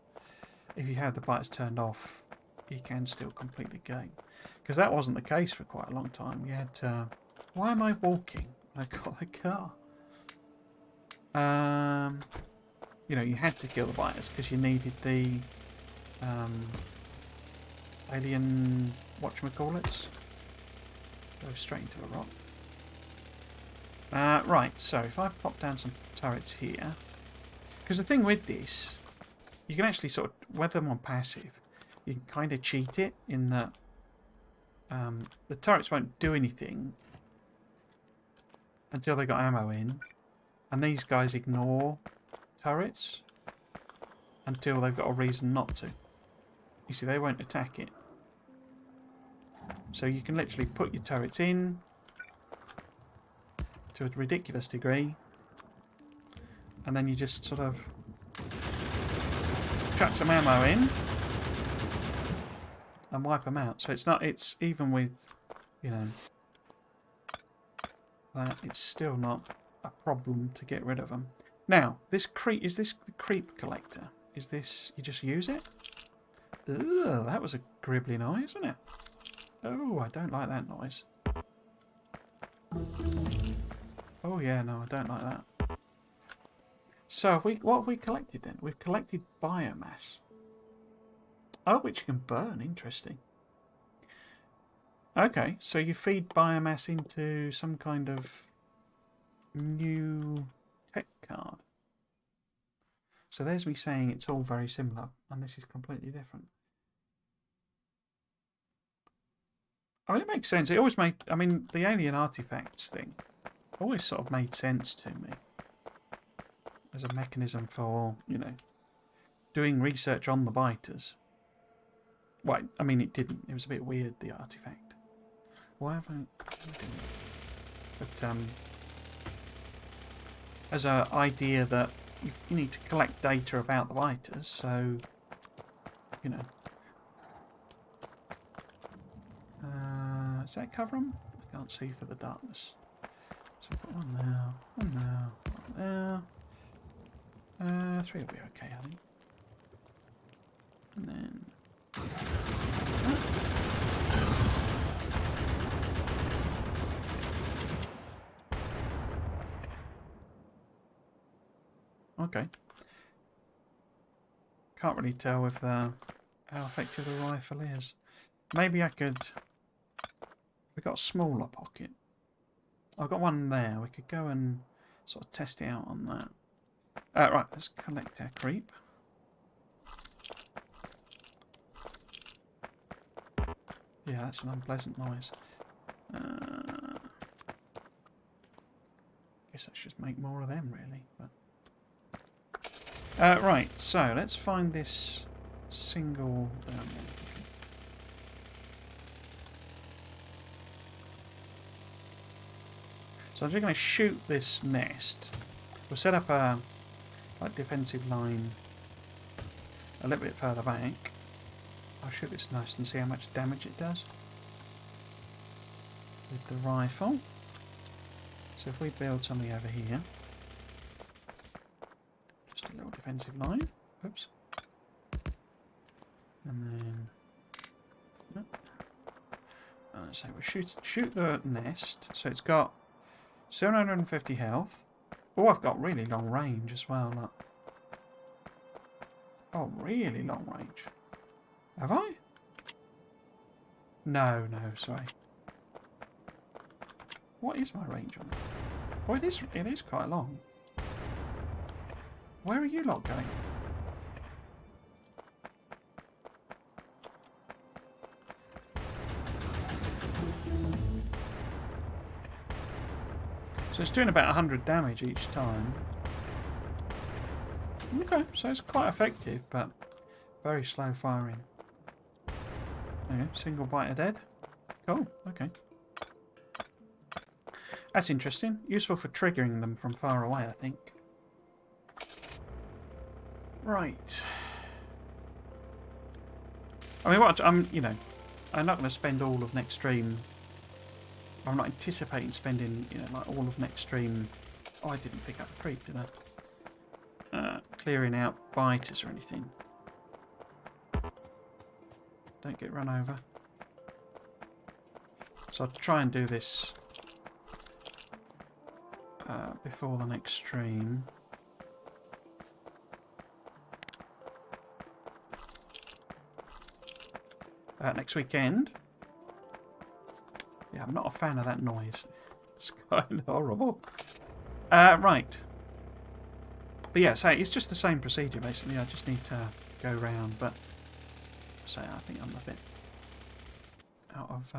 if you have the biters turned off, you can still complete the game. Because that wasn't the case for quite a long time. You had to... Why am I walking? I got the car. You know, you had to kill the biters because you needed the alien whatchamacallits. Go straight into a rock. Right, so if I pop down some turrets here, because the thing with this, you can actually sort of, whether them on passive, you can kind of cheat it in that the turrets won't do anything until they got ammo in, and these guys ignore turrets until they've got a reason not to. You see, they won't attack it. So you can literally put your turrets in to a ridiculous degree, and then you just sort of chuck some ammo in and wipe them out. So it's not, it's even with, you know, that, it's still not a problem to get rid of them. Now, this creep, is this the creep collector? Is this, you just use it? Ugh, that was a gribbly noise, wasn't it? Oh, I don't like that noise. Oh yeah, no, I don't like that. So, what have we collected then? We've collected biomass. Oh, which you can burn. Interesting. Okay, so you feed biomass into some kind of new tech card. So there's me saying it's all very similar, and this is completely different. I mean, it makes sense. It always made, I mean, the alien artifacts thing always sort of made sense to me as a mechanism for, you know, doing research on the biters. Well, I mean, it didn't. It was a bit weird, the artifact. Why haven't I... But, as an idea that you need to collect data about the biters, so, you know. Does that cover them? I can't see for the darkness. So put one there, one there. 3 will be okay, I think. And then... Okay. Can't really tell with how effective the rifle is. Maybe I could... We've got a smaller pocket. I've got one there. We could go and sort of test it out on that. Right, let's collect our creep. Yeah, that's an unpleasant noise. Guess I should make more of them, really. But right, so let's find this single down there. So I'm just going to shoot this nest. We'll set up a defensive line a little bit further back. I'll shoot this nest and see how much damage it does with the rifle. So if we build something over here, just a little defensive line. Oops. And then so we'll shoot the nest. So it's got 750 health. Oh, I've got really long range as well. Look. Oh, really long range. Have I? No, sorry. What is my range on it? Oh, it is quite long. Where are you lot going? So it's doing about 100 damage each time. Okay, so it's quite effective, but very slow firing. There you go, single biter dead. Cool, okay. That's interesting. Useful for triggering them from far away, I think. Right. I mean, I'm not going to spend all of next stream. I'm not anticipating spending, like all of next stream. Oh, I didn't pick up a creep, did I? Clearing out biters or anything. Don't get run over. So I'll try and do this before the next stream. next weekend. Yeah, I'm not a fan of that noise. It's kind of horrible. Right. But yeah, so it's just the same procedure basically. I just need to go round, but so I think I'm a bit out of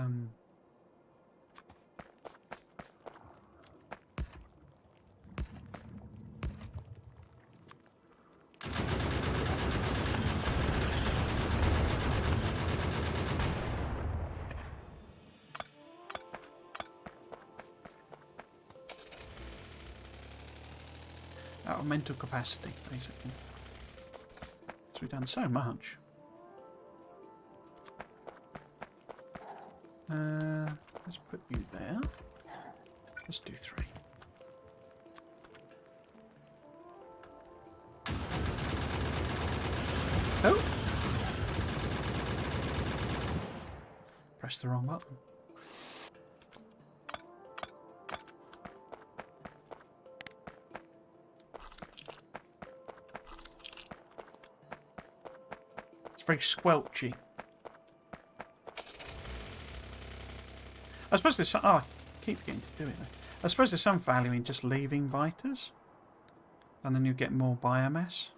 mental capacity, basically. Because we've done so much. Let's put you there. Let's do 3. Oh! Press the wrong button. Very squelchy. I suppose there's some... Oh, I keep forgetting to do it though. I suppose there's some value in just leaving biters. And then you get more biomass.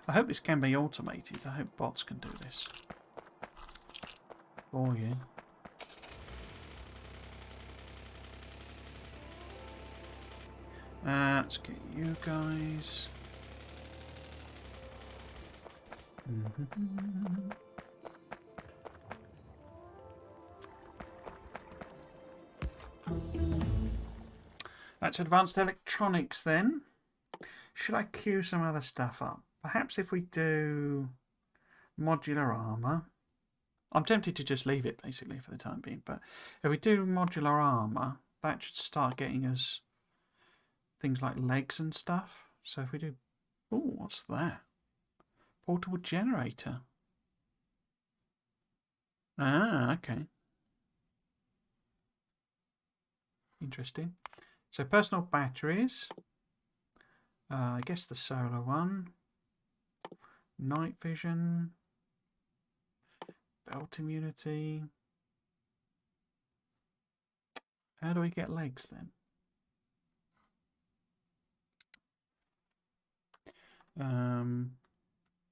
I hope this can be automated. I hope bots can do this. For you. Let's get you guys... That's advanced electronics then. Should I queue some other stuff up? Perhaps if we do modular armour. I'm tempted to just leave it basically for the time being, but if we do modular armour, that should start getting us things like legs and stuff. So if we do... Oh, what's that? Portable generator. Ah, okay. Interesting. So personal batteries. I guess the solar one. Night vision. Belt immunity. How do we get legs then?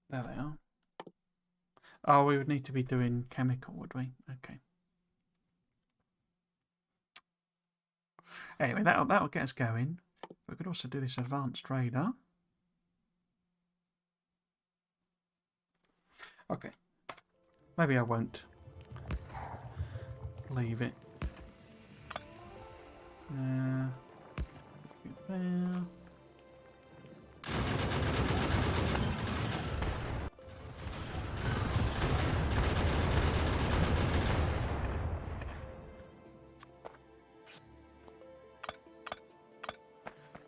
There they are. Oh, we would need to be doing chemical, would we? Okay. Anyway, that'll get us going. We could also do this advanced radar. Okay. Maybe I won't leave it. There.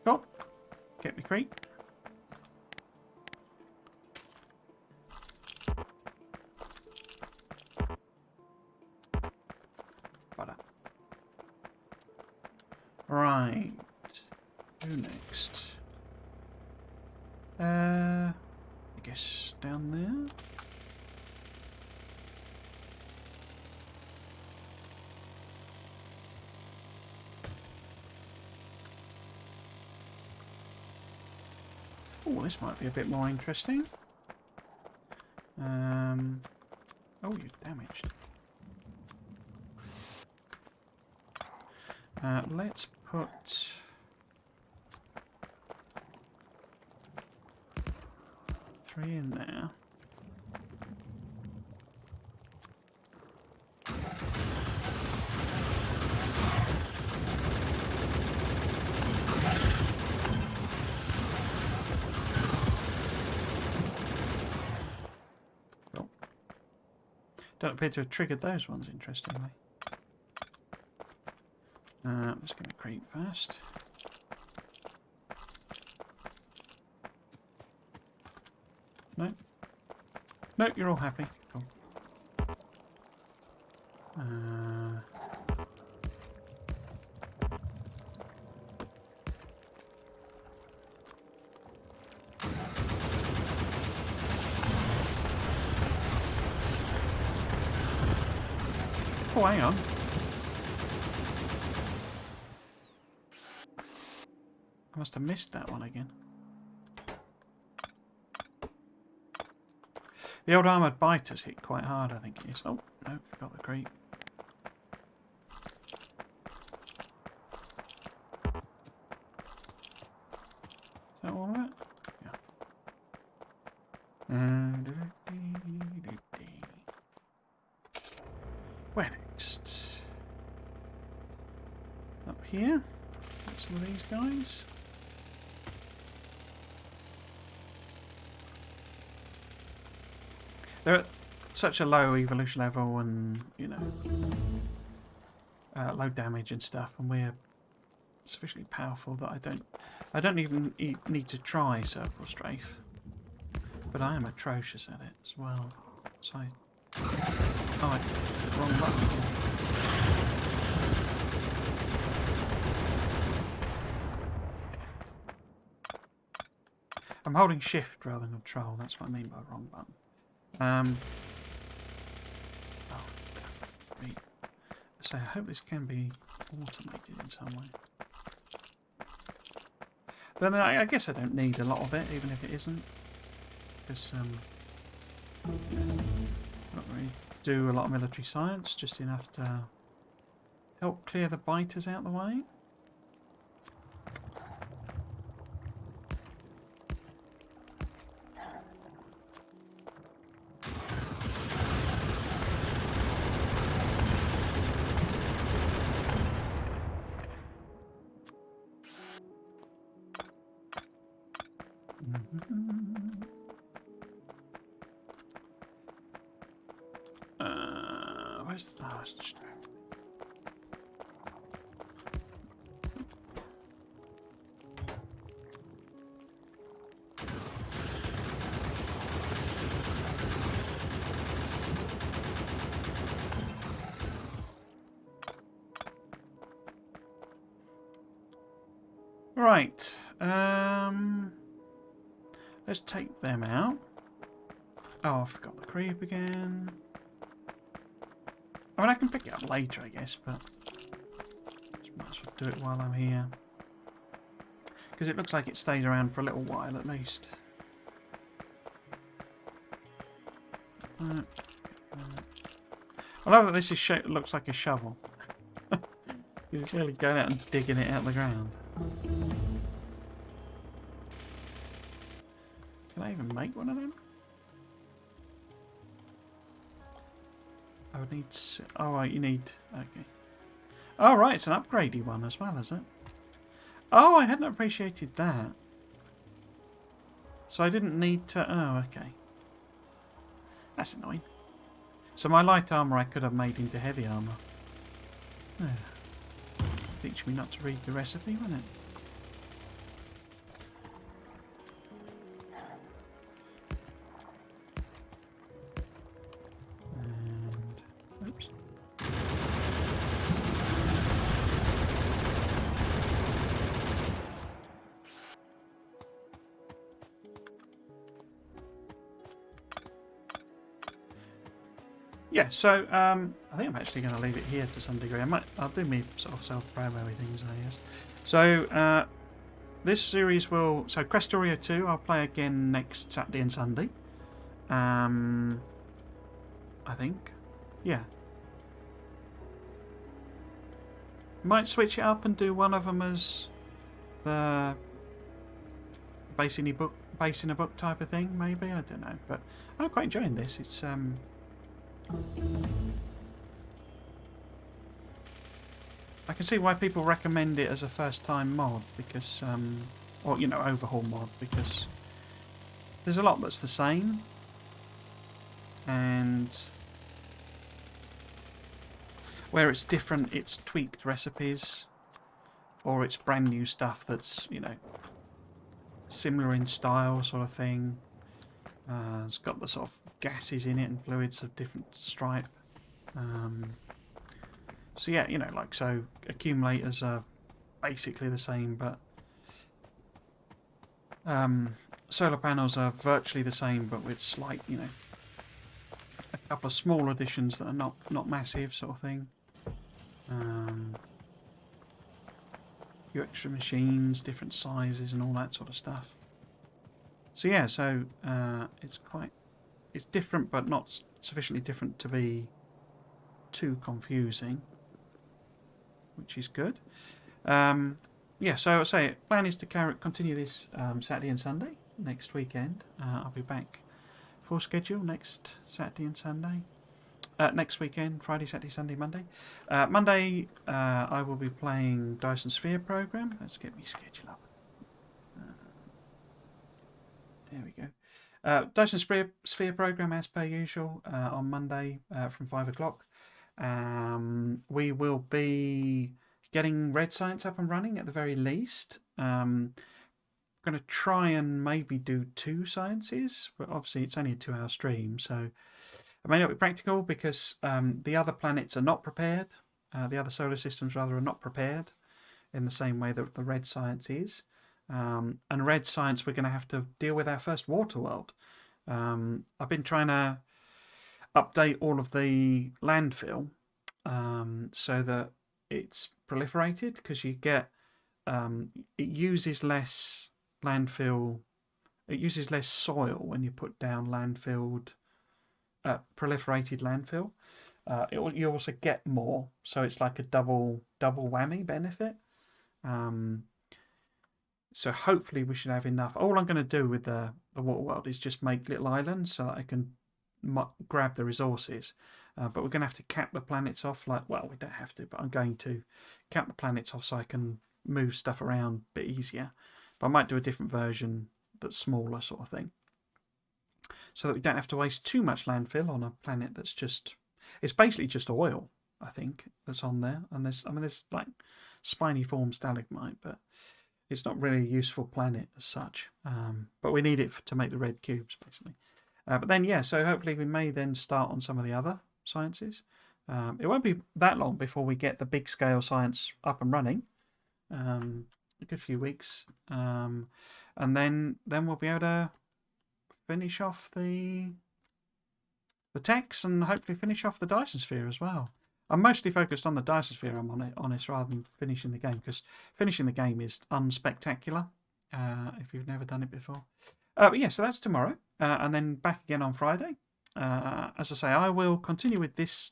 Oh, get me crate. Butter. Right. Who next? I guess down there. Oh, this might be a bit more interesting. Oh, you're damaged. Let's put... three in there. Cool. Don't appear to have triggered those ones, interestingly. Let's get a crate first. No? No, you're all happy. Cool. Oh, hang on. I must have missed that one again. The old armoured biters hit quite hard, I think it is. Oh, no, forgot the creep. Is that all right? Yeah. Where next? Up here? Get some of these guys. They're at such a low evolution level and, you know, low damage and stuff, and we're sufficiently powerful that I don't even need to try circle strafe. But I am atrocious at it as well. So oh, wrong button. I'm holding shift rather than control, that's what I mean by wrong button. So I hope this can be automated in some way. But then I guess I don't need a lot of it, even if it isn't. Because I don't really do a lot of military science, just enough to help clear the biters out the way. Where's the... Oh, it's just... Right. Let's take them out. Oh, I forgot the creep again. I mean, I can pick it up later, I guess, but might as well do it while I'm here. Because it looks like it stays around for a little while at least. I love that this is looks like a shovel. It's really going out and digging it out of the ground. Can I even make one of them? I would need... Oh, right, you need... Okay. Oh, right, it's an upgradey one as well, is it? Oh, I hadn't appreciated that. So I didn't need to... Oh, okay. That's annoying. So my light armour I could have made into heavy armour. Teach me not to read the recipe, wouldn't it? And... Oops. Yeah, so I think I'm actually going to leave it here to some degree. I'll do me sort of self-promo things, I guess. So this series will... So Krastorio 2 I'll play again next Saturday and Sunday. I think. Yeah. Might switch it up and do one of them as the base in a book type of thing, maybe. I don't know, but I'm quite enjoying this. It's I can see why people recommend it as a first-time mod because, or you know, overhaul mod, because there's a lot that's the same, and where it's different, it's tweaked recipes, or it's brand new stuff that's, you know, similar in style, sort of thing. It's got the sort of gases in it and fluids of different stripe. So yeah, you know, like, so accumulators are basically the same, but solar panels are virtually the same, but with slight, you know, couple of small additions that are not massive, sort of thing. Few extra machines, different sizes, and all that sort of stuff. So yeah, it's different, but not sufficiently different to be too confusing, which is good. Yeah, so I would say plan is to continue this Saturday and Sunday next weekend. I'll be back full schedule next Saturday and Sunday. Next weekend, Friday, Saturday, Sunday, Monday. Monday, I will be playing Dyson Sphere program. Let's get me schedule up. There we go. Dyson Sphere program as per usual on Monday from 5 o'clock. We will be getting Red Science up and running at the very least. Going to try and maybe do 2 sciences, but obviously it's only a 2-hour stream, so it may not be practical because the other planets are not prepared. The other solar systems, rather, are not prepared in the same way that the Red Science is. And Red Science, we're going to have to deal with our first water world. I've been trying to update all of the landfill so that it's proliferated, because you get it uses less landfill, it uses less soil when you put down proliferated landfill. You also get more, so it's like a double whammy benefit. So hopefully we should have enough. All I'm going to do with the water world is just make little islands so that I can grab the resources. But we're going to have to cap the planets off. Well, we don't have to, but I'm going to cap the planets off so I can move stuff around a bit easier. But I might do a different version that's smaller, sort of thing, so that we don't have to waste too much landfill on a planet that's it's basically just oil, I think, that's on there. And there's like spiny form stalagmite, but it's not really a useful planet as such. But we need it to make the red cubes, basically. But then, yeah, so hopefully we may then start on some of the other sciences. It won't be that long before we get the big scale science up and running. A good few weeks. And then we'll be able to finish off the techs and hopefully finish off the Dyson Sphere as well. I'm mostly focused on the Dyson Sphere, I'm honest, rather than finishing the game, because finishing the game is unspectacular if you've never done it before. But yeah, so that's tomorrow, and then back again on Friday. As I say, I will continue with this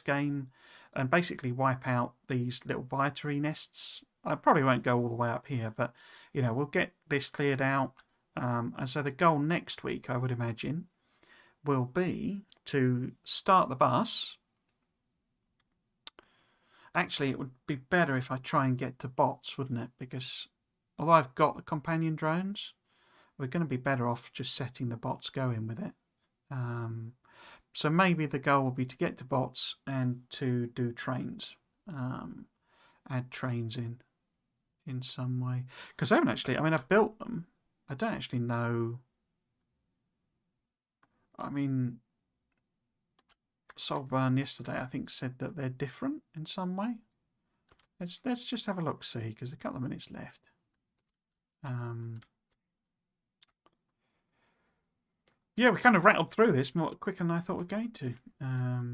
game and basically wipe out these little Biotary nests. I probably won't go all the way up here, but we'll get this cleared out. And so the goal next week, I would imagine, will be to start the bus. Actually, it would be better if I try and get to bots, wouldn't it? Because although I've got the companion drones, we're going to be better off just setting the bots going with it. So maybe the goal will be to get to bots and to do trains. Add trains in some way. Because I haven't actually, I've built them. I don't actually know. Solburn yesterday, I think, said that they're different in some way. Let's just have a look, see, because a couple of minutes left. Yeah, we kind of rattled through this more quicker than I thought we were going to. Yeah,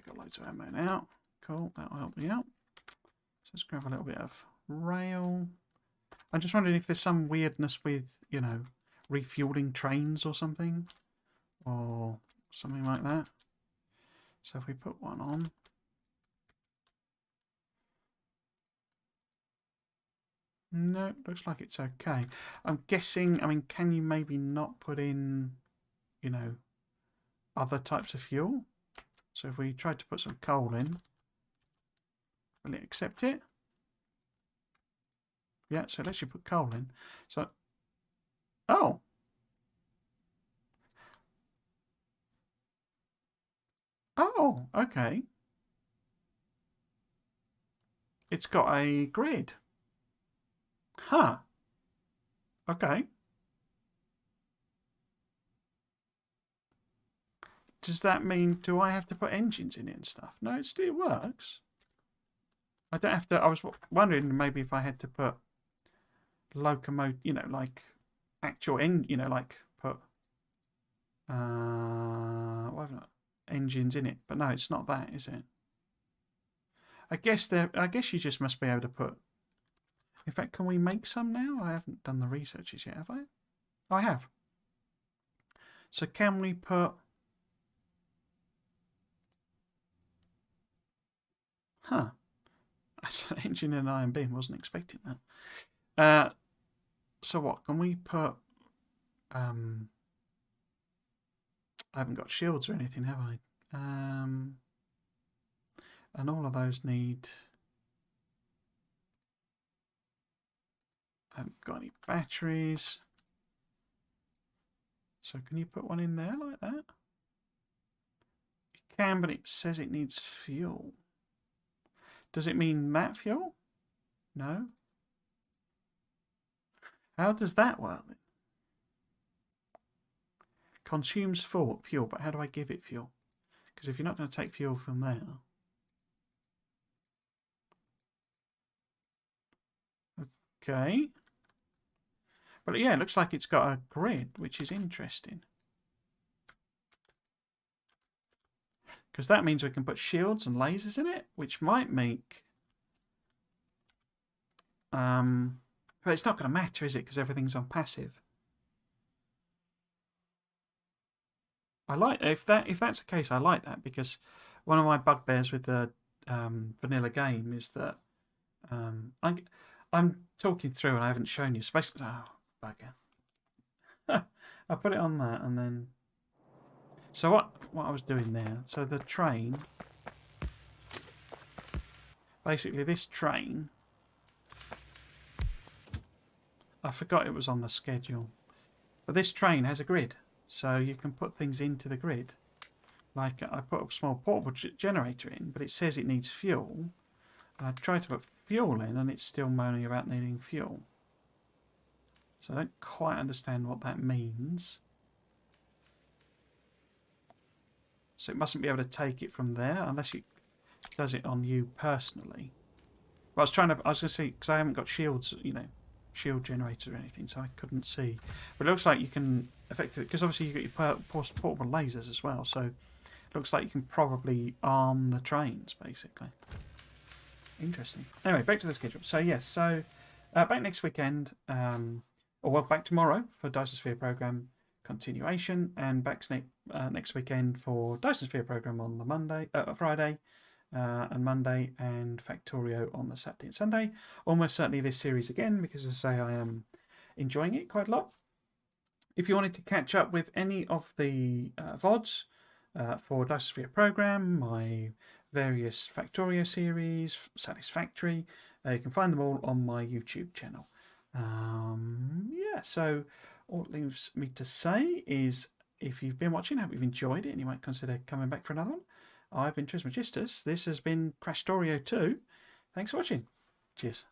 got loads of ammo now. Cool, that'll help me out. So let's grab a little bit of rail. I'm just wondering if there's some weirdness with, refueling trains or something. Or something like that. So if we put one on. No, looks like it's okay. I'm guessing, can you maybe not put in, other types of fuel? So if we tried to put some coal in, will it accept it? Yeah, so let's put coal in. So, oh. Oh, okay. It's got a grid. Huh. Okay. Does that mean, do I have to put engines in it and stuff? No, it still works. I don't have to, I was wondering maybe if I had to put locomotive, like actual put Well, I've not engines in it, but no, it's not that, is it? I guess you just must be able to put. In fact, can we make some now? I haven't done the researches yet, have I? Oh, I have. So can we put? Huh. That's an engine in an iron beam. Wasn't expecting that. So what can we put? I haven't got shields or anything, have I? And all of those need. I haven't got any batteries. So can you put one in there like that? You can, but it says it needs fuel. Does it mean that fuel? No. How does that work then? Consumes fuel, but how do I give it fuel? Because if you're not going to take fuel from there. Okay. But yeah, it looks like it's got a grid, which is interesting. Because that means we can put shields and lasers in it, which might make... but it's not going to matter, is it? Because everything's on passive. I like if that's the case. I like that because one of my bugbears with the vanilla game is that I'm talking through and I haven't shown you. Basically, oh bugger! I put it on that and then. So what I was doing there? So the train, basically this train. I forgot it was on the schedule, but this train has a grid. So you can put things into the grid. Like I put a small portable generator in, but it says it needs fuel. And I tried to put fuel in and it's still moaning about needing fuel. So I don't quite understand what that means. So it mustn't be able to take it from there unless it does it on you personally. But I was going to see, because I haven't got shields, shield generator or anything, so I couldn't see. But it looks like you can effectively, because obviously you've got your portable lasers as well, so it looks like you can probably arm the trains, basically. Interesting. Anyway, back to the schedule. So yes, back next weekend, back tomorrow for Dyson Sphere program continuation, and back next weekend for Dyson Sphere program on the Friday, and Monday, and Factorio on the Saturday and Sunday. Almost certainly this series again, because as I say, I am enjoying it quite a lot. If you wanted to catch up with any of the VODs for Dyson Sphere program, my various Factorio series, Satisfactory, you can find them all on my YouTube channel. Yeah, so all it leaves me to say is, if you've been watching, I hope you've enjoyed it and you might consider coming back for another one. I've been Trismegistus. This has been Krastorio 2. Thanks for watching. Cheers.